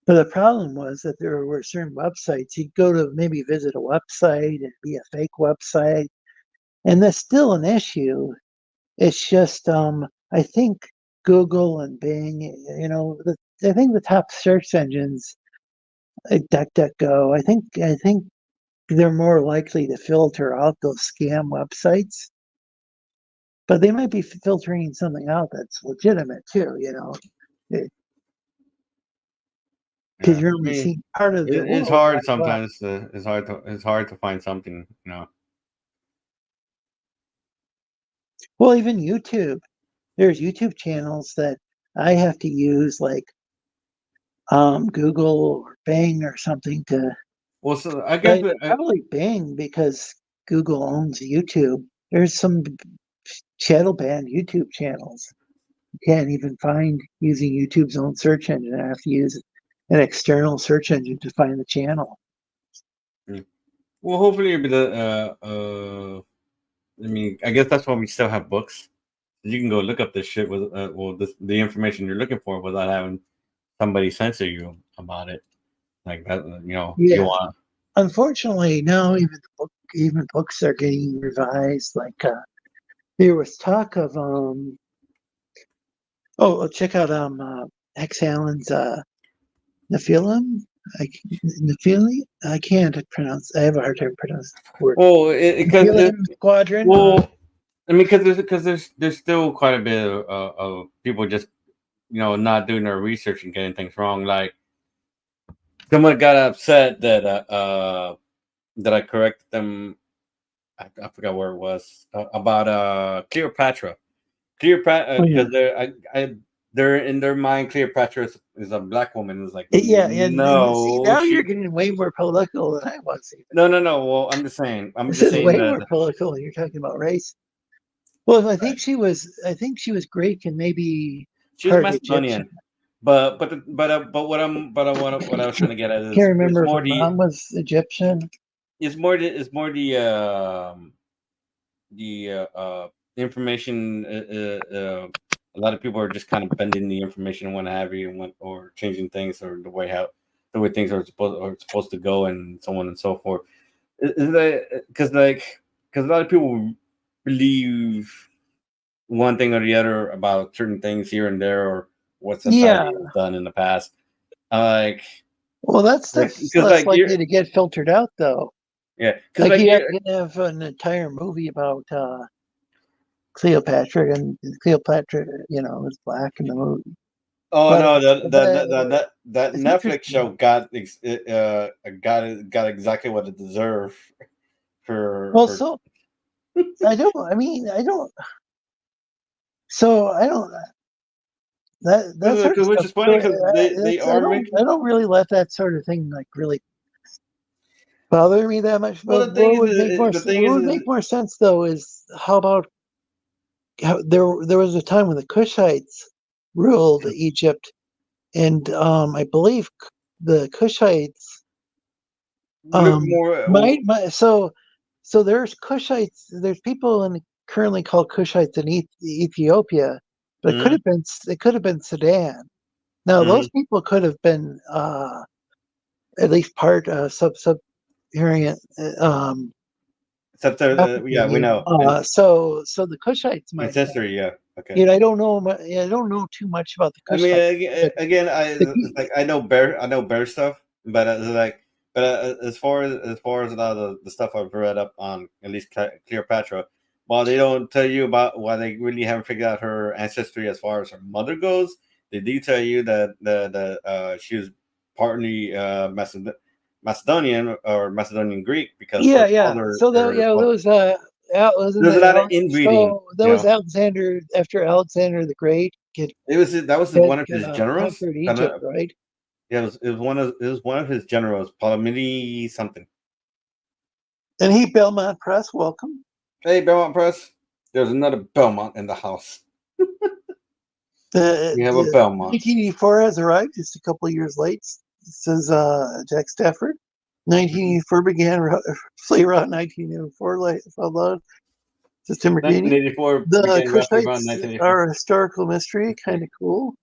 but the problem was that there were certain websites you'd go to maybe visit a website and be a fake website, and that's still an issue. It's just I think Google and Bing, I think the top search engines, like DuckDuckGo, I think they're more likely to filter out those scam websites, but they might be filtering something out that's legitimate too, because you're only seeing part of the It's world. hard sometimes. It's hard to find something. Well, even YouTube, there's YouTube channels that I have to use like Google or Bing or something to. Well, so I guess Probably Bing because Google owns YouTube. There's some shadow banned YouTube channels. You can't even find using YouTube's own search engine. I have to use an external search engine to find the channel. Well, hopefully, I mean, I guess that's why we still have books. You can go look up this shit with the information you're looking for without having somebody censor you about it. Like that, Yeah. you want. Unfortunately, now even books are getting revised. Like there was talk of check out HexAllen's Nephilim. Nephili? I can't pronounce. I have a hard time pronouncing the word. Well, because Squadron. Well, I mean, because there's still quite a bit of people just not doing their research and getting things wrong. Like someone got upset that that I corrected them. I forgot where it was about Cleopatra. Cleopatra because they're in their mind Cleopatra is a black woman. It's like Yeah, and no. see, now you're getting way more political than I was. No. Well, I'm just saying. This is way more political when you're talking about race. Well, I think she was Greek and maybe She's part Macedonian. Egyptian. But what I was trying to get at is Can't remember it's if more her the mom was Egyptian. the information. A lot of people are just kind of bending the information and what have you, or changing things, or the way things are supposed to go, and so on and so forth. Because a lot of people believe one thing or the other about certain things here and there, or what society has done in the past. Well, that stuff's less likely to get filtered out, though. Yeah, like you have an entire movie about Cleopatra, and Cleopatra, was black in the movie. Oh no, that Netflix show got exactly what it deserved. So I don't. So I don't. That's sort of which is funny because they are making. I don't really let that sort of thing really bother me that much. Well, but what would make more sense though is how about there was a time when the Cushites ruled Egypt, and I believe the Cushites so there's Cushites, there's people currently called Cushites in Ethiopia, but it could have been Sudan. Now those people could have been at least part sub-Saharan. Yeah, we know. So the Cushites might. Ancestry, yeah. Okay. I don't know too much about the Cushites. I know bear stuff, but as far as a lot of the stuff I've read up on, at least Cleopatra, while they don't tell you about why they really haven't figured out her ancestry as far as her mother goes, they do tell you that she was partly Macedonian or Macedonian Greek because father, so those there's a lot of inbreeding. So that was Alexander, after Alexander the Great. That was one of his generals. Conquered Egypt, right? Yeah, it was one of his generals, Ptolemy something. And he, Belmont Press, welcome. Hey, Belmont Press. There's another Belmont in the house. We have a Belmont. 1984 has arrived, just a couple of years late. Says Jack Stafford. 1984 began, Flea Route 1984, followed. September 1984. The Cushites are a historical mystery, kind of cool.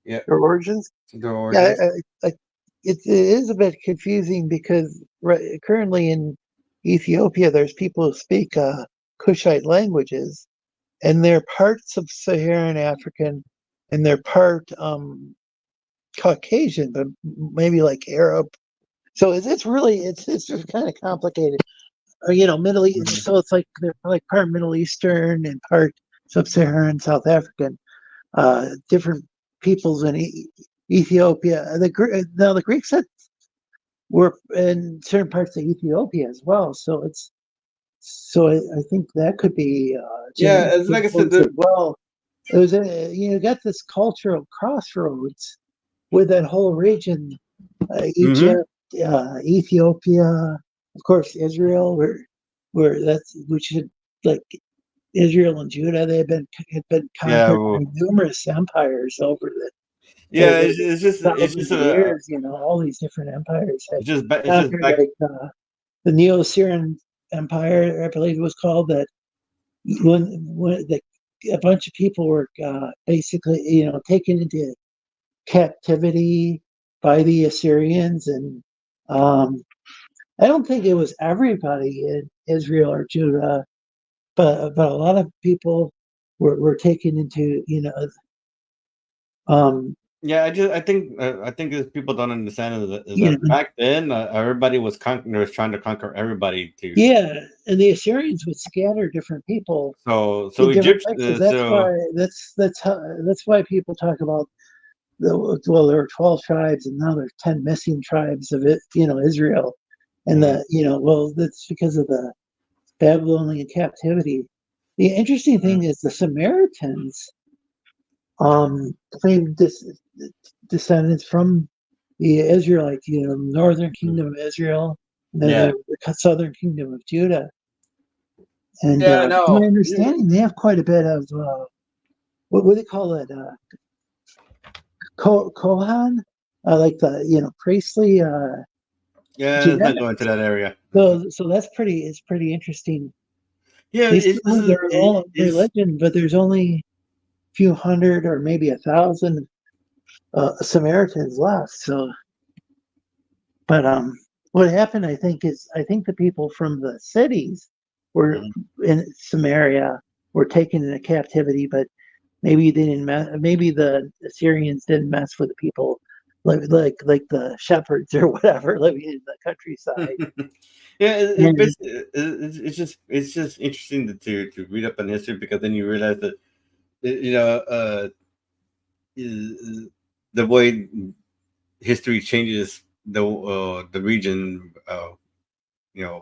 Yeah. Their origins. Yeah, it is a bit confusing because currently in Ethiopia, there's people who speak Cushite languages, and they're part sub-Saharan African, and they're part Caucasian, but maybe like Arab. So it's just kind of complicated. Middle East. So it's like they're like part Middle Eastern and part sub-Saharan South African. Different peoples in Ethiopia. Now the Greeks were in certain parts of Ethiopia as well. So I think that could be it's like I said. Well, it was you got this cultural crossroads with that whole region, Egypt, Ethiopia, of course Israel, which had like Israel and Judah, had been conquered by numerous empires over the it's just years. All these different empires had conquered, like the Neo-Assyrian Empire, I believe it was called. That when a bunch of people were basically taken into captivity by the Assyrians, and I don't think it was everybody in Israel or Judah, but a lot of people were taken into I think people don't understand that back then everybody was trying to conquer everybody too. Yeah, and the Assyrians would scatter different people. So Egyptians. That's why people talk about there were 12 tribes and now there's 10 missing tribes of it. Israel, and that's because of the Babylonian captivity. The interesting thing is the Samaritans claimed descendants from the Israelites, northern kingdom of Israel, and then the southern kingdom of Judah. And Yeah, to my no. understanding, they have quite a bit of what do they call it? Kohan, like the priestly Yeah, let's not go into genetics. that area. So that's pretty. It's pretty interesting. Yeah, They still have their own it's religion, but there's only a few hundred or maybe 1,000 Samaritans left. So, but what happened, I think the people from the cities were in Samaria were taken into captivity, but maybe they didn't. Maybe the Assyrians didn't mess with the people like the shepherds or whatever living in the countryside. yeah, And, it's just interesting to read up on history, because then you realize that you know the way history changes the region,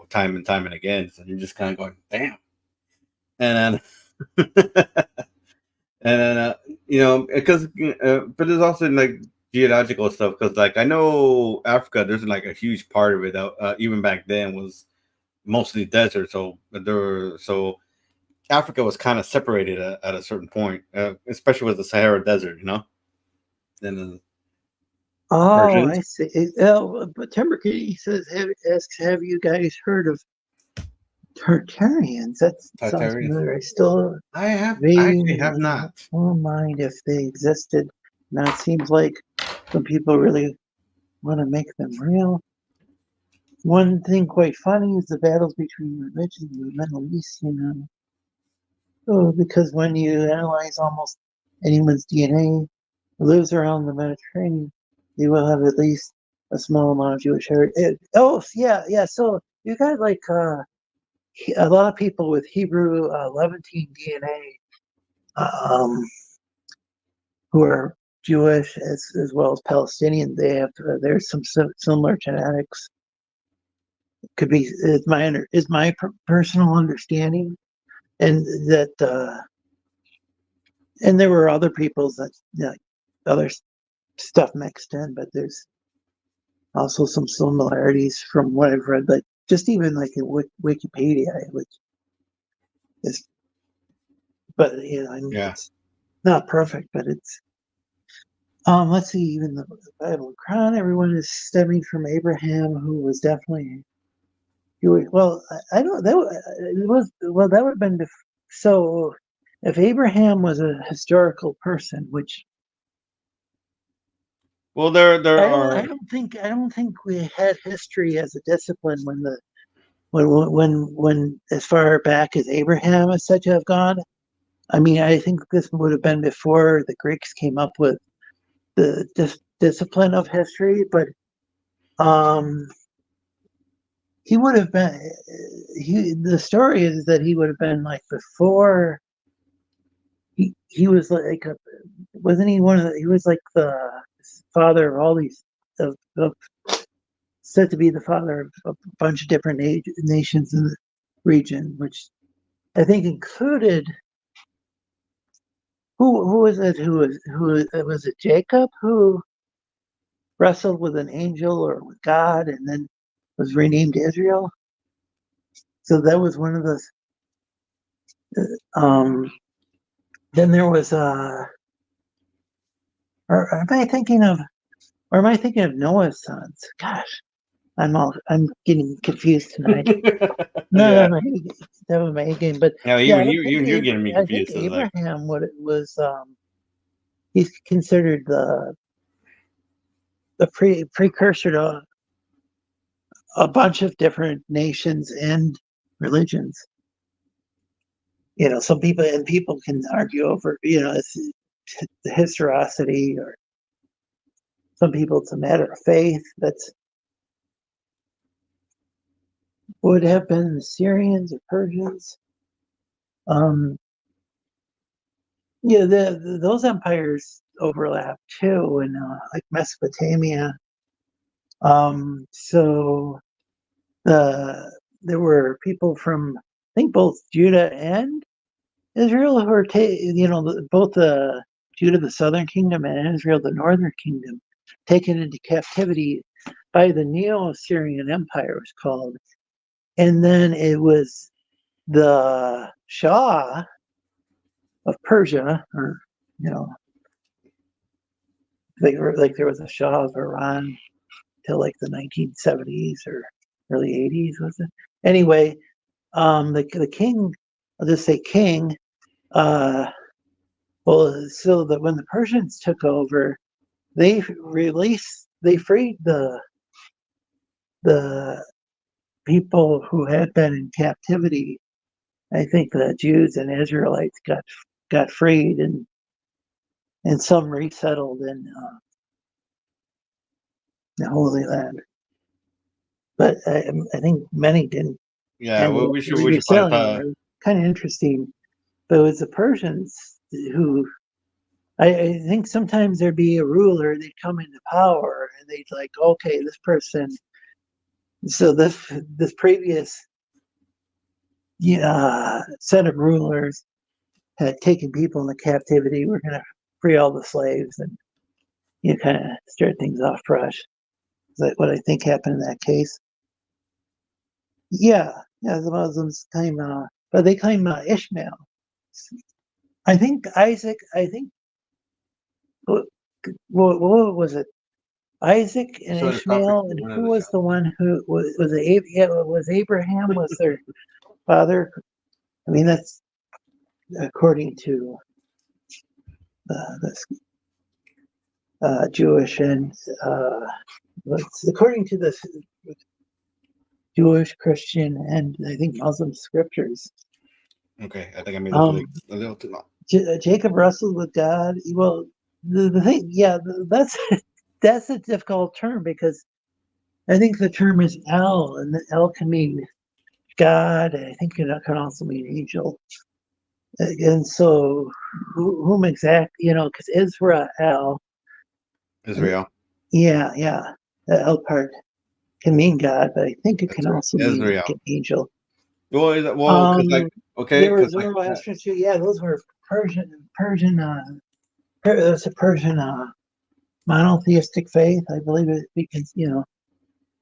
time and time and again. So you're just kind of going, damn. And then and then because but there's also like geological stuff, because like I know Africa, there's like a huge part of it that even back then was mostly desert. So Africa was kind of separated at a certain point, especially with the Sahara Desert, Then oh, Persians. I see. But Timberkey asks, have you guys heard of Tartarians? That sounds Tartarians. familiar. I still I actually have vaguely not. don't mind if they existed. Now it seems like some people really want to make them real. One thing quite funny is the battles between religions in the Middle East, Oh, because when you analyze almost anyone's DNA who lives around the Mediterranean, you will have at least a small amount of Jewish heritage. Oh, yeah, yeah. So you got like a lot of people with Hebrew Levantine DNA who are Jewish as well as Palestinian. They have there's some similar genetics. Could be is my personal understanding, and that and there were other people's that other stuff mixed in, but there's also some similarities from what I've read, like just even like in Wikipedia, which is, but I mean, Yeah. it's not perfect, but it's let's see, even the Bible and Quran, everyone is stemming from Abraham, who was definitely Jewish. Well, I don't that it was well that would have been so if Abraham was a historical person, which Well, there I are. don't think we had history as a discipline when as far back as Abraham is said to have gone. I mean, I think this would have been before the Greeks came up with the discipline of history, but um, he would have been. The story is that he would have been like before. He was like wasn't he one of he was like the father of all these of said to be the father of a bunch of different nations in the region, which I think included who was it? Who was it? Jacob who wrestled with an angel or with God, and then was renamed Israel. So that was one of the. Then there was or am I thinking of? Or am I thinking of Noah's sons? Gosh, I'm getting confused tonight. No, Yeah. that was my A game. But Yeah, yeah, you're getting me I think confused. So it's like, Abraham was he's considered the precursor to a bunch of different nations and religions. Some people can argue over it's the historicity, or some people it's a matter of faith. That's would have been the Syrians or Persians. Yeah, those empires overlap too, in like Mesopotamia. So there were people from I think both Judah and Israel who were both Judah the southern kingdom and Israel the northern kingdom taken into captivity by the Neo-Assyrian Empire, it was called, and then it was the Shah of Persia, or you know, they were like there was a Shah of Iran till like the 1970s or early 80s, was it? Anyway, the king, I'll just say king. Well, so that when the Persians took over, they freed the people who had been in captivity. I think the Jews and Israelites got freed, and some resettled in the Holy Land. But I think many didn't. Yeah, And well, we should probably talk. kind of interesting. But it was the Persians who I think sometimes there'd be a ruler, they'd come into power, and they'd like, okay, this person. So this previous set of rulers had taken people into captivity. We're going to free all the slaves and kind of start things off fresh. Is that what I think happened in that case? Yeah, the Muslims claim, but they claim Ishmael. I think Isaac. I think what was it? Isaac and So the topic Ishmael, for and one of who the was shots. the one who was it? Yeah, was Abraham was their father? I mean, that's according to this Jewish and according to the Jewish, Christian, and I think Muslim scriptures. Okay, I think I made this a little too long. Jacob wrestled with God. Well, the thing, that's a difficult term because I think the term is El, and the El can mean God. I think it can also mean angel. And so, whom exactly, because Israel. Israel. Yeah, the El part can mean God, but I think it can also mean like Israel. an angel. Well, because okay, there was Zoroastrian too. Yeah, those were Persian. It's a Persian monotheistic faith. I believe it because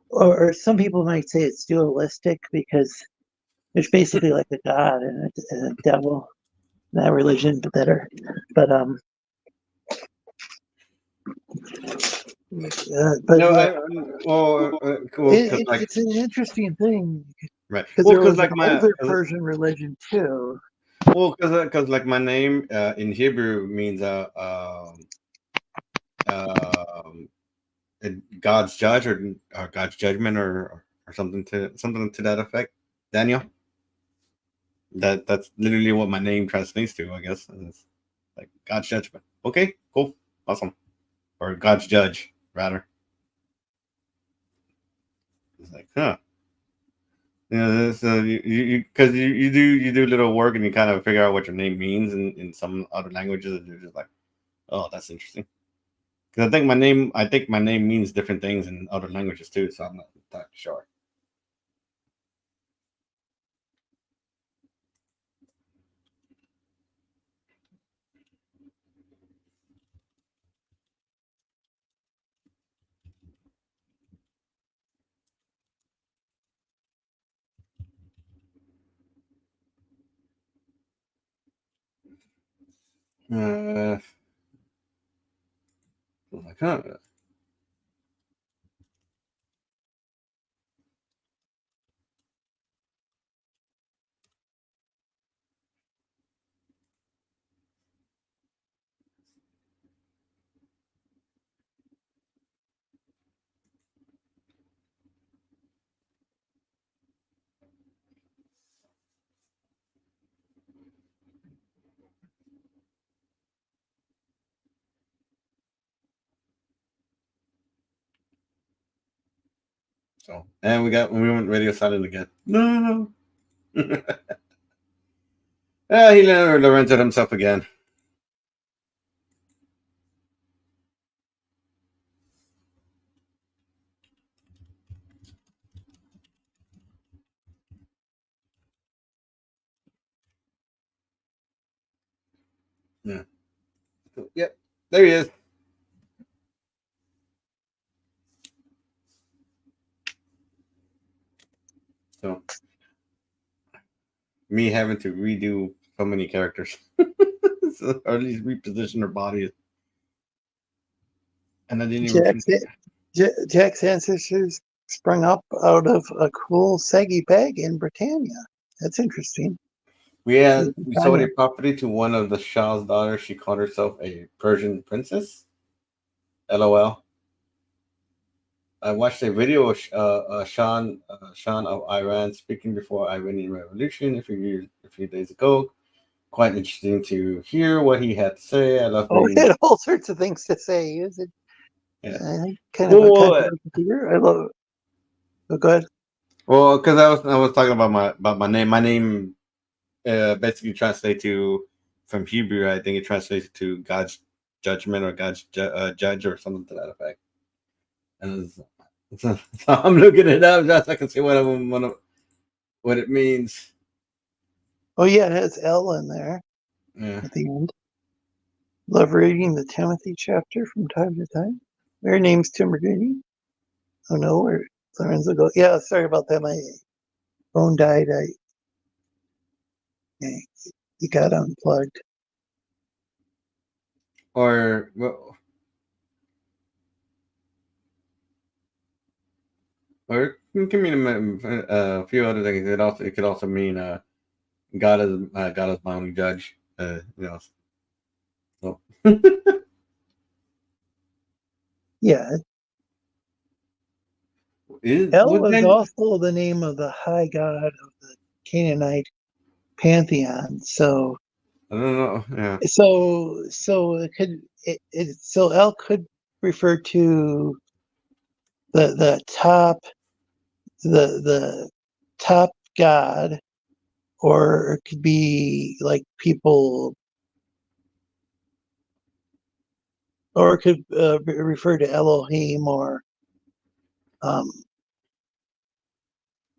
or some people might say it's dualistic because there's basically like a god and a devil. That religion, but it's an interesting thing, right? Because Well, there because was like an older Persian religion too. Well, because like my name in Hebrew means God's judge or God's judgment or something to that effect. Daniel. That's literally what my name translates to, I guess. It's like God's judgment. Okay, cool, awesome, or God's judge rather. It's like, huh. So you because you do a little work and you kind of figure out what your name means in some other languages, and you're just like, oh, that's interesting. Because I think my name means different things in other languages too, so I'm not entirely sure. Like, huh. So, and we went radio silent again. No. He Lorenzo himself again. Yeah. Yep. There he is. So me having to redo so many characters, so, or at least reposition their bodies. And I didn't even. Jack's ancestors sprung up out of a cool saggy bag in Britannia. That's interesting. We sold a property to one of the Shah's daughters. She called herself a Persian princess. LOL. I watched a video of Sean of Iran speaking before Iranian Revolution a few days ago. Quite interesting to hear what he had to say. I love. He had all sorts of things to say. Is it? Yeah. I think kind of a controversial figure. I love it. Oh, go ahead. Well, because I was talking about my name. My name basically translates to, from Hebrew, I think it translates to God's judgment or God's judge or something to that effect. And so I'm looking it up just so I can see what it means. Oh yeah, it has L in there. Yeah. At the end. Love reading the Timothy chapter from time to time. Their name's Timothy. Oh no, where Lorenzo go? Yeah, sorry about that. My phone died. It got unplugged. Or well, or it can mean a few other things. It could also mean God is my only judge. So. Yeah. El was also the name of the high god of the Canaanite pantheon. So I don't know. Yeah. So it could so El could refer to the top god, or it could be like people, or it could refer to Elohim, or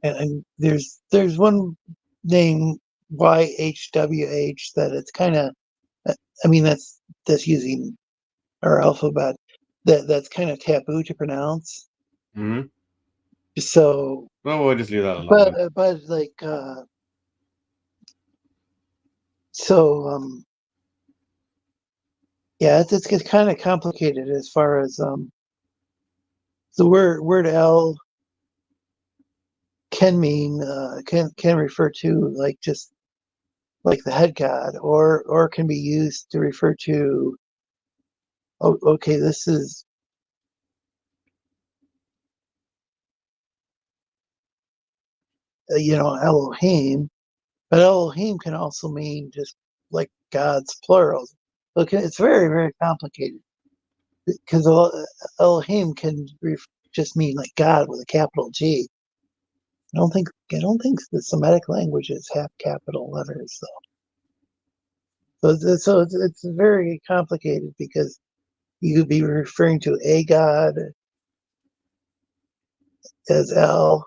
and there's one name YHWH that it's kind of, I mean that's using our alphabet, that's kind of taboo to pronounce. Mm-hmm. So well, we'll just leave that alone. But like yeah, it's kind of complicated as far as the word El can mean can refer to like just like the head god, or can be used to refer to, oh, okay, this is Elohim, but Elohim can also mean just like gods plurals. Look, it's very, very complicated, because Elohim can just mean like God with a capital G. I don't think the Semitic languages have capital letters though. So it's very complicated, because you could be referring to a god as El,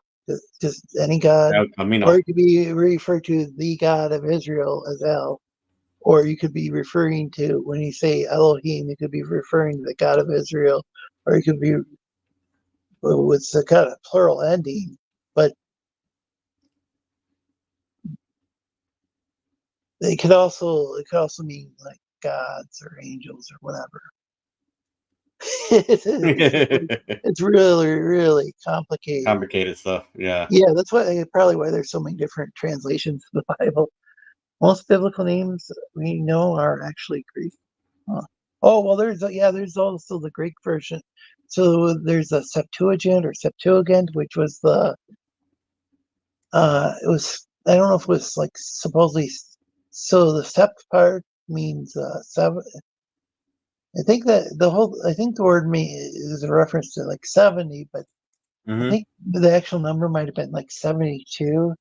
just any god, or you could be referred to the God of Israel as El, or you could be referring to, when you say Elohim, you could be referring to the God of Israel, or you could be with the kind of plural ending, but it could also mean like gods or angels or whatever. It's really, really complicated. Complicated stuff. Yeah. Yeah, that's probably why there's so many different translations of the Bible. Most biblical names we know are actually Greek. Oh well, there's also the Greek version. So there's a Septuagint or Septuagint, which was it was, I don't know if it was like supposedly, so the sept part means seven. I think the word is a reference to like 70, but I think the actual number might have been like 72.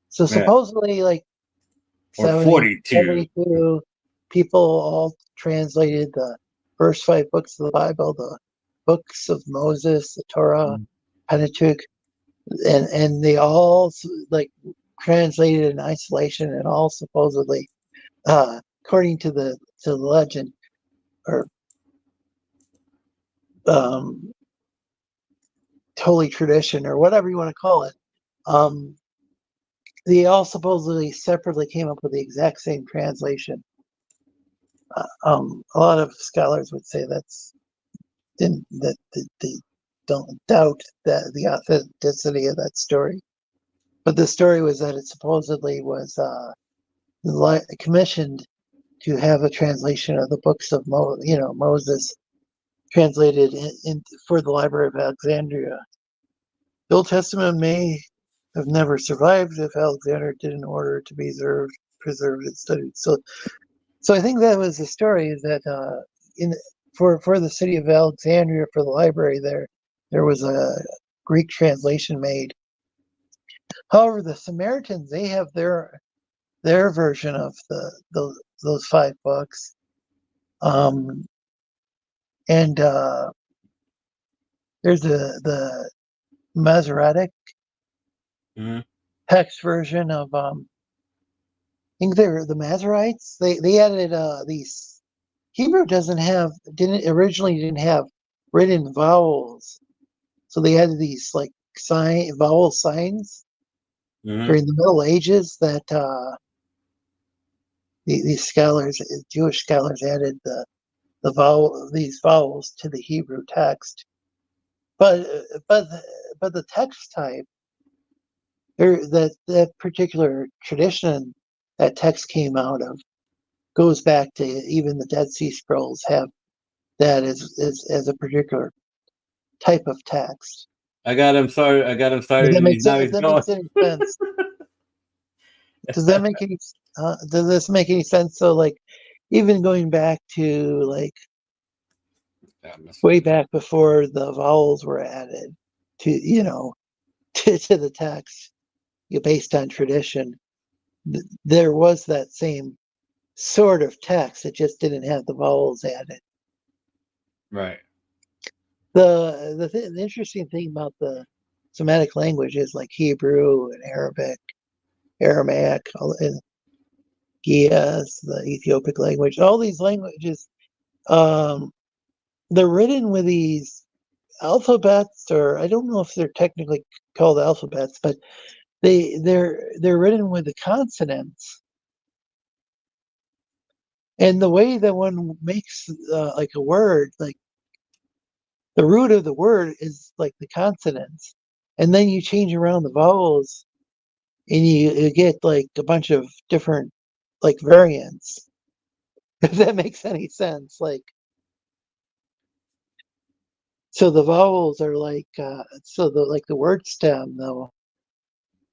So supposedly like 72 people all translated the first 5 books of the Bible, the books of Moses, the Torah, Pentateuch, and they all like translated in isolation, and all supposedly, according to the legend, or holy tradition, or whatever you want to call it, they all supposedly separately came up with the exact same translation. A lot of scholars would say that they don't doubt that the authenticity of that story. But the story was that it supposedly was commissioned to have a translation of the books of Moses translated for the Library of Alexandria. The Old Testament may have never survived if Alexander didn't order it to be preserved and studied. So I think that was the story, is that for the city of Alexandria, for the library there was a Greek translation made. However, the Samaritans, they have their version of those 5 books, and there's the Masoretic text version of I think they're the Masoretes. They added these. Hebrew originally didn't have written vowels, so they added these like vowel signs during the Middle Ages that these scholars, Jewish scholars, added these vowels to the Hebrew text. But the text type, that particular tradition that text came out of goes back to even the Dead Sea Scrolls have that as a particular type of text. I got him started. Does that make Now sense? he's That going. makes any sense? Does that make any? Does this make any sense? So, like, even going back to like way back before the vowels were added to to the text, based on tradition, there was that same sort of text. It just didn't have the vowels added. Right. The interesting thing about the Semitic languages like Hebrew and Arabic, Aramaic, and Geass, the Ethiopic language, all these languages, they're written with these alphabets, or I don't know if they're technically called alphabets, but they're written with the consonants. And the way that one makes like a word, like the root of the word is like the consonants, and then you change around the vowels, and you get like a bunch of different like variants. If that makes any sense, like, so the vowels are like the word stem though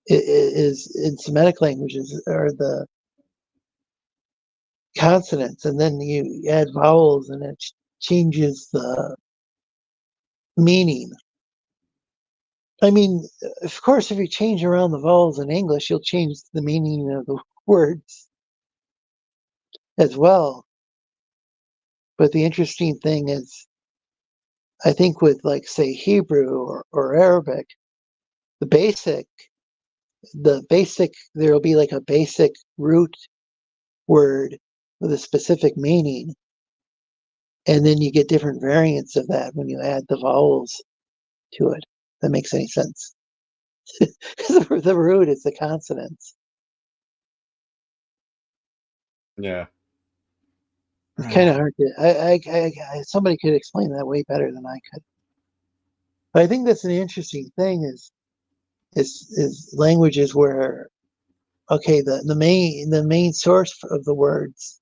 is in Semitic languages are the consonants, and then you add vowels and it changes the meaning. I mean, of course, if you change around the vowels in English, you'll change the meaning of the words as well. But the interesting thing is, I think with like say Hebrew or Arabic, there will be like a basic root word with a specific meaning, and then you get different variants of that when you add the vowels to it. That makes any sense? The root is the consonants. Yeah. It's kind of hard to. Somebody could explain that way better than I could. But I think that's an interesting thing is languages where, okay, the main source of the words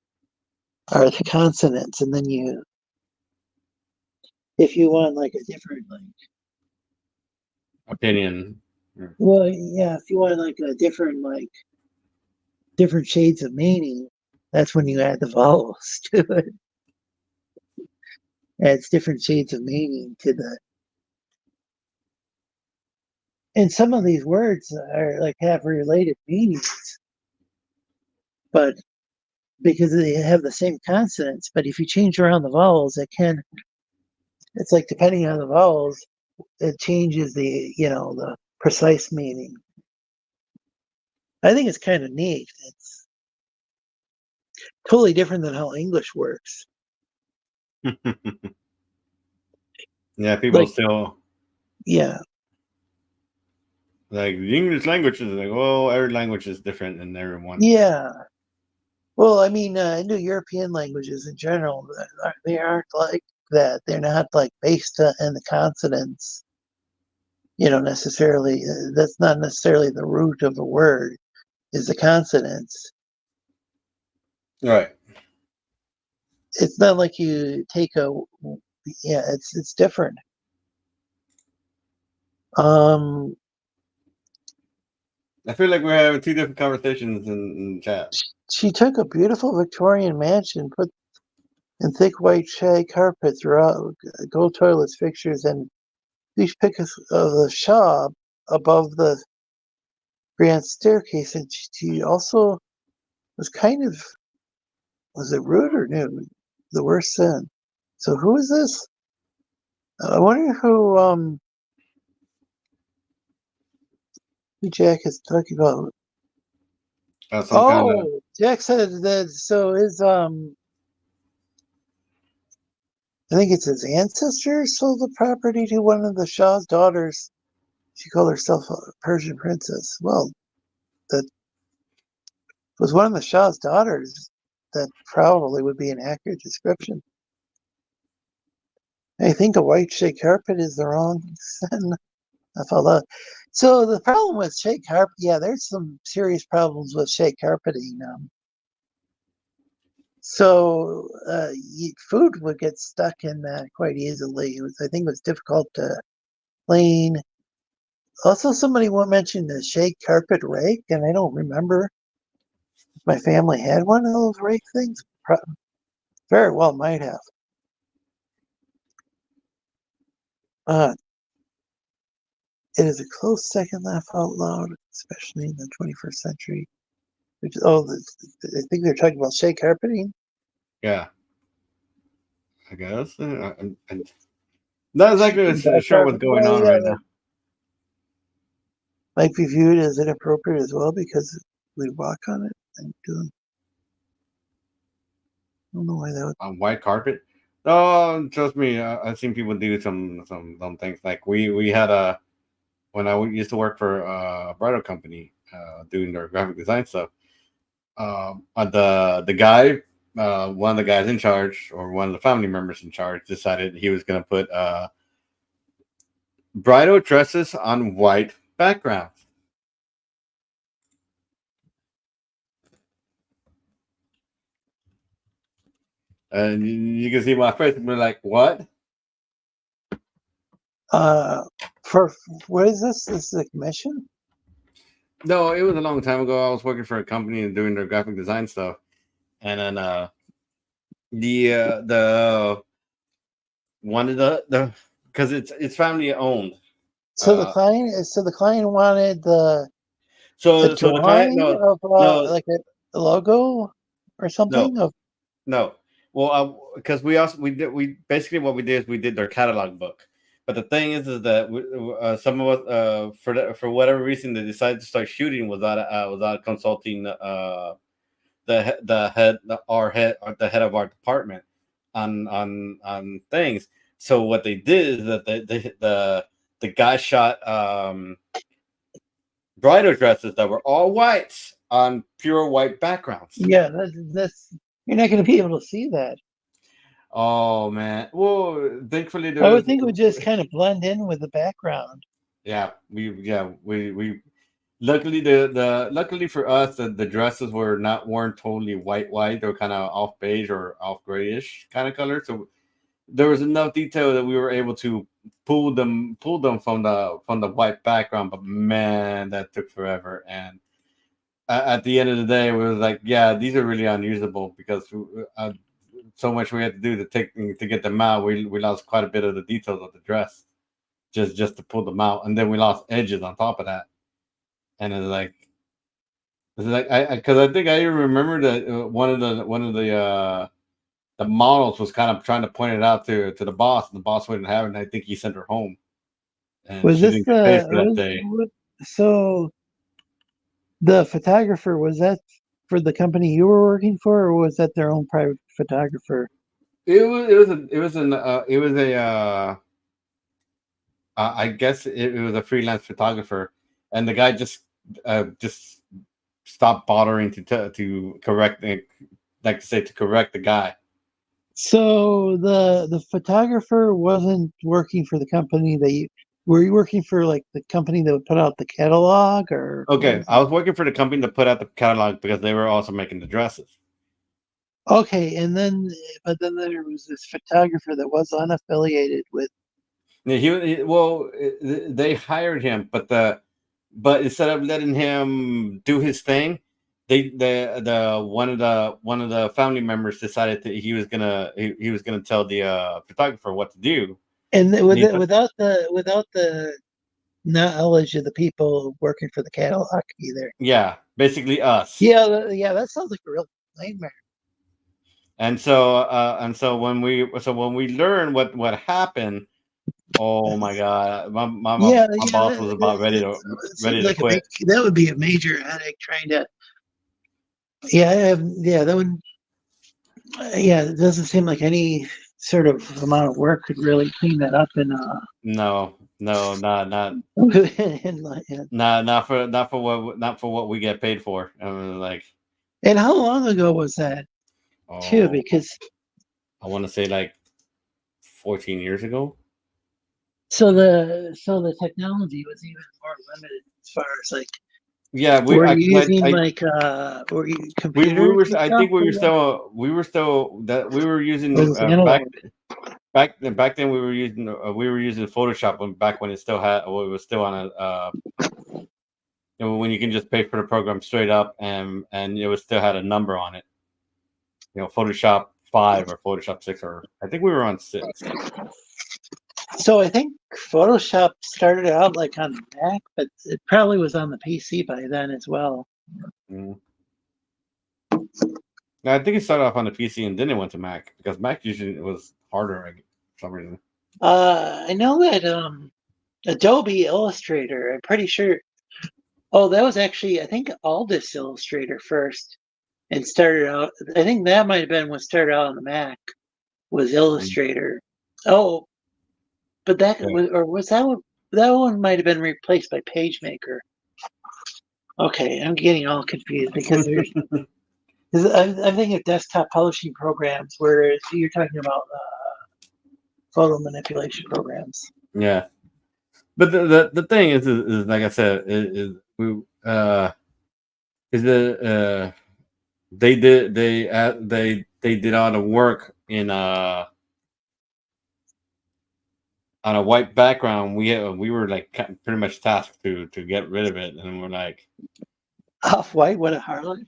are the consonants, and then if you want like a different like Opinion. well, yeah, if you want like a different like different shades of meaning, that's when you add the vowels to it. Adds different shades of meaning to the. And some of these words are like have related meanings, but because they have the same consonants. But if you change around the vowels, it's like depending on the vowels, it changes the precise meaning. I think it's kind of neat. It's totally different than how English works. Yeah, people Like, still. Yeah. Like the English language is like, well, every language is different in everyone. Yeah. Well, I mean, Indo-European languages in general, they aren't like that. They're not like based in the consonants, necessarily. That's not necessarily the root of a word, is the consonants. Right. It's not like you take it's different. I feel like we're having two different conversations in chat. She took a beautiful Victorian mansion, put in thick white shag carpet throughout, gold toilets, fixtures, and each pictures of the Shah above the grand staircase. And she also was was it rude or new? The worst sin. So who is this? I wonder who Jack is talking about. Some kind of. Jack said that. So his I think it's his ancestor sold the property to one of the Shah's daughters. She called herself a Persian princess. Well, that was one of the Shah's daughters. That probably would be an accurate description. I think a white shag carpet is the wrong sin. I felt that. So the problem with shag carpet, there's some serious problems with shag carpeting. So food would get stuck in that quite easily. I think it was difficult to clean. Also, somebody mentioned the shag carpet rake, and I don't remember if my family had one of those rake things. Very well might have. It is a close second laugh out loud, especially in the 21st century. I think they're talking about shag carpeting. Yeah. I guess. I'm not exactly sure what's going on right now. Might be viewed as inappropriate as well because we walk on it and do. I don't know why that would. On white carpet? Oh, trust me, I've seen people do some dumb things. Like we had when I used to work for a bridal company, doing their graphic design stuff. The guy, one of the guys in charge, or one of the family members in charge, decided he was going to put bridal dresses on white backgrounds. And you can see my face and be like, what? What is this? This is a commission? No, it was a long time ago. I was working for a company and doing their graphic design stuff. And then the one of the because it's family owned. So the client wanted the client like a logo or something No. Well, because we basically what we did is we did their catalog book. But the thing is that some of us for whatever reason they decided to start shooting without consulting the head of our department on things. So what they did is that the guy shot bridal dresses that were all white on pure white backgrounds. Yeah, that's you're not going to be able to see that. Oh man! Well, thankfully, I would think it would just kind of blend in with the background. Yeah, we luckily luckily for us the dresses weren't totally white. They were kind of off beige or off grayish kind of color. So there was enough detail that we were able to pull them from the white background. But man, that took forever. And at the end of the day, we was like, yeah, these are really unusable because so much we had to do to get them out. We lost quite a bit of the details of the dress just to pull them out, and then we lost edges on top of that. And it's like because I think I even remember that one of the models was kind of trying to point it out to the boss, and the boss wouldn't have it. And I think he sent her home. And was this that day? So the photographer, was that for the company you were working for, or was that their own private photographer? I guess it was a freelance photographer, and the guy just stopped bothering to correct it, like to say, to correct the guy. So the photographer wasn't working for the company that you were. You working for like the company that would put out the catalog, or Okay, I was working for the company that put out the catalog because they were also making the dresses. okay, and then but then there was this photographer that was unaffiliated with. Yeah, they hired him, but instead of letting him do his thing, one of the family members decided that he was gonna tell the photographer what to do. And And he put, without the knowledge of the people working for the catalog either. yeah, basically us. Yeah, that sounds like a real nightmare. And so when we learned what happened, oh my god, my boss was about ready to quit. That would be a major headache trying to. That would. Yeah, it doesn't seem like any sort of amount of work could really clean that up. And No, not for what we get paid for. I mean, like. And how long ago was that? Too, because I want to say like 14 years ago. So the technology was even more limited as far as like. Yeah, were you using computers? I think we were using back then we were using Photoshop back when it still had, well, it was still on when you can just pay for the program straight up, and it was still had a number on it. Photoshop 5 or Photoshop 6, or I think we were on 6. So I think Photoshop started out like on Mac, but it probably was on the PC by then as well. Mm. I think it started off on the PC and then it went to Mac, because Mac usually was harder for some reason. I know that Adobe Illustrator, I'm pretty sure. Oh, that was actually, I think, Aldous Illustrator first, and started out. I think that might have been what started out on the Mac, was Illustrator. Oh, but that was that one. That one might have been replaced by PageMaker. Okay, I'm getting all confused because I'm thinking of desktop publishing programs, whereas you're talking about photo manipulation programs. Yeah, but the thing is like I said, they did all the work in on a white background. We were like pretty much tasked to get rid of it, and we're like, off white, what a harlot!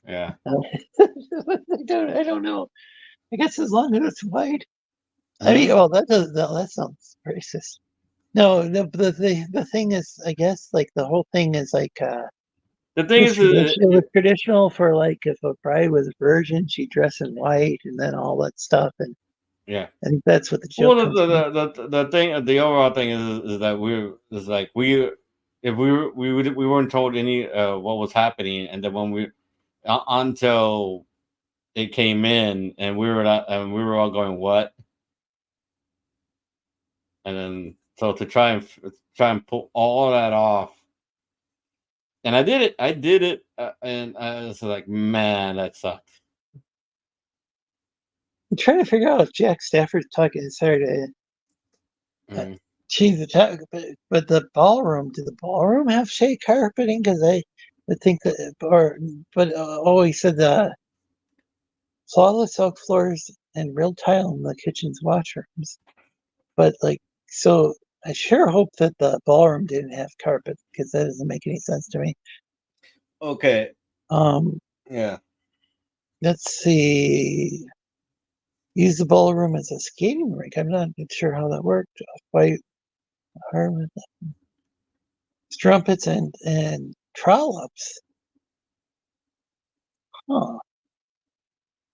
Yeah. I don't know. I guess as long as it's white. I mean, well, that sounds racist. No, the thing is, I guess, like the whole thing is like the thing is, it was traditional for like if a bride was a virgin, she'd dress in white and then all that stuff, and yeah, I think that's what the joke. Well, the thing, the overall thing is that we weren't told any what was happening, and then when we until it came in, and we were all going what, and then so to try and pull all that off, and I did it, and I was like, man, that sucked. I'm trying to figure out if Jack Stafford's talking. Sorry to change the topic, but the ballroom. Did the ballroom have shea carpeting? Because I think that, he said the flawless oak floors and real tile in the kitchen's washrooms. But so I sure hope that the ballroom didn't have carpet, because that doesn't make any sense to me. Okay. Yeah. Let's see. Use the ballroom as a skating rink. I'm not sure how that worked. White strumpets and trollops. Huh.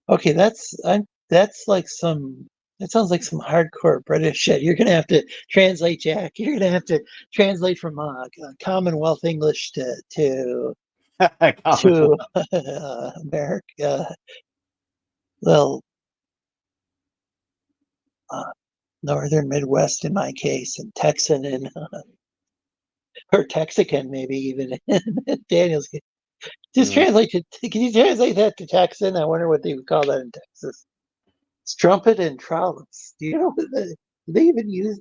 Okay, that's like some. That sounds like some hardcore British shit. You're gonna have to translate, Jack. You're gonna have to translate from Commonwealth English to America. Well, Northern Midwest in my case, and Texan and or Texican, maybe even. Daniel's just Yeah. translate it. Can you translate that to Texan? I wonder what they would call that in Texas. Strumpet and trollops. Do you know what do they even use?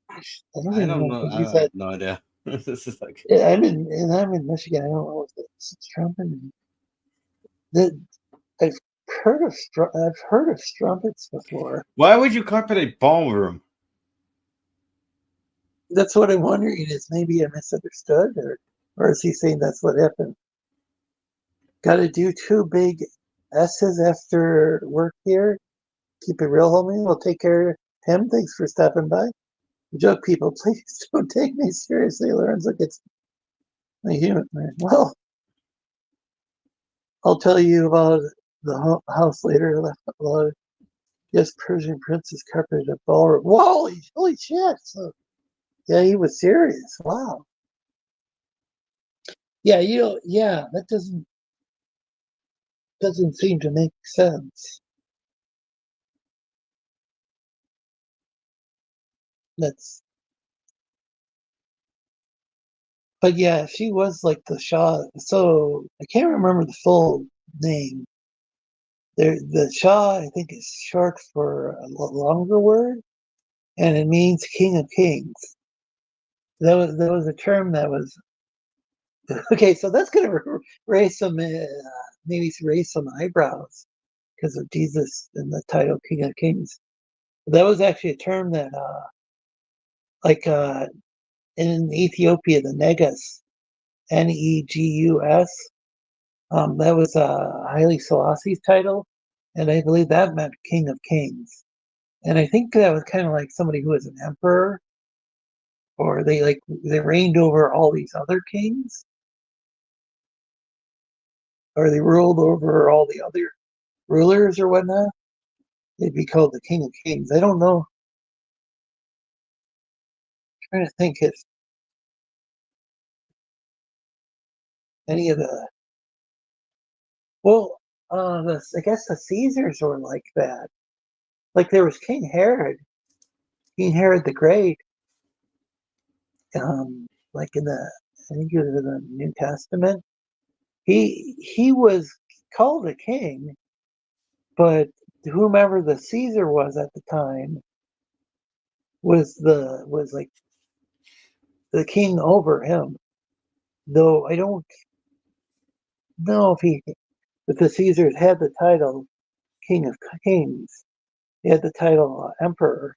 Gosh, I don't I even don't know if know. they use I that. have no idea. This is like Yeah, I'm in Michigan. I don't know if it's strumpet. The, I've I've heard of strumpets before. why would you carpet a ballroom? That's what I'm wondering. Is maybe I misunderstood, or is he saying that's what happened? Got to do 2 big S's after work here. Keep it real, homie. We'll take care of him. Thanks for stopping by. Joke people, please don't take me seriously. Lorenzo gets my human. Well, I'll tell you about the house later. Yes, Persian princess carpeted a ballroom. Whoa, holy shit. So, yeah, he was serious. Wow. Yeah, yeah, that doesn't seem to make sense. But yeah, she was like the Shah. So I can't remember the full name. The Shah, I think, is short for a longer word, and it means King of Kings. That was a term that was okay. So that's gonna raise some maybe raise some eyebrows because of Jesus and the title King of Kings. That was actually a term that like in Ethiopia, the Negus, Negus. That was Haile Selassie's title, and I believe that meant King of Kings. And I think that was kind of like somebody who was an emperor, or they reigned over all these other kings, or they ruled over all the other rulers or whatnot. They'd be called the King of Kings. I don't know. I'm trying to think if any of the well, I guess the Caesars were like that. Like there was King Herod the Great. Like I think it was in the New Testament. He was called a king, but whomever the Caesar was at the time was like the king over him. Though I don't know if the Caesars had the title King of Kings. He had the title Emperor.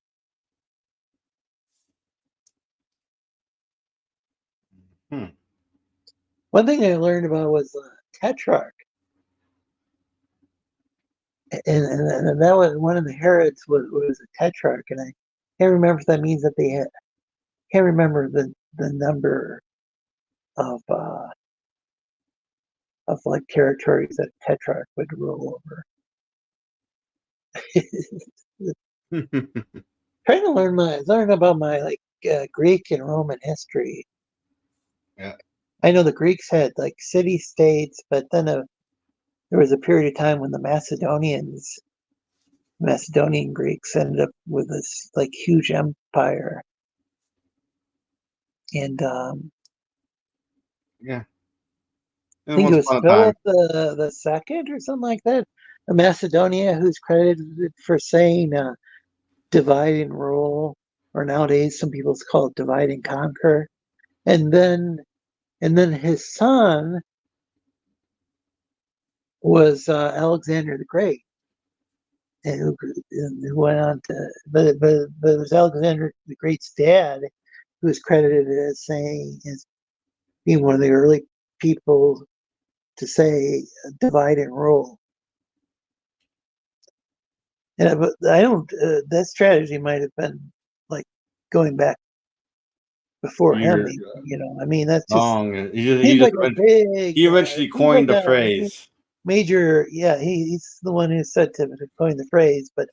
Hmm. One thing I learned about was Tetrarch, and that was one of the Herods was a Tetrarch, and I can't remember if that means that they had. Can't remember the number of like territories that Tetrarch would rule over. Trying to learn about my like Greek and Roman history. Yeah. I know the Greeks had like city states, but then there was a period of time when the Macedonian Greeks ended up with this like huge empire, and Yeah. I It think it was was upon a time. Philip the second or something like that, of Macedonia, who's credited for saying divide and rule, or nowadays some people call it divide and conquer. And then his son was Alexander the Great, and who went on to, but it was Alexander the Great's dad who is credited as being one of the early people to say divide and rule. And I don't. That strategy might have been like going back before him. You're I mean, that's just wrong. seems like a big. He eventually Seems like coined the a phrase. major. Yeah, he's the one who said to coin the phrase. But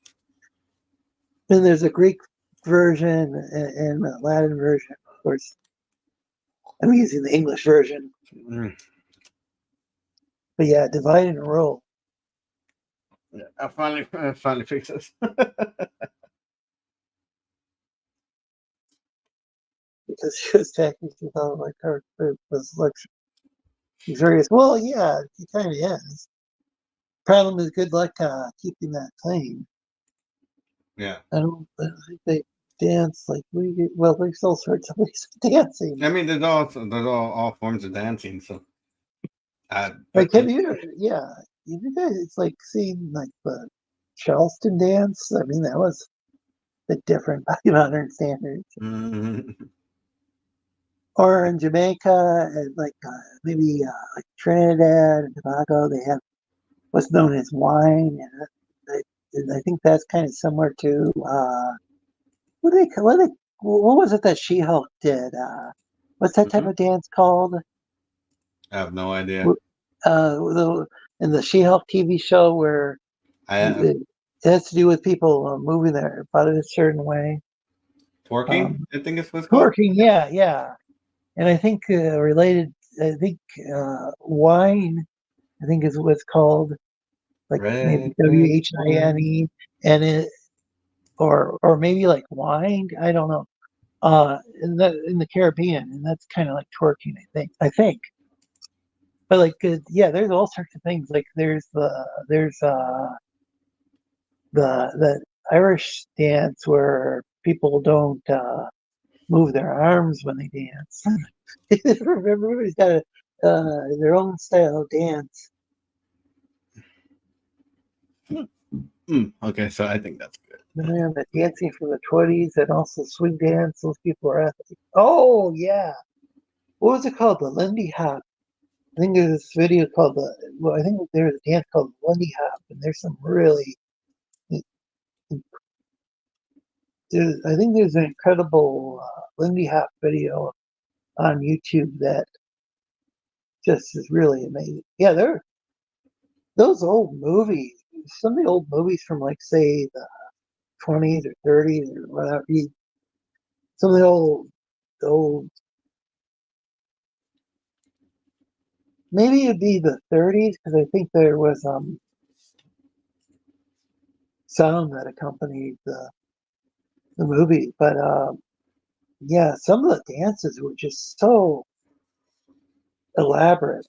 then there's a Greek version and a Latin version. Of course, I'm using the English version. Mm. But yeah, divide and rule. Yeah, I finally fixed this. because she was tacky. She thought like her it was luxurious. Well, yeah, it kind of is. Problem is, good luck keeping that clean. Yeah. I don't think they dance like we do. Well, there's all sorts of ways of dancing. I mean, there's all forms of dancing. So, Like, have you? Yeah, you guys, it's like seeing like the Charleston dance. I mean, that was a bit different by modern standards. Or in Jamaica, and like maybe like Trinidad and Tobago, they have what's known as wine, and I think that's kind of similar to what was it that She-Hulk did? What's that type of dance called? I have no idea. In the She-Hulk TV show where it has to do with people moving their butt in a certain way. Twerking, I think it's what's called. Twerking, yeah. And I think wine, I think is what's called, like maybe WHINE, and it, or maybe like wine, I don't know. In the Caribbean, and that's kind of like twerking, I think. But like, yeah, there's all sorts of things. Like there's the Irish dance where people don't move their arms when they dance. Everybody's got their own style of dance. Okay, so I think that's good. Then we have the dancing from the 20s and also swing dance. Those people are athletes. Oh yeah, what was it called? The Lindy Hop. I think there's this video called I think there's a dance called Lindy Hop, and there's some really. I think there's an incredible Lindy Hop video on YouTube that just is really amazing. Yeah, those old movies. Some of the old movies from like say the 20s or 30s or whatever. Some of the old. Maybe it'd be the 30s because I think there was sound that accompanied the movie. But yeah, some of the dances were just so elaborate.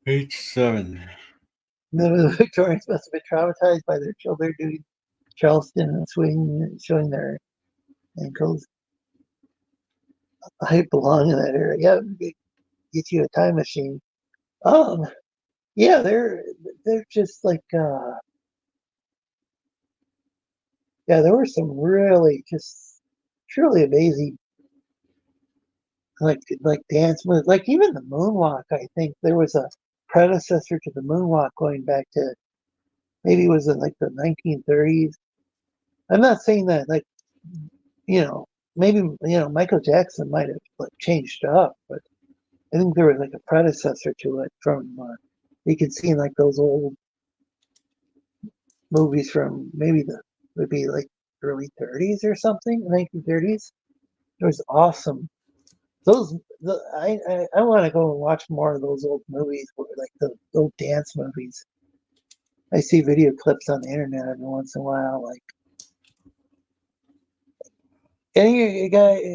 Page 7. The Victorians must have been traumatized by their children doing Charleston and swing, showing their ankles. I belong in that area. Yeah, get you a time machine. Yeah, they're just like yeah, there were some really just truly amazing like dance moves. Like even the moonwalk, I think there was a predecessor to the moonwalk going back to maybe it was in like the 1930s. I'm not saying that like maybe Michael Jackson might have like changed up, but I think there was like a predecessor to it from you can see in like those old movies from maybe would be like early 30s or something, 1930s. It was awesome. I want to go and watch more of those old movies, like the old dance movies. I see video clips on the internet every once in a while, like any guys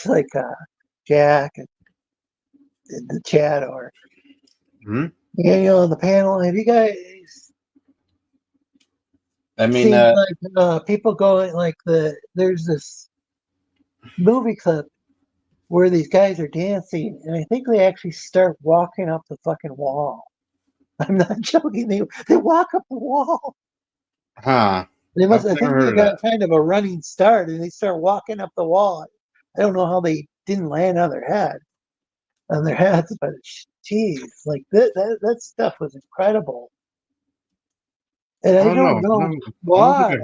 like Jack and the chat or Daniel on the panel. Have you guys seen like people going like there's this movie clip where these guys are dancing, and I think they actually start walking up the fucking wall. I'm not joking. They walk up the wall. Huh. They must. I think they got kind of a running start, and they start walking up the wall. I don't know how they didn't land on their heads, but geez, like that stuff was incredible. And I don't know why.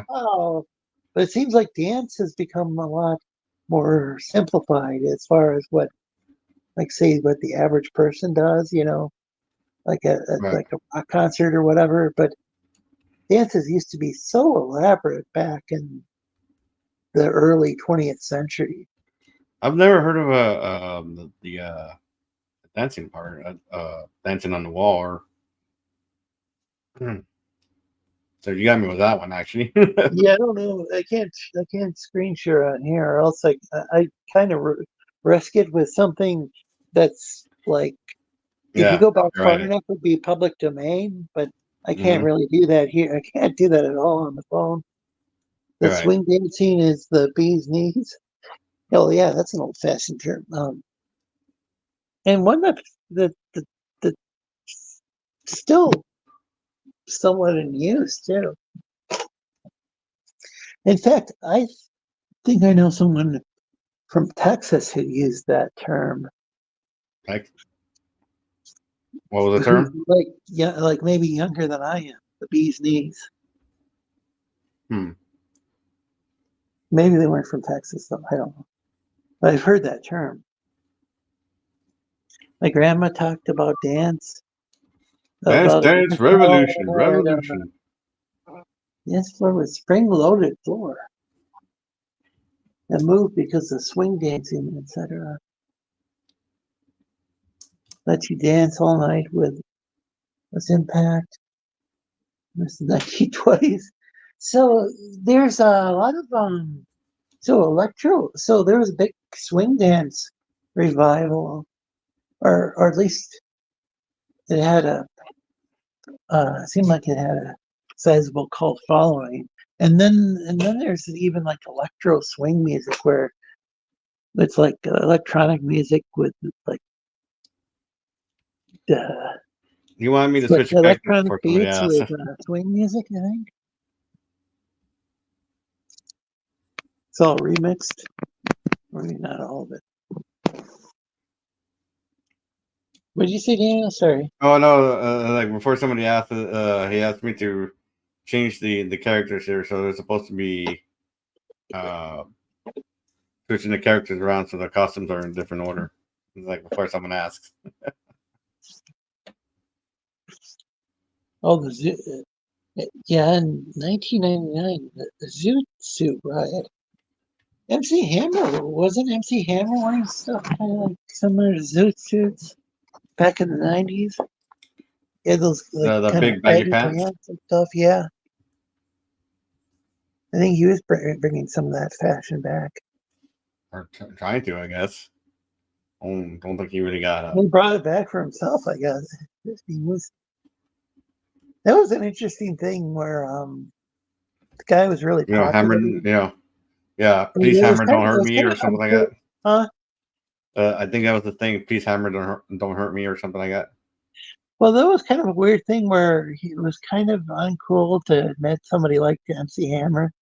Oh, but it seems like dance has become a lot more simplified as far as what the average person does. Like like a rock concert or whatever. But dances used to be so elaborate back in the early 20th century. I've never heard of the dancing part, dancing on the wall. Or So you got me with that one, actually. Yeah, I don't know. I can't screen share on here, or else I kind of risk it with something that's like, if you Yeah, go back far right. enough, it would be public domain, but I can't Mhm. really do that here. I can't do that at all on the phone. The Right. swing dancing is the bee's knees. Oh yeah, that's an old fashioned term. And one that still somewhat in use too. In fact, I think I know someone from Texas who used that term. Like, what was the Who's term? like, yeah, like maybe younger than I am. The bee's knees. Hmm. Maybe they weren't from Texas, though. I don't know. But I've heard that term. My grandma talked about dance. Dance, About a dance, dance hall revolution, at revolution. yes, floor was spring-loaded floor. It moved because of swing dancing, etc. Let you dance all night with impact. This is the 1920s. So there's a lot of so there was a big swing dance revival, or at least it had it seemed like it had a sizable cult following. And then there's even like electro swing music where it's like electronic music with like You want me to like switch characters electronic before somebody beats asks? with swing music, I think. It's all remixed. I mean, not all of it. What did you say, Daniel? Sorry. Oh no! Like before somebody asked, he asked me to change the characters here, so they're supposed to be switching the characters around so the costumes are in different order. It's like before someone asks. Oh, yeah, in 1999, the Zoot Suit riot. MC Hammer, wasn't MC Hammer wearing stuff kind of like similar to Zoot Suits back in the 90s? Yeah, those like The kind of big baggy baggy pants. pants and stuff. Yeah, I think he was bringing some of that fashion back. Or trying to, I guess. Don't think he really got He brought it back for himself, I guess. He was. That was an interesting thing where the guy was really Hammer, popular. yeah, It please was hammer, kind don't of, it hurt was me, kind or of something like uncool, that. huh? I think that was the thing. Please hammer, don't hurt me, or something like that. Well, that was kind of a weird thing where it was kind of uncool to admit somebody liked MC Hammer,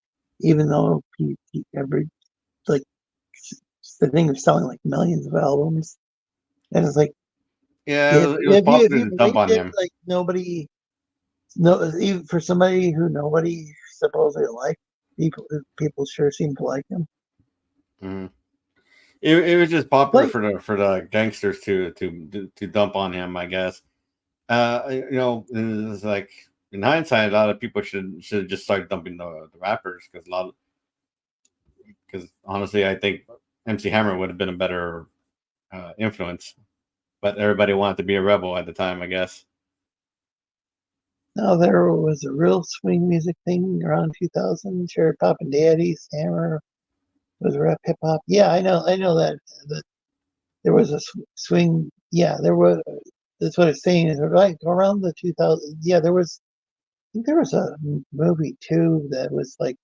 even though he ever like the thing of selling like millions of albums. And it's like, Yeah, if it was if popular you to dump liked on it, him. like nobody, no, even for somebody who nobody supposedly liked, people sure seem to like him. Mm-hmm. It was just popular Like, for the gangsters to dump on him, I guess. It's like in hindsight, a lot of people should just start dumping the rappers because honestly, I think MC Hammer would have been a better influence, but everybody wanted to be a rebel at the time, I guess. no, there was a real swing music thing around 2000. Cherry Pop and Daddy's Hammer was rap hip hop. Yeah, I know that there was a swing. Yeah, there was. That's what it's saying. Is like around the 2000. Yeah, there was. I think there was a movie too that was like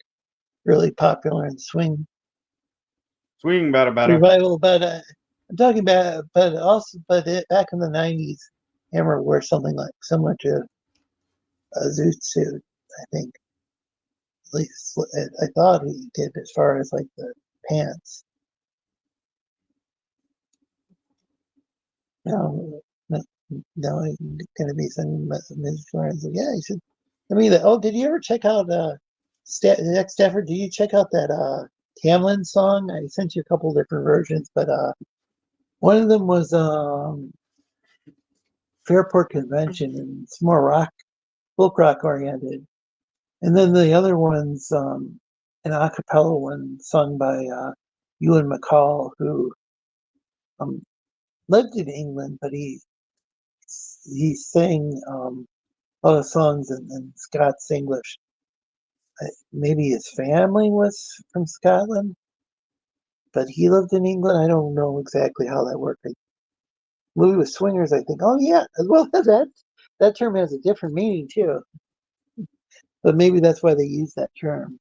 really popular in swing Swing better. revival. But I'm talking about, back in the 90s, Hammer wore something like similar to a zoot suit. I think at least I thought he did as far as like the pants. No, no, no, gonna be some Ms. Lorenzo. Yeah, you should. I mean, oh, did you ever check out Jack Stafford? Did you check out that Tamlin song? I sent you a couple different versions, but one of them was Fairport Convention, and it's more folk rock oriented. And then the other one's an a cappella one sung by Ewan McCall, who lived in England, but he sang all the songs in Scots English. maybe his family was from Scotland, but he lived in England. I don't know exactly how that worked. Movie with swingers, I think. Oh yeah, well that term has a different meaning too. But maybe that's why they use that term.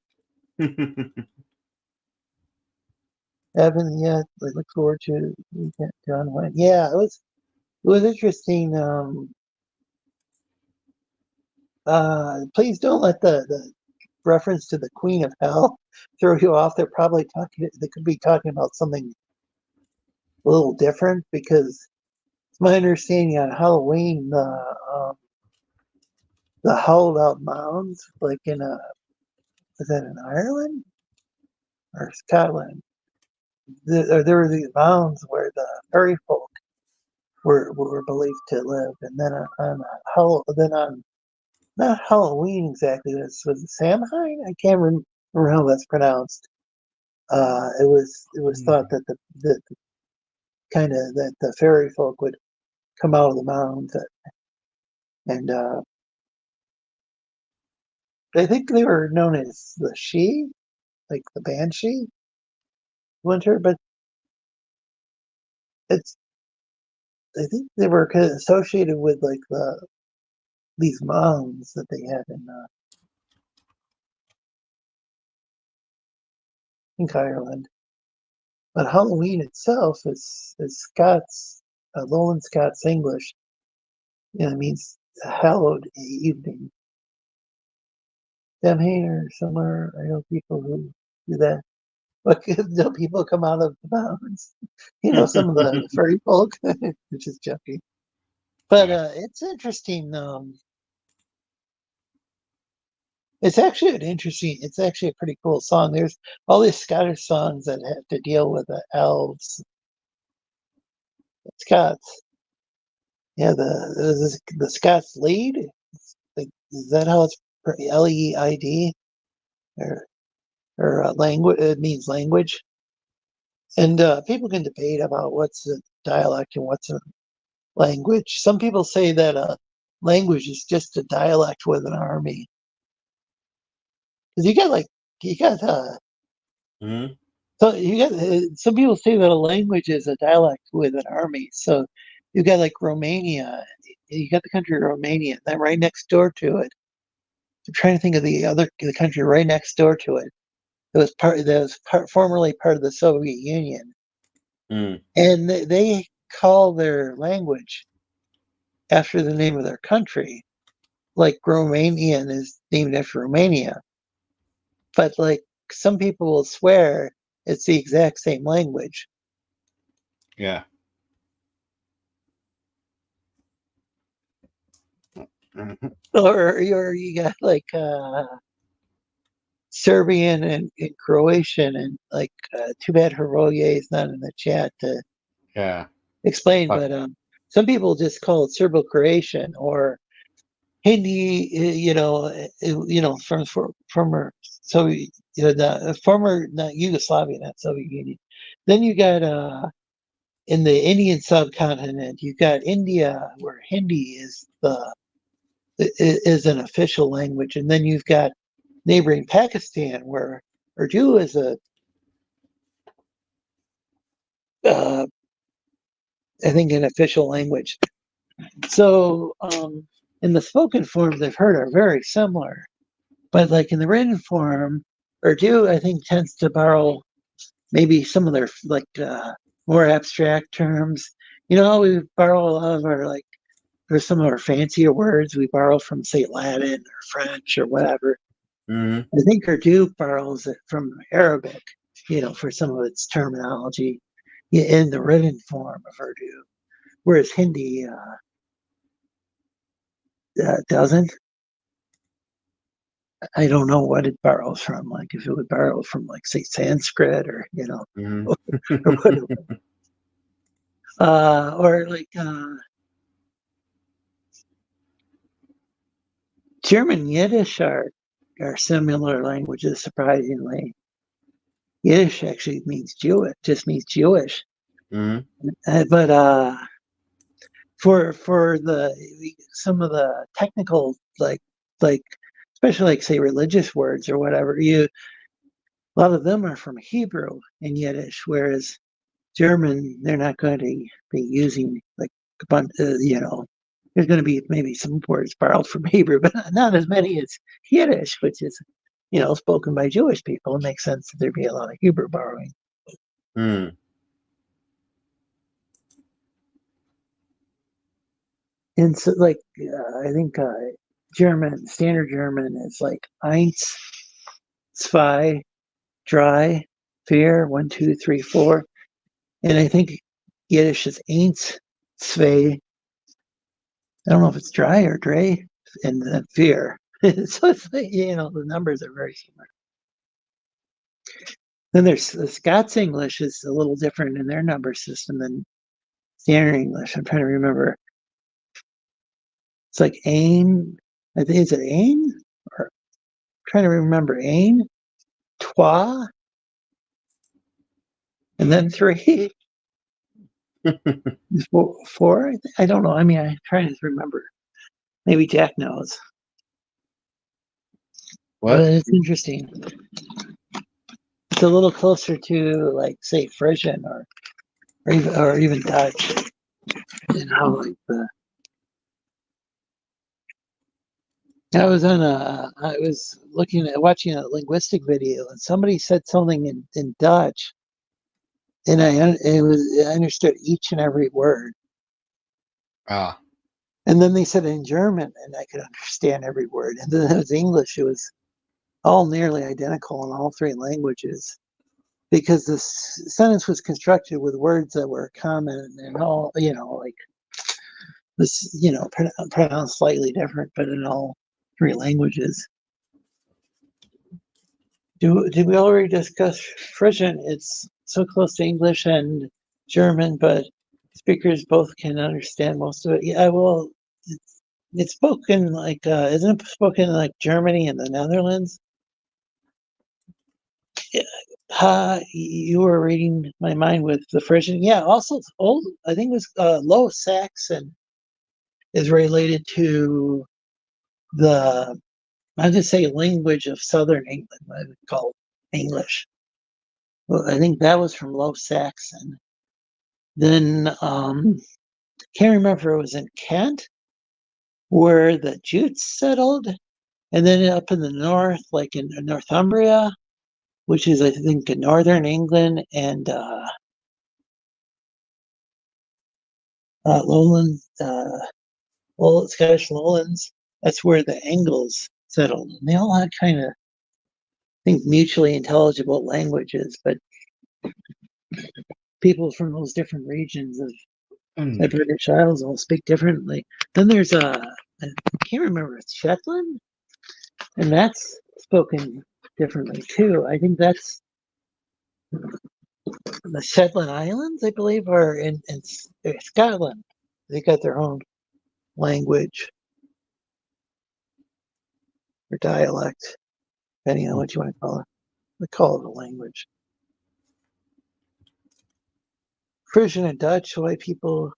Evan, yeah, I look forward to John Wayne. Yeah, it was interesting. Please don't let the reference to the Queen of Hell throw you off. They could be talking about something a little different, because it's my understanding on Halloween the hollowed out mounds, like is that in Ireland or Scotland? There were these mounds where the fairy folk were believed to live, and then on not Halloween exactly. Was it Samhain? I can't remember how that's pronounced. It was thought that the kind of that the fairy folk would come out of the mounds, and I think they were known as the She, like the Banshee Winter, but I think they were kind of associated with like these mounds that they had in Ireland. But Halloween itself is Scots, Lowland Scots English. It means hallowed evening. Samhain or somewhere, I know people who do that. But no people come out of the mountains. Some of the furry folk, which is joking. But it's interesting. It's actually a pretty cool song. There's all these Scottish songs that have to deal with the elves, Scots. Yeah, the Scots lead. Is that how it's Leid, or language? It means language. And people can debate about what's a dialect and what's a language. Some people say that a language is just a dialect with an army. Because some people say that a language is a dialect with an army. So you got like Romania. You got the country Romania, and then right next door to it. I'm trying to think of the country right next door to it. Formerly part of the Soviet Union. And they call their language after the name of their country, like Romanian is named after Romania. But like some people will swear it's the exact same language. Yeah. Or you got like Serbian and Croatian, and like too bad Heroye is not in the chat to explain, but some people just call it Serbo-Croatian or Hindi, from former Soviet, the former, not Yugoslavia, not Soviet Union. Then you got in the Indian subcontinent, you got India, where Hindi is an official language, and then you've got neighboring Pakistan, where Urdu is I think an official language. So in the spoken forms I've heard are very similar, but like in the written form, Urdu I think tends to borrow maybe some of their like more abstract terms. We borrow a lot of our for some of our fancier words we borrow from say Latin or French or whatever. I think Urdu borrows it from Arabic, for some of its terminology in the written form of Urdu, whereas Hindi doesn't. I don't know what it borrows from. Like if it would borrow from, like, say, Sanskrit or or like German Yiddish are similar languages. Surprisingly, Yiddish actually means Jewish. Just means Jewish. But for some of the technical like especially like say religious words or whatever, a lot of them are from Hebrew and Yiddish, whereas German, they're not going to be using like a bunch, there's going to be maybe some words borrowed from Hebrew, but not as many as Yiddish, which is, spoken by Jewish people. It makes sense that there'd be a lot of Hebrew borrowing. Hmm. And so, like, I think German, standard German is like eins, zwei, drei, vier, 1, 2, 3, 4. And I think Yiddish is eins, zwei. I don't know if it's dry or dre, and then vier. So it's like, the numbers are very similar. Then there's the Scots English is a little different in their number system than standard English. I'm trying to remember. It's like ain. I think is it ain? Or I'm trying to remember ain, trois, and then three. Four. I don't know. I mean, I'm trying to remember. Maybe Jack knows. What? But it's interesting. It's a little closer to, like, say, Frisian or even Dutch. And how, like, I was watching a linguistic video, and somebody said something in Dutch, and I understood each and every word. Ah. And then they said in German, and I could understand every word. And then it was English. It was all nearly identical in all three languages, because the sentence was constructed with words that were common and all, like this, pronounced slightly different, but in all three languages. Did we already discuss Frisian? It's so close to English and German, but speakers both can understand most of it. Yeah, well, it's spoken like, isn't it spoken in like Germany and the Netherlands? You were reading my mind with the Frisian. Yeah, also old. I think it was Low Saxon is related to the, I'll just say, language of Southern England, what I would call English. Well, I think that was from Low Saxon. Then can't remember if it was in Kent where the Jutes settled, and then up in the north, like in Northumbria, which is I think in northern England, and Lowlands, Scottish Lowlands. That's where the Angles settled, and they all had kind of, I think, mutually intelligible languages, but people from those different regions of the British Isles all speak differently. Then there's I can't remember, it's Shetland, and that's spoken differently too. I think that's the Shetland Islands, I believe, are in Scotland. They got their own language or dialect, depending on what you want to call it. We call it a language. Frisian and Dutch, why people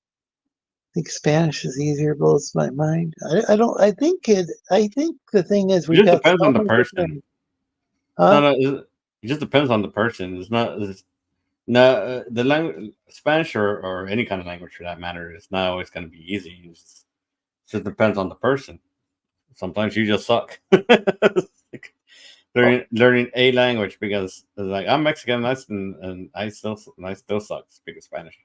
think Spanish is easier, blows my mind. I don't. I think the thing is It we've just got depends so on the many person. different. It just depends on the person. It's not. The language, Spanish or any kind of language for that matter, is not always going to be easy. It just depends on the person. Sometimes you just suck. Learning a language because like I'm Mexican and I still suck speaking Spanish.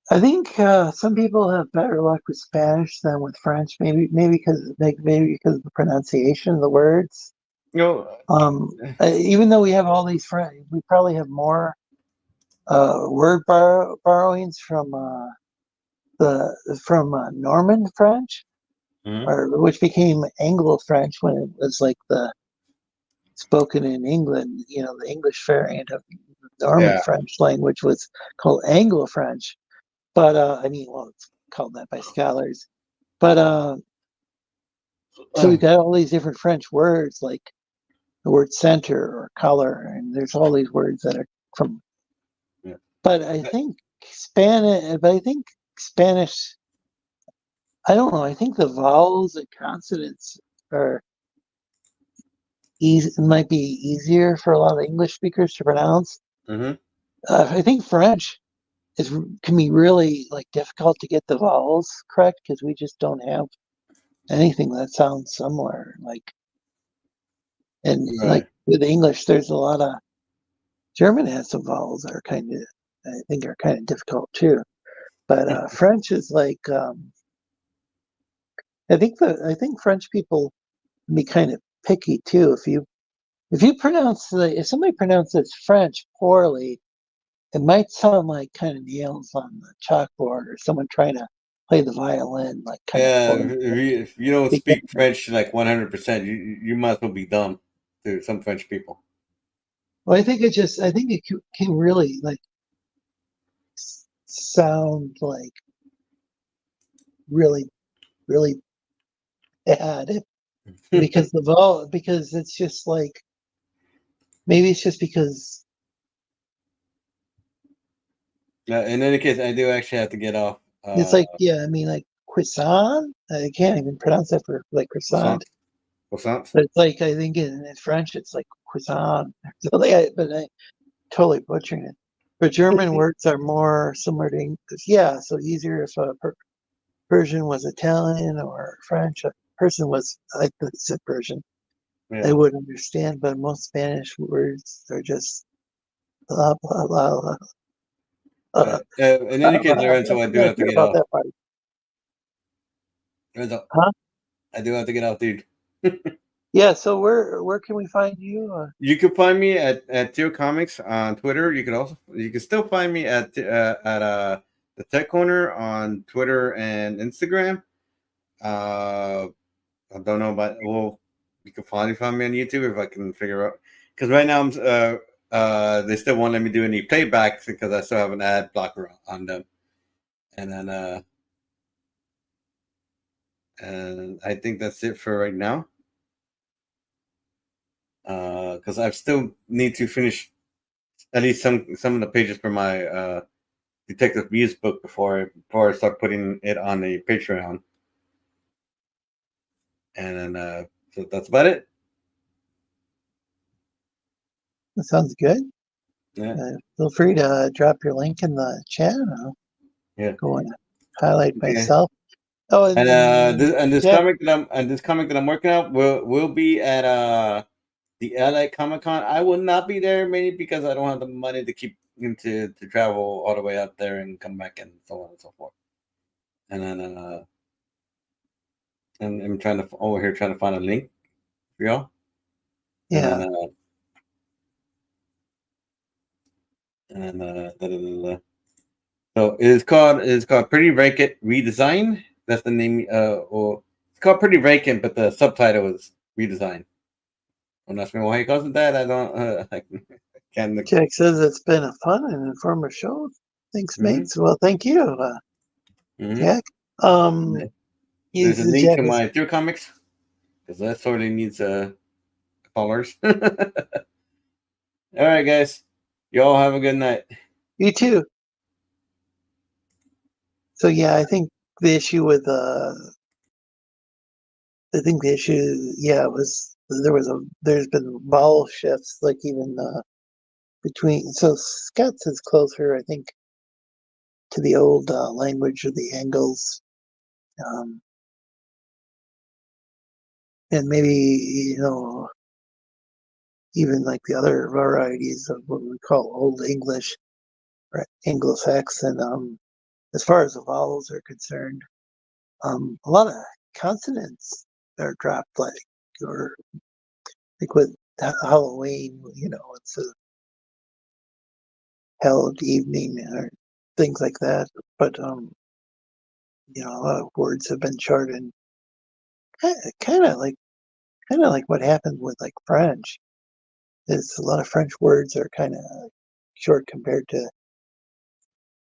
I think some people have better luck with Spanish than with French. Maybe because of the pronunciation of the words. Even though we have all these French, we probably have more word borrowings from Norman French, or which became Anglo French when it was like the spoken in England. The English variant of Norman French language was called Anglo French. But it's called that by scholars. But so we've got all these different French words, like the word center or color, and there's all these words that are from. Yeah. But I think Spanish. I don't know. I think the vowels and consonants are it might be easier for a lot of English speakers to pronounce. Mm-hmm. I think French can be really like difficult to get the vowels correct because we just don't have anything that sounds similar. And Right. with English, there's a lot of German has some vowels that are I think are kind of difficult too. But French is I think French people can be kind of picky too. If somebody pronounces French poorly, it might sound like kind of nails on the chalkboard or someone trying to play the violin like kind of Yeah, poorly. if you don't Because, speak French like 100%, you might as well be dumb to some French people. well, I think it can really sound like really really bad because because it's just maybe it's just because In any case, I do actually have to get off. it's I mean croissant. I can't even pronounce that for croissant. Croissant. But it's I think in French it's like croissant. So but I totally butchering it. But German words are more similar to English. Yeah, so easier if a Persian was Italian or French. A person was like the Persian. Yeah. They would understand, but most Spanish words are just blah blah blah. In any case, Lorenzo, I do I have to care get about off. that part. Lorenzo, Huh? I do have to get off, dude. Yeah. So where can we find you? You can find me at Theo Comics on Twitter. You can still find me at the Tech Corner on Twitter and Instagram. I don't know about you can finally find me on YouTube if I can figure out because right now they still won't let me do any playbacks because I still have an ad blocker on them, and then and I think that's it for right now. Because I still need to finish at least some of the pages for my Detective Muse book before I start putting it on a Patreon. And then so that's about it. That sounds good. Yeah. Feel free to drop your link in the chat. I'll go and highlight myself. Oh, And this Jack, comic that I'm working on will be at the LA Comic Con. I will not be there mainly because I don't have the money to keep to travel all the way up there and come back and so on and so forth. And then and I'm trying to find a link for y'all. Yeah. So it's called Pretty Vacant Redesign. That's the name. Or it's called Pretty Vacant, but the subtitle is Redesign. Don't ask me why he calls it that. I don't. I can't. Jack says it's been a fun and informative show. Thanks, mates. Well, thank you, Jack. There's a link to my Theo Comics because that sorely needs followers. All right, guys. Y'all have a good night. You too. So yeah, I think the issue with there's been vowel shifts even between Scots is closer I think to the old language of the Angles, and maybe even the other varieties of what we call Old English or Anglo-Saxon. As far as the vowels are concerned, a lot of consonants are dropped, or with Halloween. It's a held evening or things like that. But a lot of words have been shortened, kind of like what happened with French. Is a lot of French words are kind of short compared to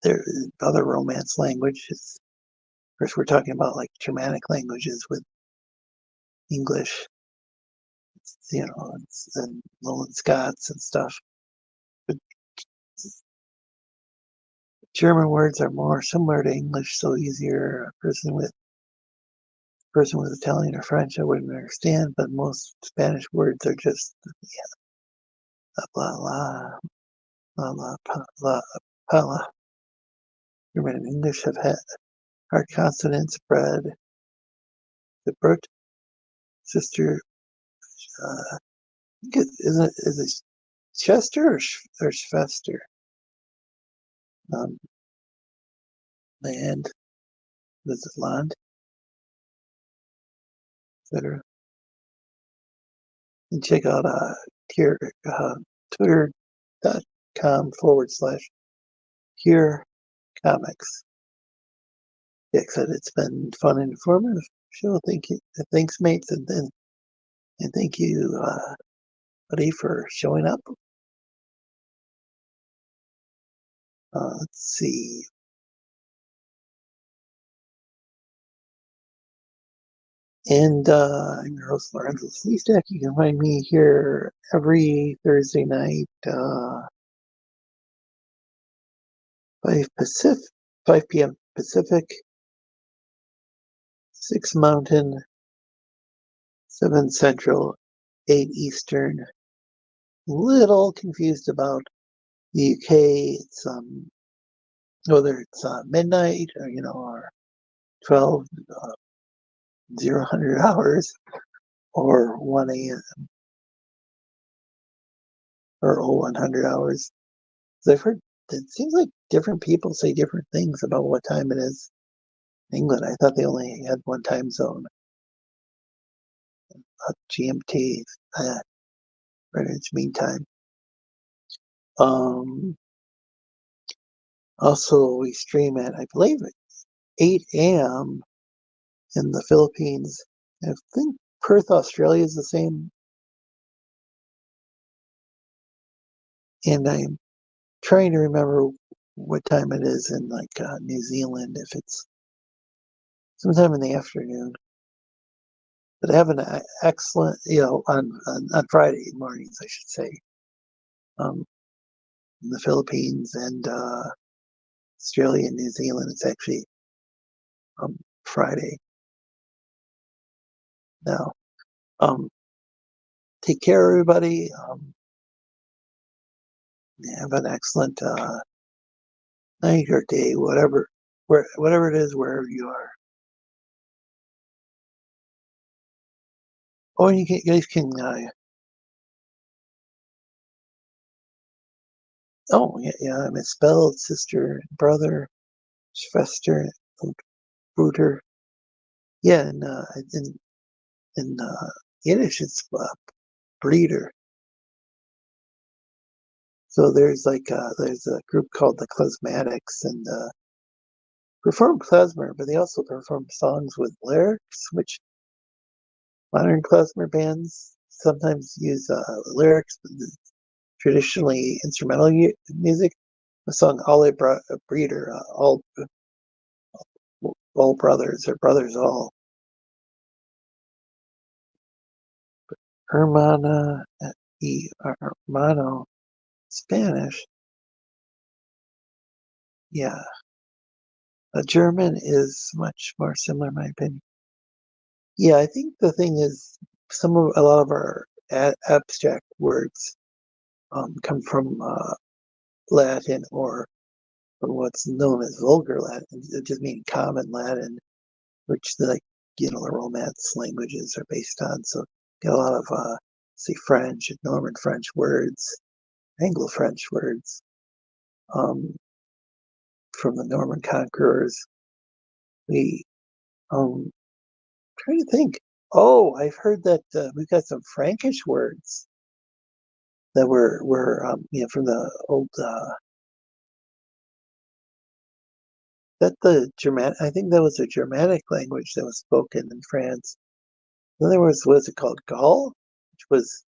their other Romance languages. Of course, we're talking about Germanic languages with English, and Lowland Scots and stuff. But German words are more similar to English, so easier. A person with person was Italian or French, I wouldn't understand, but most Spanish words are just blah blah blah blah blah blah. German and English have had hard consonants spread. The Bert sister, is it Chester or Schwester? Land, visit land, etc. And check out twitter.com/here comics. Yeah, said it's been fun and informative show. Thank you. Thanks, mates, and thank you, buddy, for showing up. Let's see. And I'm your host, Lorenzo Sleestakians. You can find me here every Thursday night, 5 p.m. Pacific, 6 Mountain, 7 Central, 8 Eastern. Little confused about the UK. It's whether it's midnight or or 12 00 hours or 1 a.m. or 0100 hours. So I've heard it seems like different people say different things about what time it is in England. I thought they only had one time zone, GMT, Greenwich Mean Time. Also, we stream at, I believe, 8 a.m. in the Philippines. I think Perth, Australia is the same. And I'm trying to remember what time it is in New Zealand, if it's sometime in the afternoon. But I have an excellent, on Friday mornings, I should say, in the Philippines and Australia and New Zealand. It's actually Friday now. Take care, everybody. Have an excellent night or day, whatever it is, wherever you are. Oh, and you guys can. Oh, yeah. I misspelled sister, brother, Schwester, Bruder. Yeah, and in Yiddish, it's breeder. So there's there's a group called the Klezmatics, and perform klezmer, but they also perform songs with lyrics, which modern klezmer bands sometimes use lyrics, but traditionally instrumental music. The song Alle Breeder, all brothers, or brothers all. Hermana y hermano, Spanish. Yeah. German is much more similar, in my opinion. Yeah, I think the thing is, a lot of our abstract words come from Latin or from what's known as vulgar Latin. It just means common Latin, which the Romance languages are based on. So get a lot of say French and Norman French words, Anglo-French words from the Norman conquerors. We trying to think. Oh, I've heard that we've got some Frankish words that were from the old that the German. I think that was a Germanic language that was spoken in France. Then there was it called Gaul, which was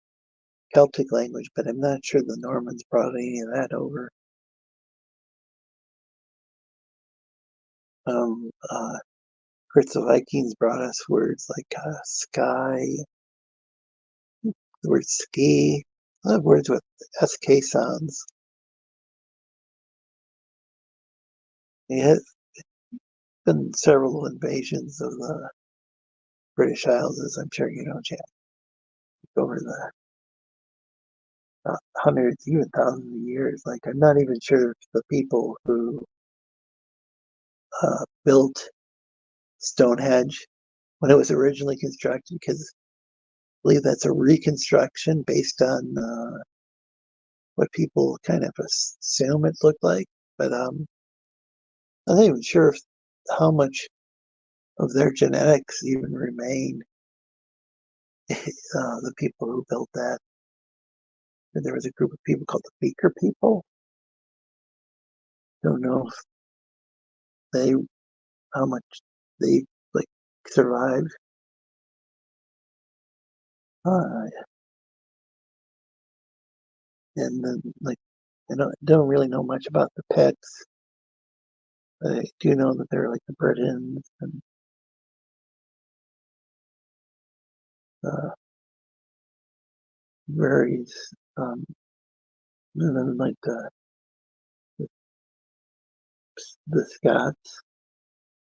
Celtic language, but I'm not sure the Normans brought any of that over. Of course, the Vikings brought us words like sky, the word ski. I have words with SK sounds. There have been several invasions of the British Isles, as I'm sure you know, Jack, over the hundreds, even thousands of years. Like, I'm not even sure if the people who built Stonehenge when it was originally constructed, because I believe that's a reconstruction based on what people kind of assume it looked like. But I'm not even sure how much of their genetics even remain. The people who built that. And there was a group of people called the Beaker people. Don't know if they, how much they like survived. And then, like, I don't really know much about the pets, but I do know that they're like the Britons and various, and then like the Scots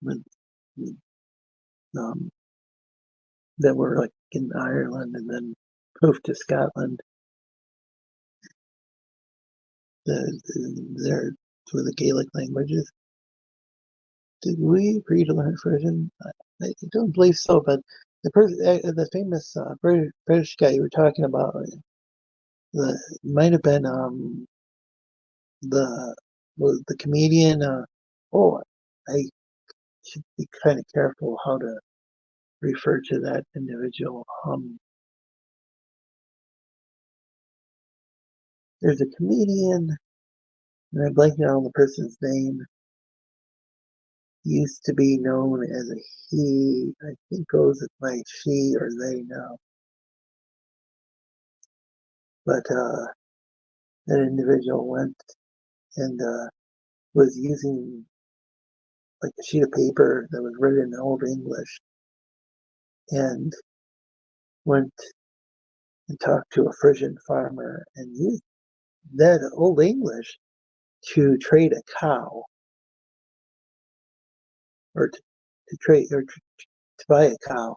with, um, that were like in Ireland and then moved to Scotland. They're with the Gaelic languages. Did we agree to learn Frisian? I don't believe so, but the famous British guy you were talking about, might have been the comedian. I should be kind of careful how to refer to that individual. There's a comedian, and I'm blanking on the person's name. He used to be known as a he. I think goes by she or they now. But that individual went and was using like a sheet of paper that was written in Old English and went and talked to a Frisian farmer and used that Old English to trade a cow or to trade or to buy a cow.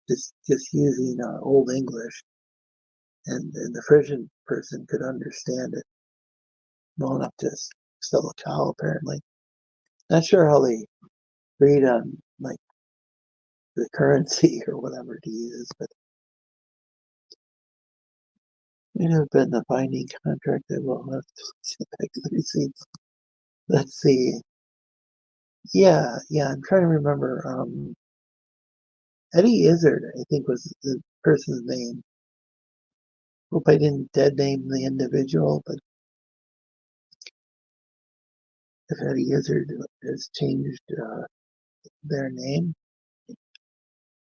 Just using Old English, and the Frisian person could understand it well enough to sell a cow. Apparently, not sure how they agreed on like the currency or whatever to use, but it may have been a binding contract that will have to send back to the receipts. Let's see. Yeah, I'm trying to remember. Eddie Izzard, I think, was the person's name. Hope I didn't dead name the individual, but if Eddie Izzard has changed their name,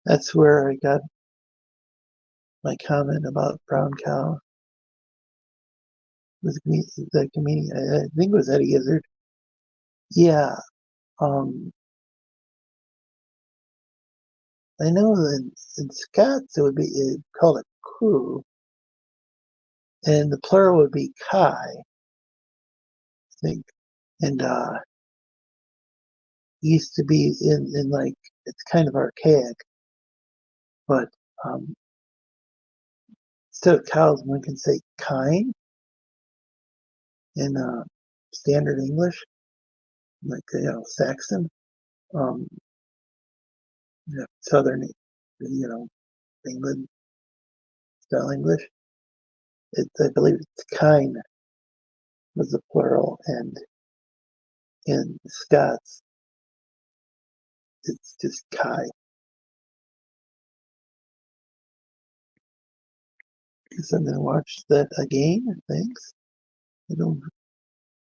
that's where I got my comment about brown cow. Was the comedian? I think it was Eddie Izzard. Yeah. I know that in Scots it would be called a crew, and the plural would be kai, I think. And used to be in like, it's kind of archaic, but instead of cows, one can say kine in standard English, like Saxon, um, Southern, England style English. I believe it's kine was the plural, and in Scots, it's just kai. Guess I'm gonna watch that again. Thanks. I don't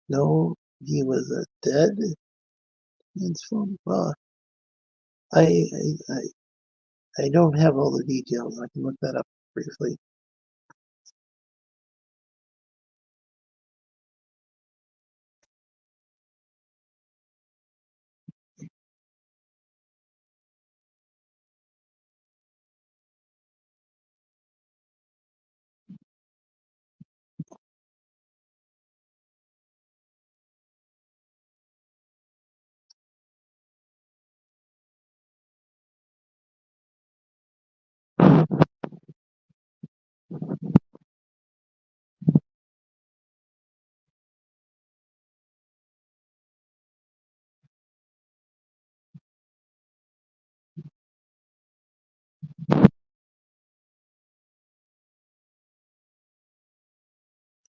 know he was a dead transform. Well, I, I don't have all the details. I can look that up briefly.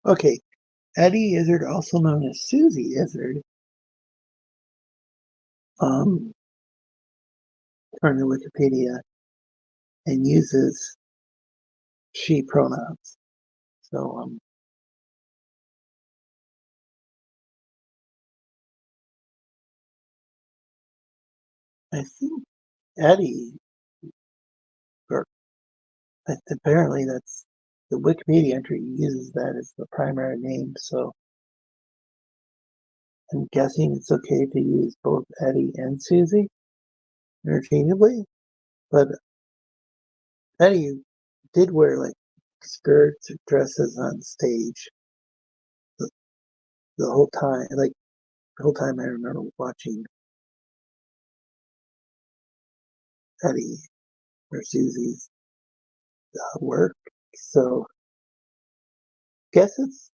Okay, Eddie Izzard, also known as Susie Izzard, according to Wikipedia, and uses she pronouns. So, I think Eddie, or apparently that's the Wikipedia entry uses that as the primary name. So I'm guessing it's okay to use both Eddie and Susie interchangeably. But Eddie did wear like skirts or dresses on stage the whole time. Like the whole time I remember watching Eddie or Susie's work. So guess it's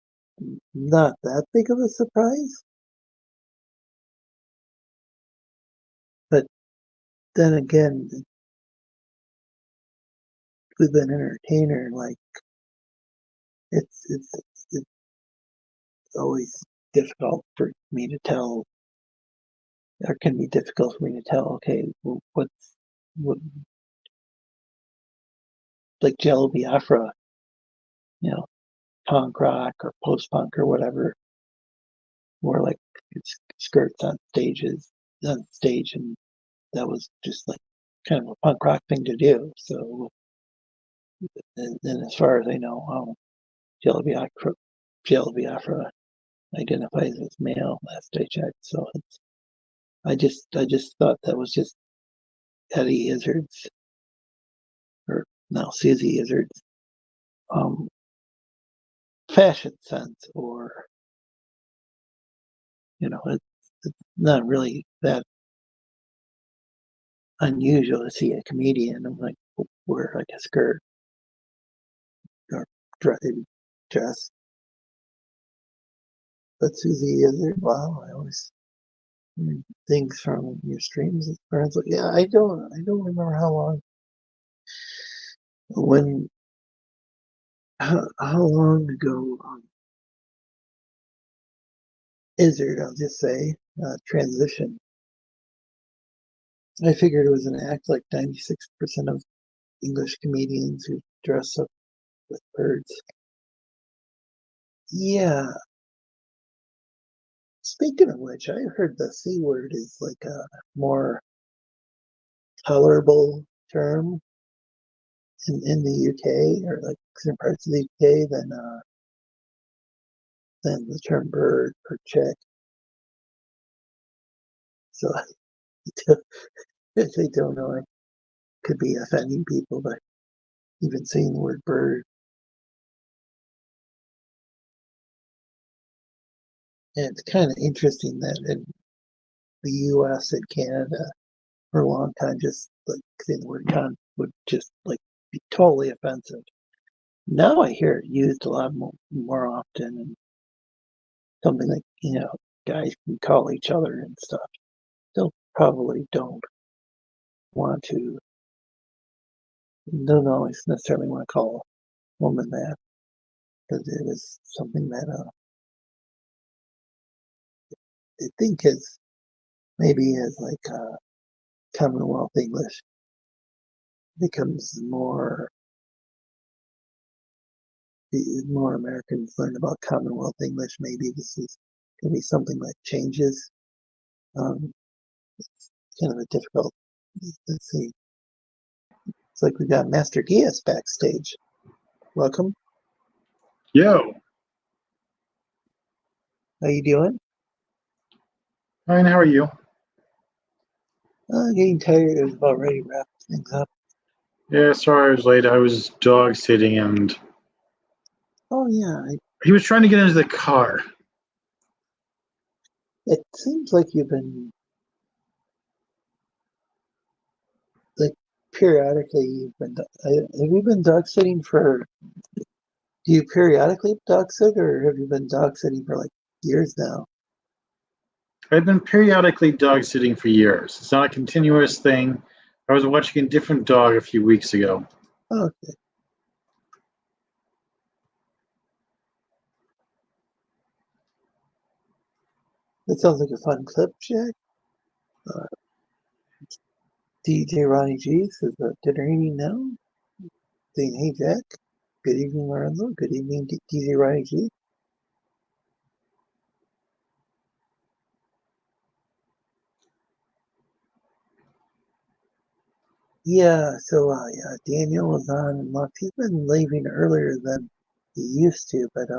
not that big of a surprise. But then again, with an entertainer, like it's always difficult for me to tell, or can be difficult for me to tell. Okay, well, what like Jello Biafra, punk rock or post punk or whatever, more like it's skirts on stage, and that was just like kind of a punk rock thing to do. So, and as far as I know, Jello Biafra identifies as male last I checked. So I just thought that was just Eddie Izzard's, or now Susie Izzard's, fashion sense, or it's not really that unusual to see a comedian like wear like a skirt or dress. But Susie Izzard, wow, I always hear things from your streams. Yeah, I don't remember how long ago Izzard, I'll just say, transition. I figured it was an act like 96% of English comedians who dress up with birds. Yeah. Speaking of which, I heard the C word is like a more tolerable term in the UK, or like certain parts of the UK, than the term bird or chick. So if they don't know, it could be offending people by even saying the word bird. And it's kind of interesting that in the US and Canada, for a long time, just like saying the word cunt would just like be totally offensive. Now I hear it used a lot more often, and something like, guys can call each other and stuff. Still probably don't always necessarily want to call a woman that, because it is something that I think is maybe as like Commonwealth English becomes more Americans learn about Commonwealth English. Maybe this is going to be something that changes. It's kind of a difficult. Let's see. It's like we got Master Geass backstage. Welcome. Yo, How you doing? fine. How are you? Getting tired. I was about ready to wrap things up. Yeah, sorry I was late. I was dog sitting, and Oh yeah, he was trying to get into the car. it seems like you've been like periodically. Have you been dog sitting for? Do you periodically dog sit, or have you been dog sitting for like years now? I've been periodically dog sitting for years. It's not a continuous thing. I was watching a different dog a few weeks ago. Okay. That sounds like a fun clip, Jack. DJ Ronnie G says, dinner eating now? Saying, hey, Jack. Good evening, Lorenzo. Good evening, DJ Ronnie G. Yeah, so Daniel was on and left. He's been leaving earlier than he used to, but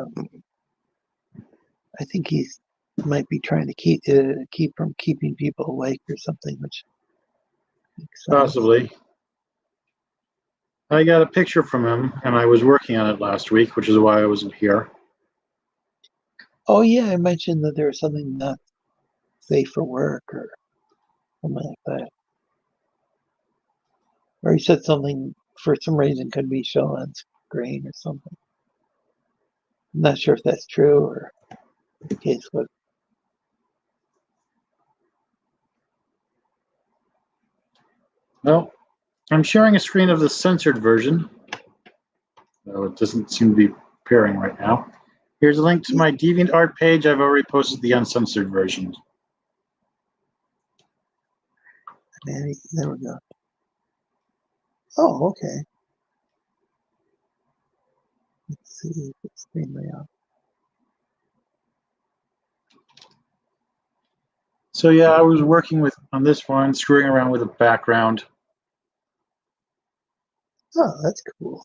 I think he's might be trying to keep from keeping people awake or something, which makes sense. Possibly. I got a picture from him, and I was working on it last week, which is why I wasn't here. Oh yeah, I mentioned that there was something not safe for work or something like that. Or he said something for some reason couldn't be shown on screen or something. I'm not sure if that's true or the case was. Well, I'm sharing a screen of the censored version, though it doesn't seem to be appearing right now. Here's a link to my Deviant Art page. I've already posted the uncensored version. Man, there we go. Oh, okay. Let's see if it's screen layout. So yeah, I was working on this one, screwing around with the background. Oh, that's cool.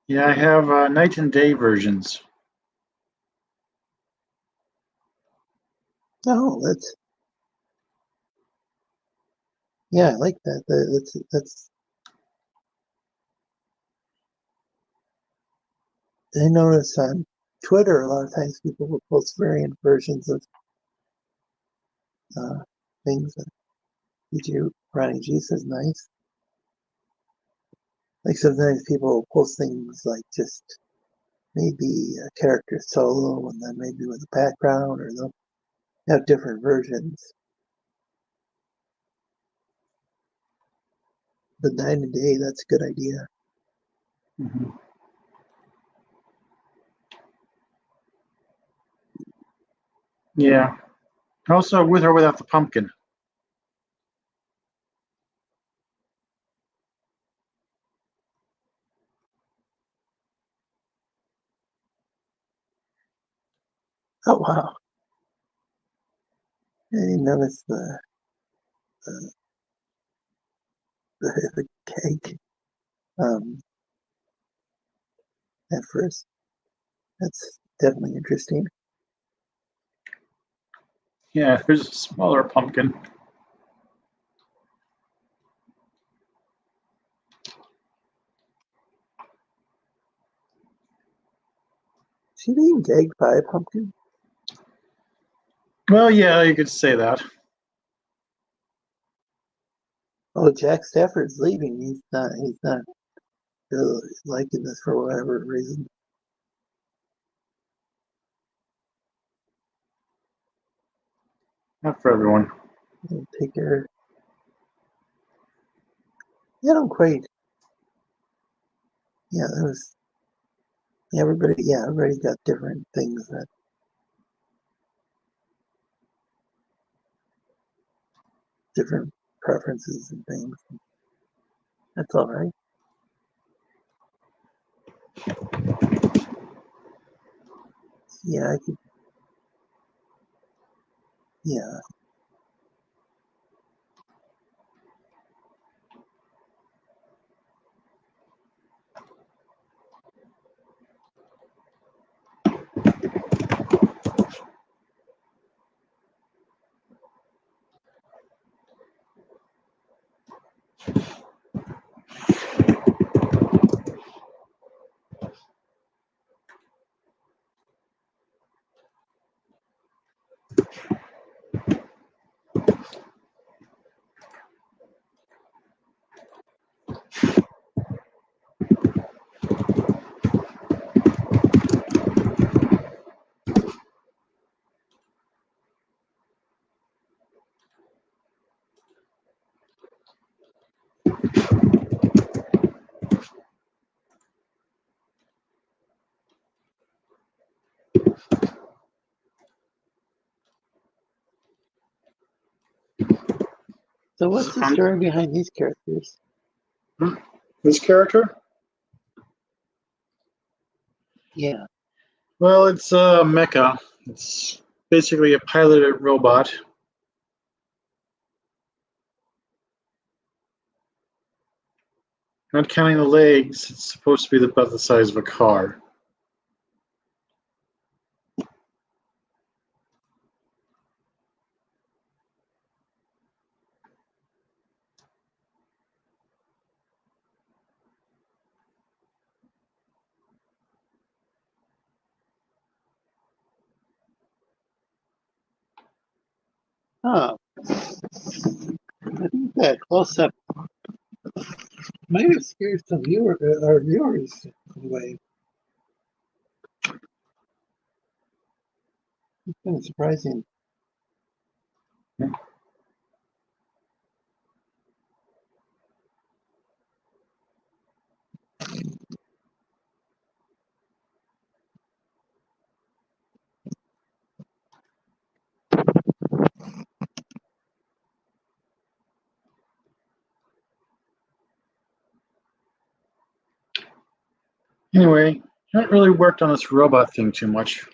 Yeah, I have night and day versions. Oh, yeah, I like that. That's. I notice on Twitter a lot of times people will post variant versions of things. And DJ Ronnie G says nice. Like sometimes people will post things like just maybe a character solo and then maybe with a background, or they'll have different versions. But night and day, that's a good idea. Mm-hmm. Yeah. Also, with or without the pumpkin. Oh wow! I didn't notice the cake at first. That's definitely interesting. Yeah, here's a smaller pumpkin. Is she being gagged by a pumpkin? Well, yeah, you could say that. Oh, Jack Stafford's leaving. He's not really liking this for whatever reason. Not for everyone. He'll take care. Yeah, I don't quite. Yeah, that was. Yeah, everybody got different things that. Different preferences and things. That's all right. Yeah, I could. Yeah. So what's the story behind these characters? This character? Yeah. Well, it's a mecha. It's basically a piloted robot. Not counting the legs, it's supposed to be about the size of a car. Oh. I think that close up might have scared some our viewers away. It's kind of surprising. Anyway, I haven't really worked on this robot thing too much.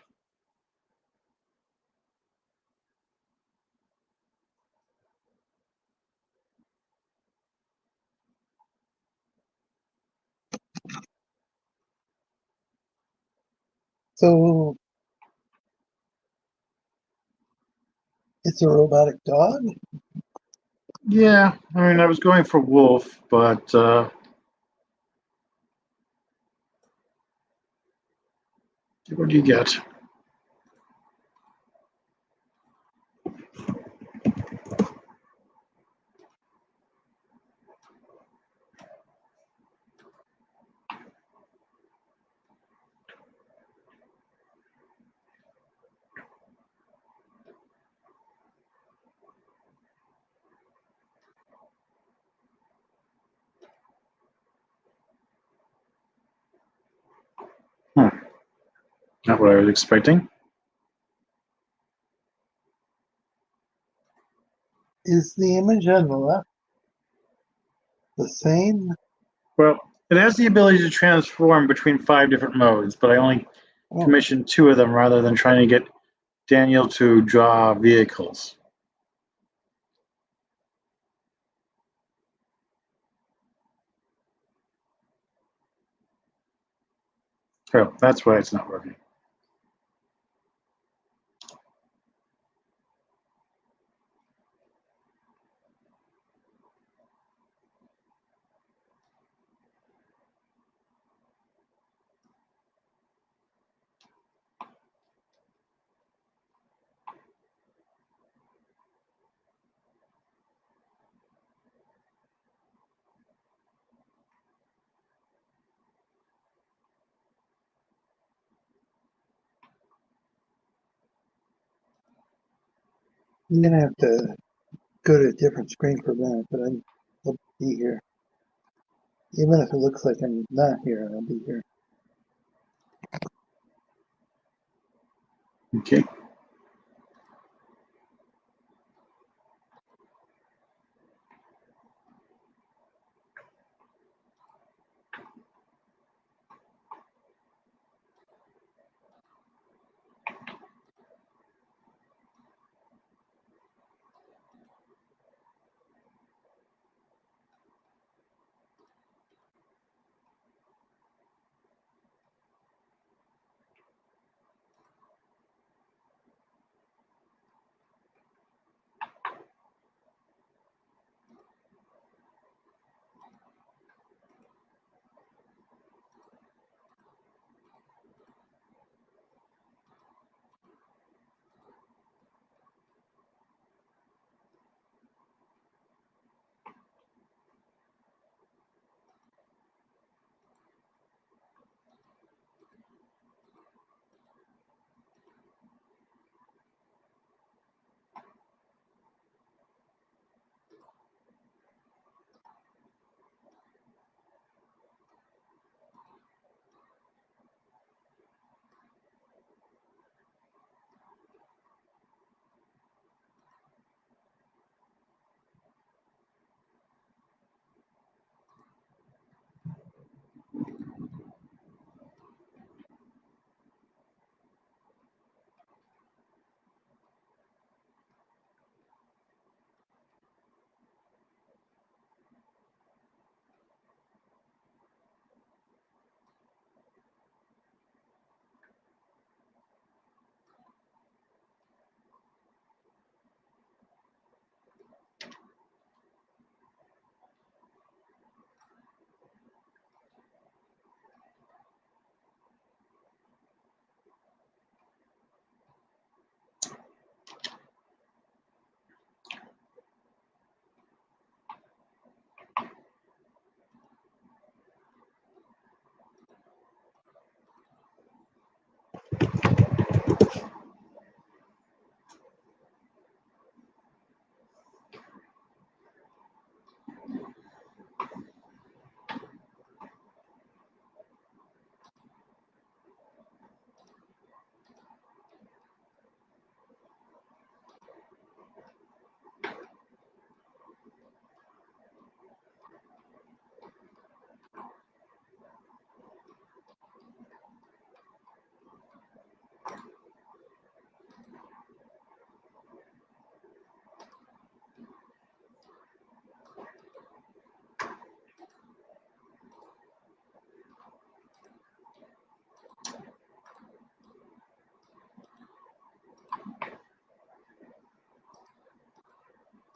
So it's a robotic dog? Yeah, I mean, I was going for wolf, but what do you get? Not what I was expecting. Is the image on the left the same? Well, it has the ability to transform between 5 different modes, but I only Oh, commissioned 2 of them rather than trying to get Daniel to draw vehicles. Oh, that's why it's not working. I'm gonna have to go to a different screen for that, but I'll be here. Even if it looks like I'm not here, I'll be here. Okay.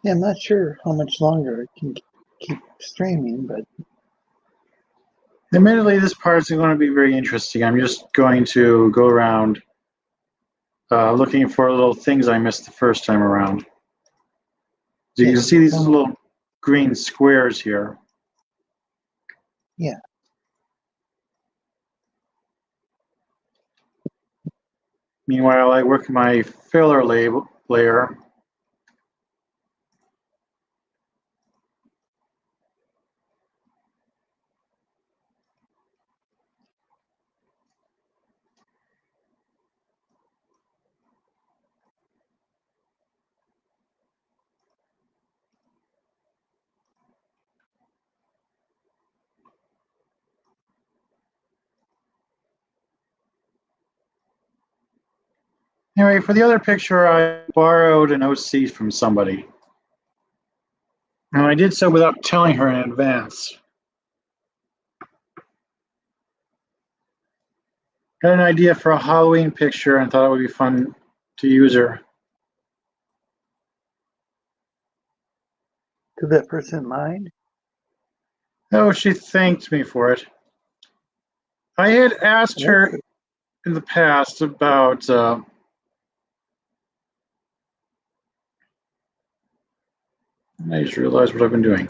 Yeah, I'm not sure how much longer it can keep streaming, but Admittedly, this part is going to be very interesting. I'm just going to go around looking for little things I missed the first time around. So you yeah, can see these little green squares here. yeah. Meanwhile, I work my filler layer. Anyway, for the other picture, I borrowed an OC from somebody. And I did so without telling her in advance. Had an idea for a Halloween picture and thought it would be fun to use her. Did that person mind? Oh, she thanked me for it. I had asked her in the past about I just realized what I've been doing.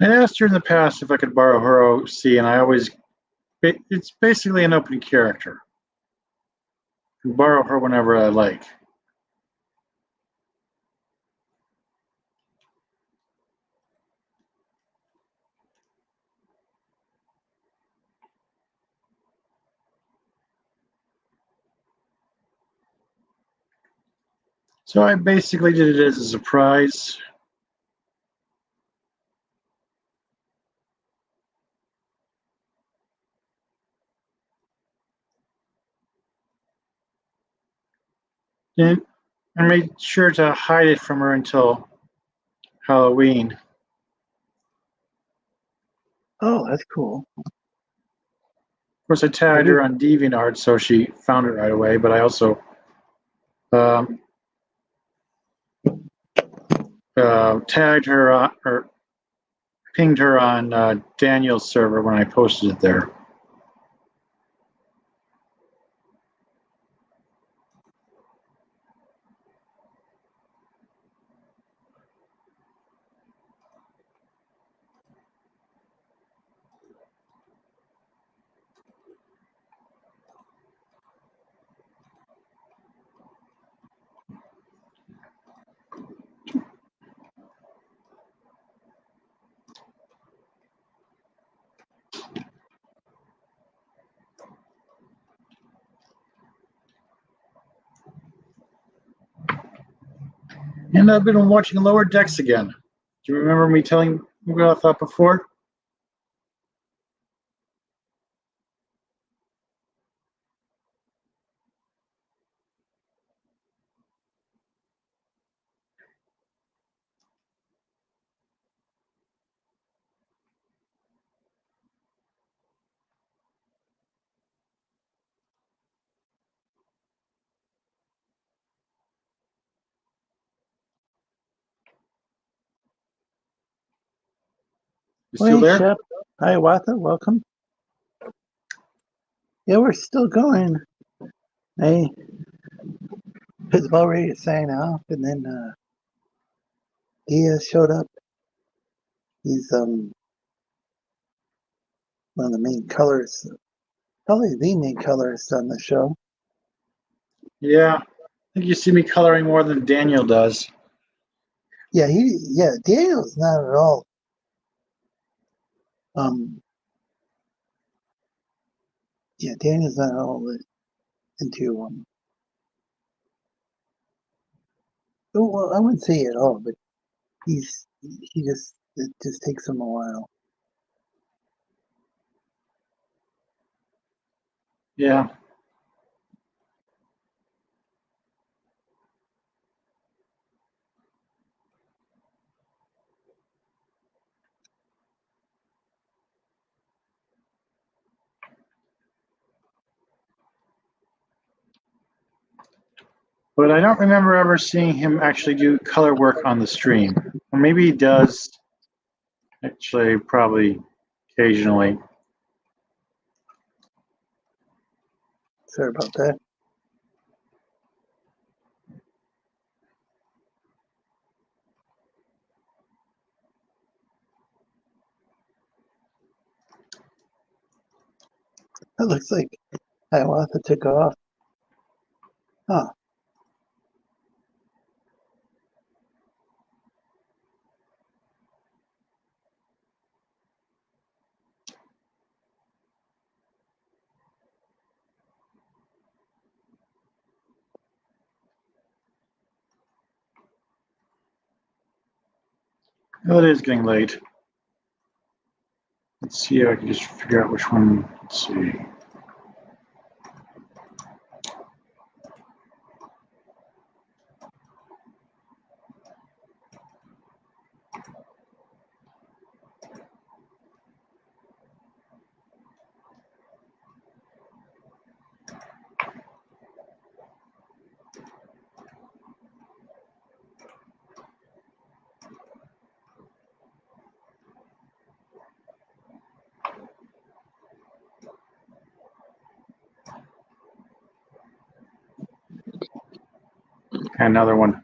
I asked her in the past if I could borrow her OC, and I always, it's basically an open character. I can borrow her whenever I like. So I basically did it as a surprise. And I made sure to hide it from her until Halloween. Oh, that's cool. Of course, I tagged her on DeviantArt, so she found it right away. But I also tagged her or pinged her on Daniel's server when I posted it there. And I've been watching Lower Decks again. Do you remember me telling you what I thought before? You still Hey, there? Shep. Hi, Watha. Welcome. Yeah, we're still going. I was about ready to sign off, and then Geass showed up. He's one of the main colors, probably the main colorist on the show. Yeah. I think you see me coloring more than Daniel does. Yeah, Daniel's not at all. Yeah, Daniel's not at all into oh, well, I wouldn't say at all, but he just it just takes him a while. Yeah. but I don't remember ever seeing him actually do color work on the stream. Or maybe he does. Actually, probably occasionally. Sorry about that. It looks like Hiawatha took off. Huh. Well, it is getting late. Let's see if I can just figure out which one. Let's see. Another one.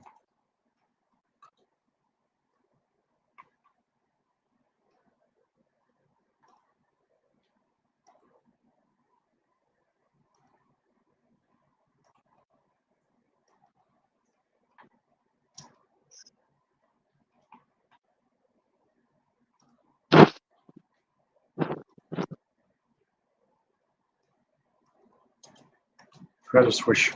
Try to switch.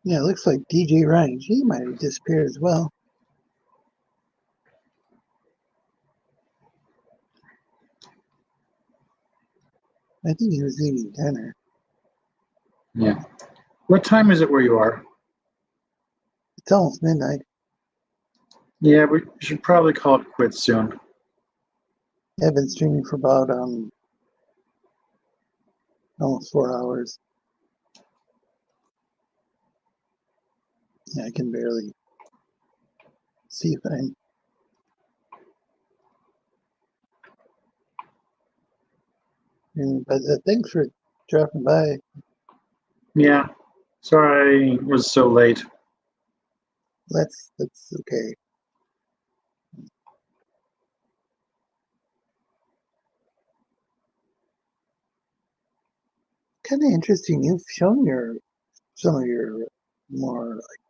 Yeah, it looks like DJ Ronnie G might have disappeared as well. I think he was eating dinner. Yeah. What time is it where you are? It's almost midnight. Yeah, we should probably call it quits soon. I've been streaming for about almost 4 hours. Yeah, I can barely see if I'm. But thanks for dropping by. Yeah. Sorry I was so late. That's okay. Kind of interesting. You've shown some of your more like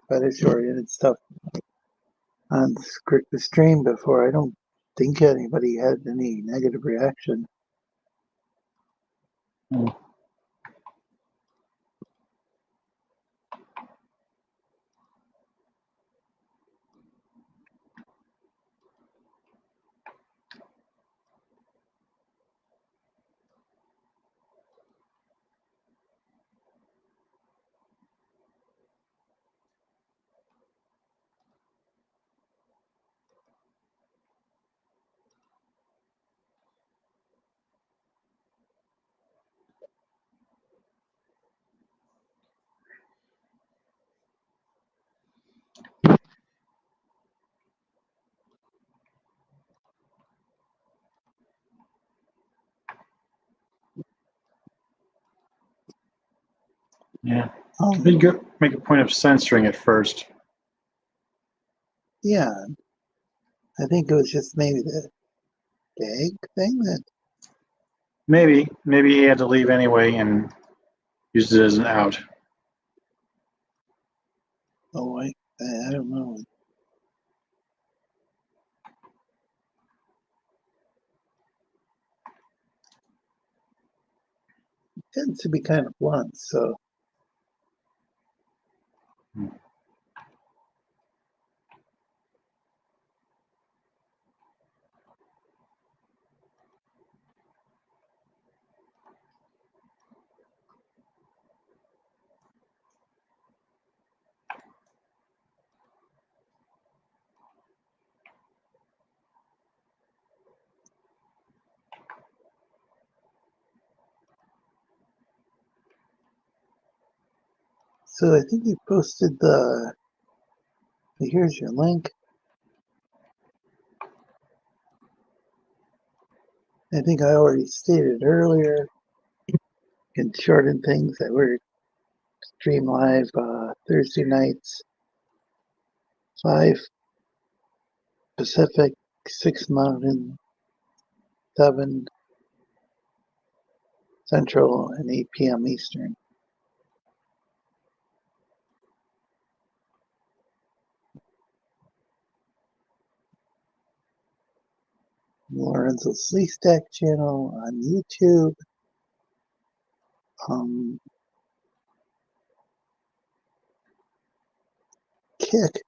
fetish oriented stuff on the stream before. I don't think anybody had any negative reaction. Yeah. Be good. Make a point of censoring it first. Yeah, I think it was just maybe the egg thing that. Maybe he had to leave anyway and used it as an out. Oh, I don't know. It tends to be kind of blunt, so. So I think you posted the. Here's your link. I think I already stated earlier. You can shorten things that we're stream live Thursday nights, 5 Pacific, 6 Mountain, 7 Central, and 8 p.m. Eastern. Lorenzo Sleestack channel on YouTube. Kick,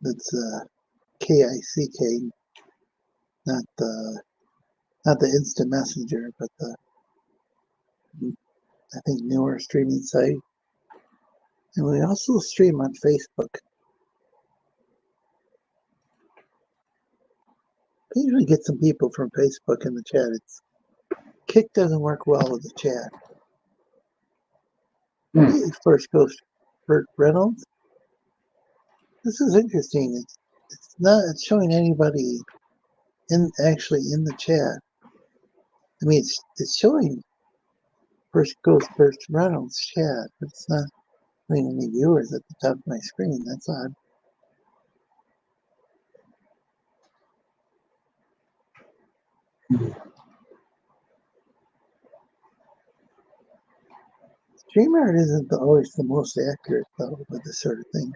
that's Kick, not the instant messenger, but the I think newer streaming site. And we also stream on Facebook. I usually get some people from Facebook in the chat. Kick doesn't work well with the chat. Hey, first goes Burt Reynolds. This is interesting. It's not showing anybody actually in the chat. I mean, it's showing first goes Burt Reynolds chat, but it's not showing any viewers at the top of my screen. That's odd. StreamYard isn't always the most accurate, though, with this sort of thing.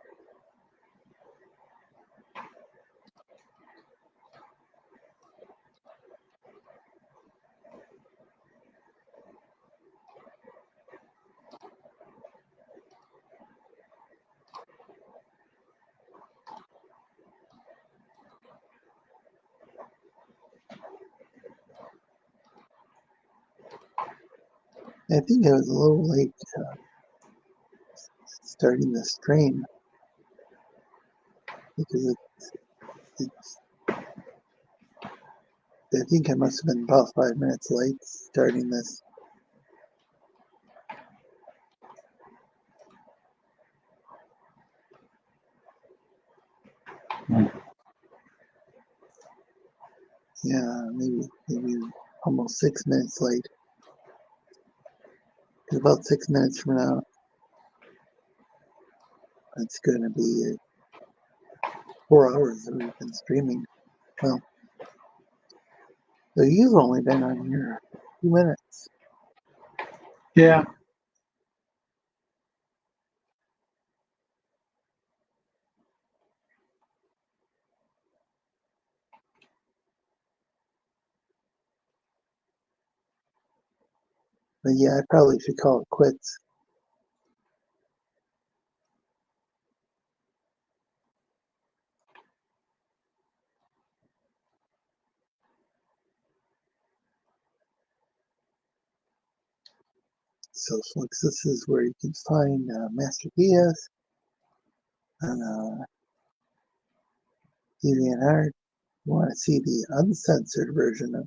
I think I was a little late starting the stream because I think I must have been about 5 minutes late starting this. Yeah, maybe almost 6 minutes late. Because about 6 minutes from now, it's going to be 4 hours that we've been streaming. Well, so you've only been on here 2 minutes. Yeah. But yeah, I probably should call it quits. So, folks, this is where you can find Master Geass on Deviant Art. You want to see the uncensored version of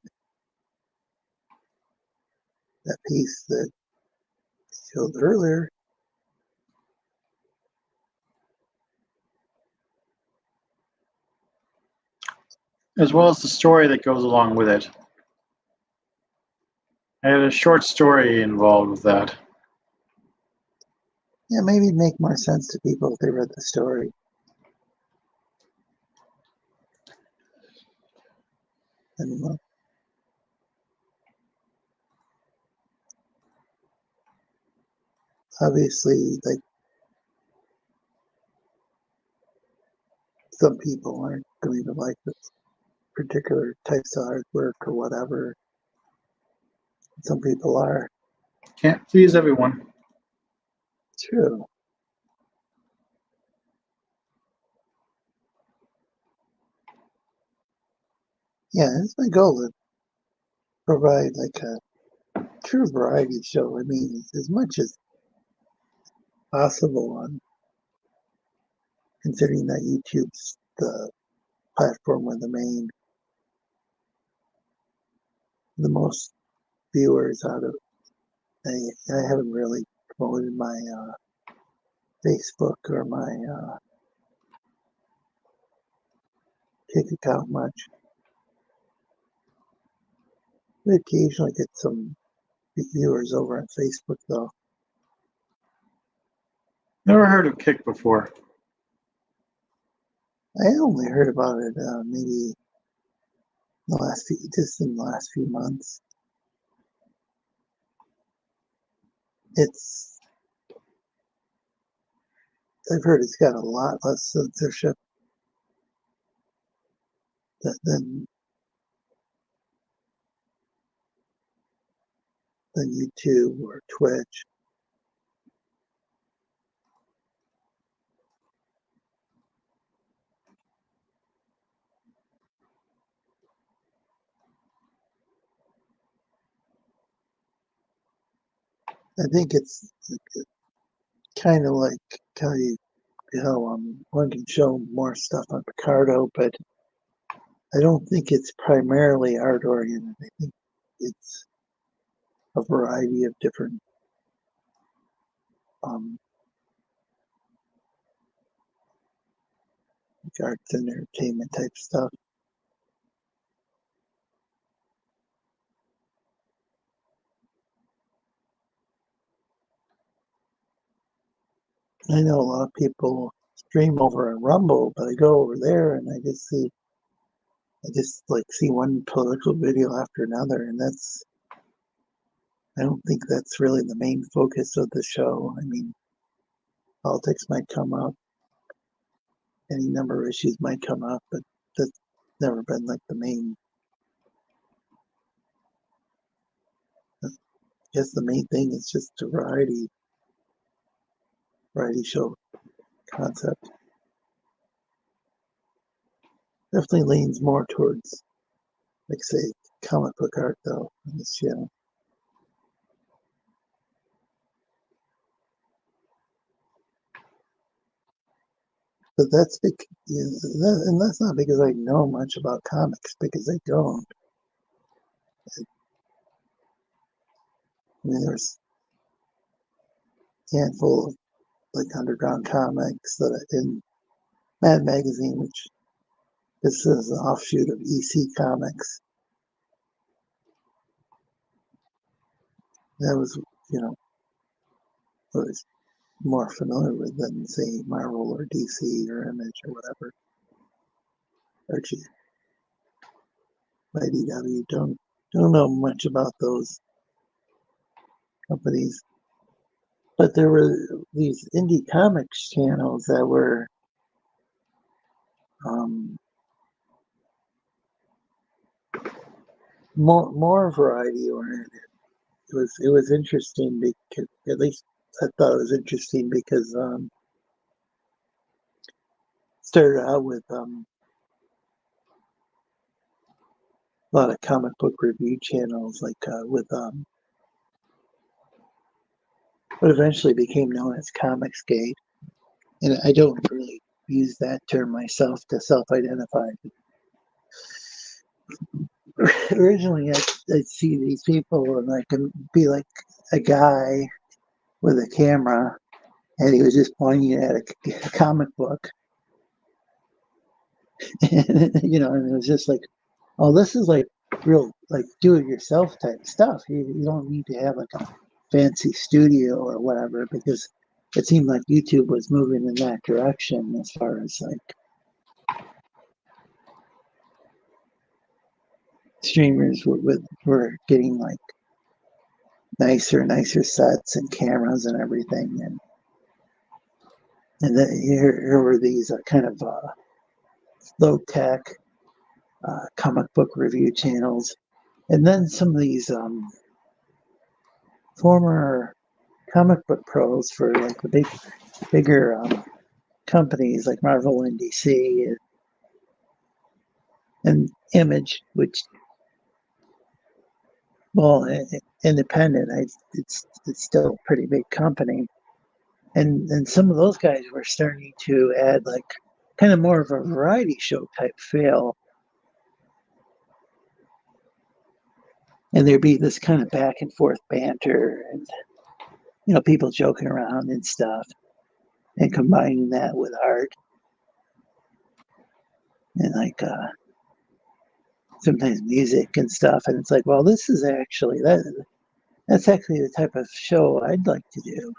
that piece that I showed earlier. As well as the story that goes along with it. I had a short story involved with that. Yeah, maybe it'd make more sense to people if they read the story. And well, obviously, like, some people aren't going to like this particular types of artwork or whatever. Some people are. Can't please everyone. True. Yeah, it's my goal to provide like a true variety show. I mean, as much as possible on considering that YouTube's the platform with the most viewers out of. I haven't really promoted my Facebook or my Kick account much. We occasionally get some viewers over on Facebook, though. Never heard of Kick before. I only heard about it maybe just in the last few months. I've heard it's got a lot less censorship than YouTube or Twitch. I think it's kind of like how one can show more stuff on Picardo, but I don't think it's primarily art oriented. I think it's a variety of different arts and entertainment type stuff. I know a lot of people stream over on Rumble, but I go over there and I just see one political video after another, and I don't think that's really the main focus of the show. I mean, politics might come up, any number of issues might come up, but that's never been like the main. I guess the main thing is just a variety show concept. Definitely leans more towards, like, say, comic book art, though, on this channel. But that's and that's not because I know much about comics, because I don't. I mean, there's a handful of like underground comics that in Mad Magazine, which this is an offshoot of EC Comics. That was, what I was more familiar with than, say, Marvel or DC or Image or whatever. Archie, IDW, don't know much about those companies. But there were these indie comics channels that were more variety oriented. It was interesting because, at least I thought it was interesting because started out with a lot of comic book review channels, like with what eventually became known as Comicsgate. And I don't really use that term myself to self-identify. Originally, I'd see these people and I could be like a guy with a camera, and he was just pointing at a comic book. And, and it was just like, oh, this is like real, like do-it-yourself type stuff. You don't need to have like a fancy studio or whatever, because it seemed like YouTube was moving in that direction as far as like streamers were getting like nicer sets and cameras and everything, and then here were these kind of low tech comic book review channels, and then some of these former comic book pros for like the bigger companies like Marvel and DC and Image, which, well, independent, it's still a pretty big company, and some of those guys were starting to add like kind of more of a variety show type feel, and there'd be this kind of back and forth banter, and people joking around and stuff, and combining that with art, and like sometimes music and stuff. And it's like, well, this is actually that's actually the type of show I'd like to do.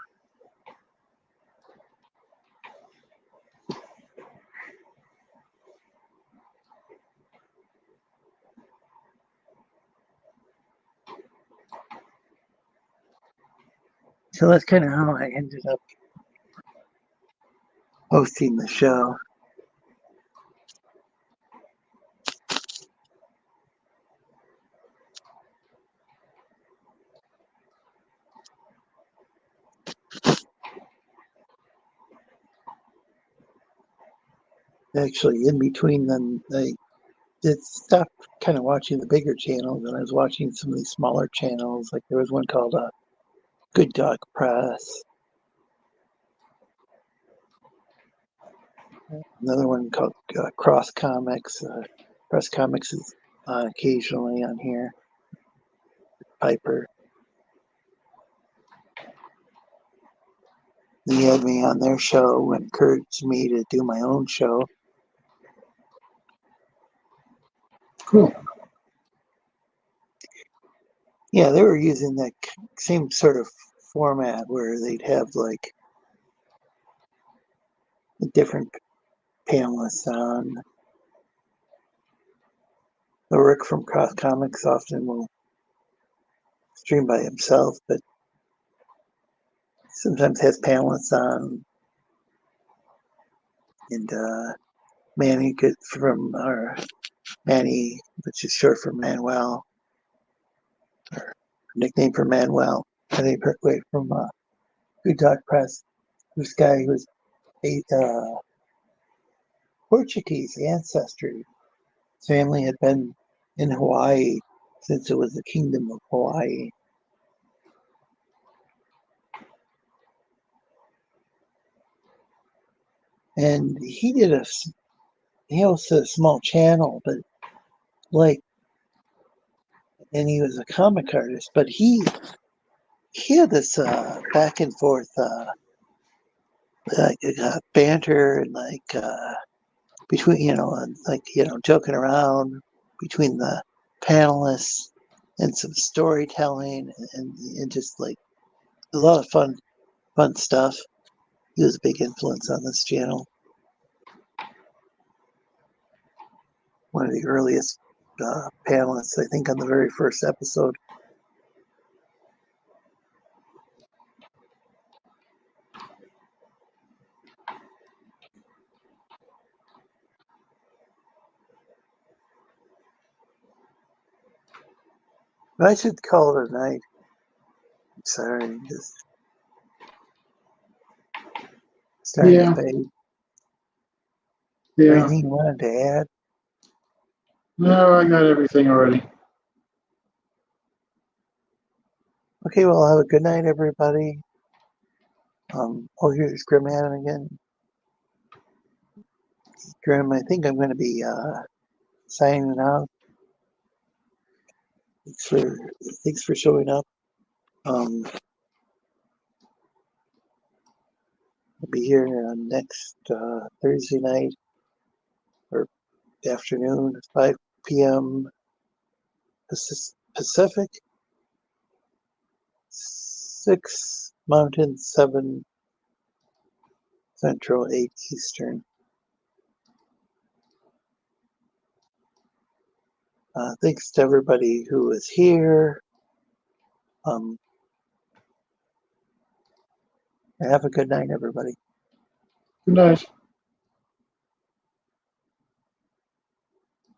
So that's kind of how I ended up hosting the show. Actually, in between them, I did stop kind of watching the bigger channels, and I was watching some of these smaller channels. Like there was one called Good Dog Press, another one called Cross Comics. Cross Comics is occasionally on here. Piper. They had me on their show and encouraged me to do my own show. Cool. Yeah, they were using that same sort of format where they'd have like different panelists on. The Rick from Cross Comics often will stream by himself, but sometimes has panelists on. And Manny from Manny, which is short for Manuel, or nickname for Manuel. I think from Good Dog Press. This guy who's Portuguese ancestry. His family had been in Hawaii since it was the Kingdom of Hawaii. And he hosted a small channel, but and he was a comic artist, but he had this back and forth banter and between joking around between the panelists and some storytelling and just like a lot of fun stuff. He was a big influence on this channel. One of the earliest panelists, I think, on the very first episode. But I should call it a night. I'm sorry, just starting to fade. Yeah. Anything you wanted to add? No, I got everything already. Okay, well, have a good night, everybody. Here's Grim Adam again. Grim, I think I'm going to be signing out. Thanks for showing up. I'll be here next Thursday night or afternoon, 5 p.m. Pacific, 6 Mountain, 7 Central, 8 Eastern. Thanks to everybody who was here. Have a good night, everybody. Good night.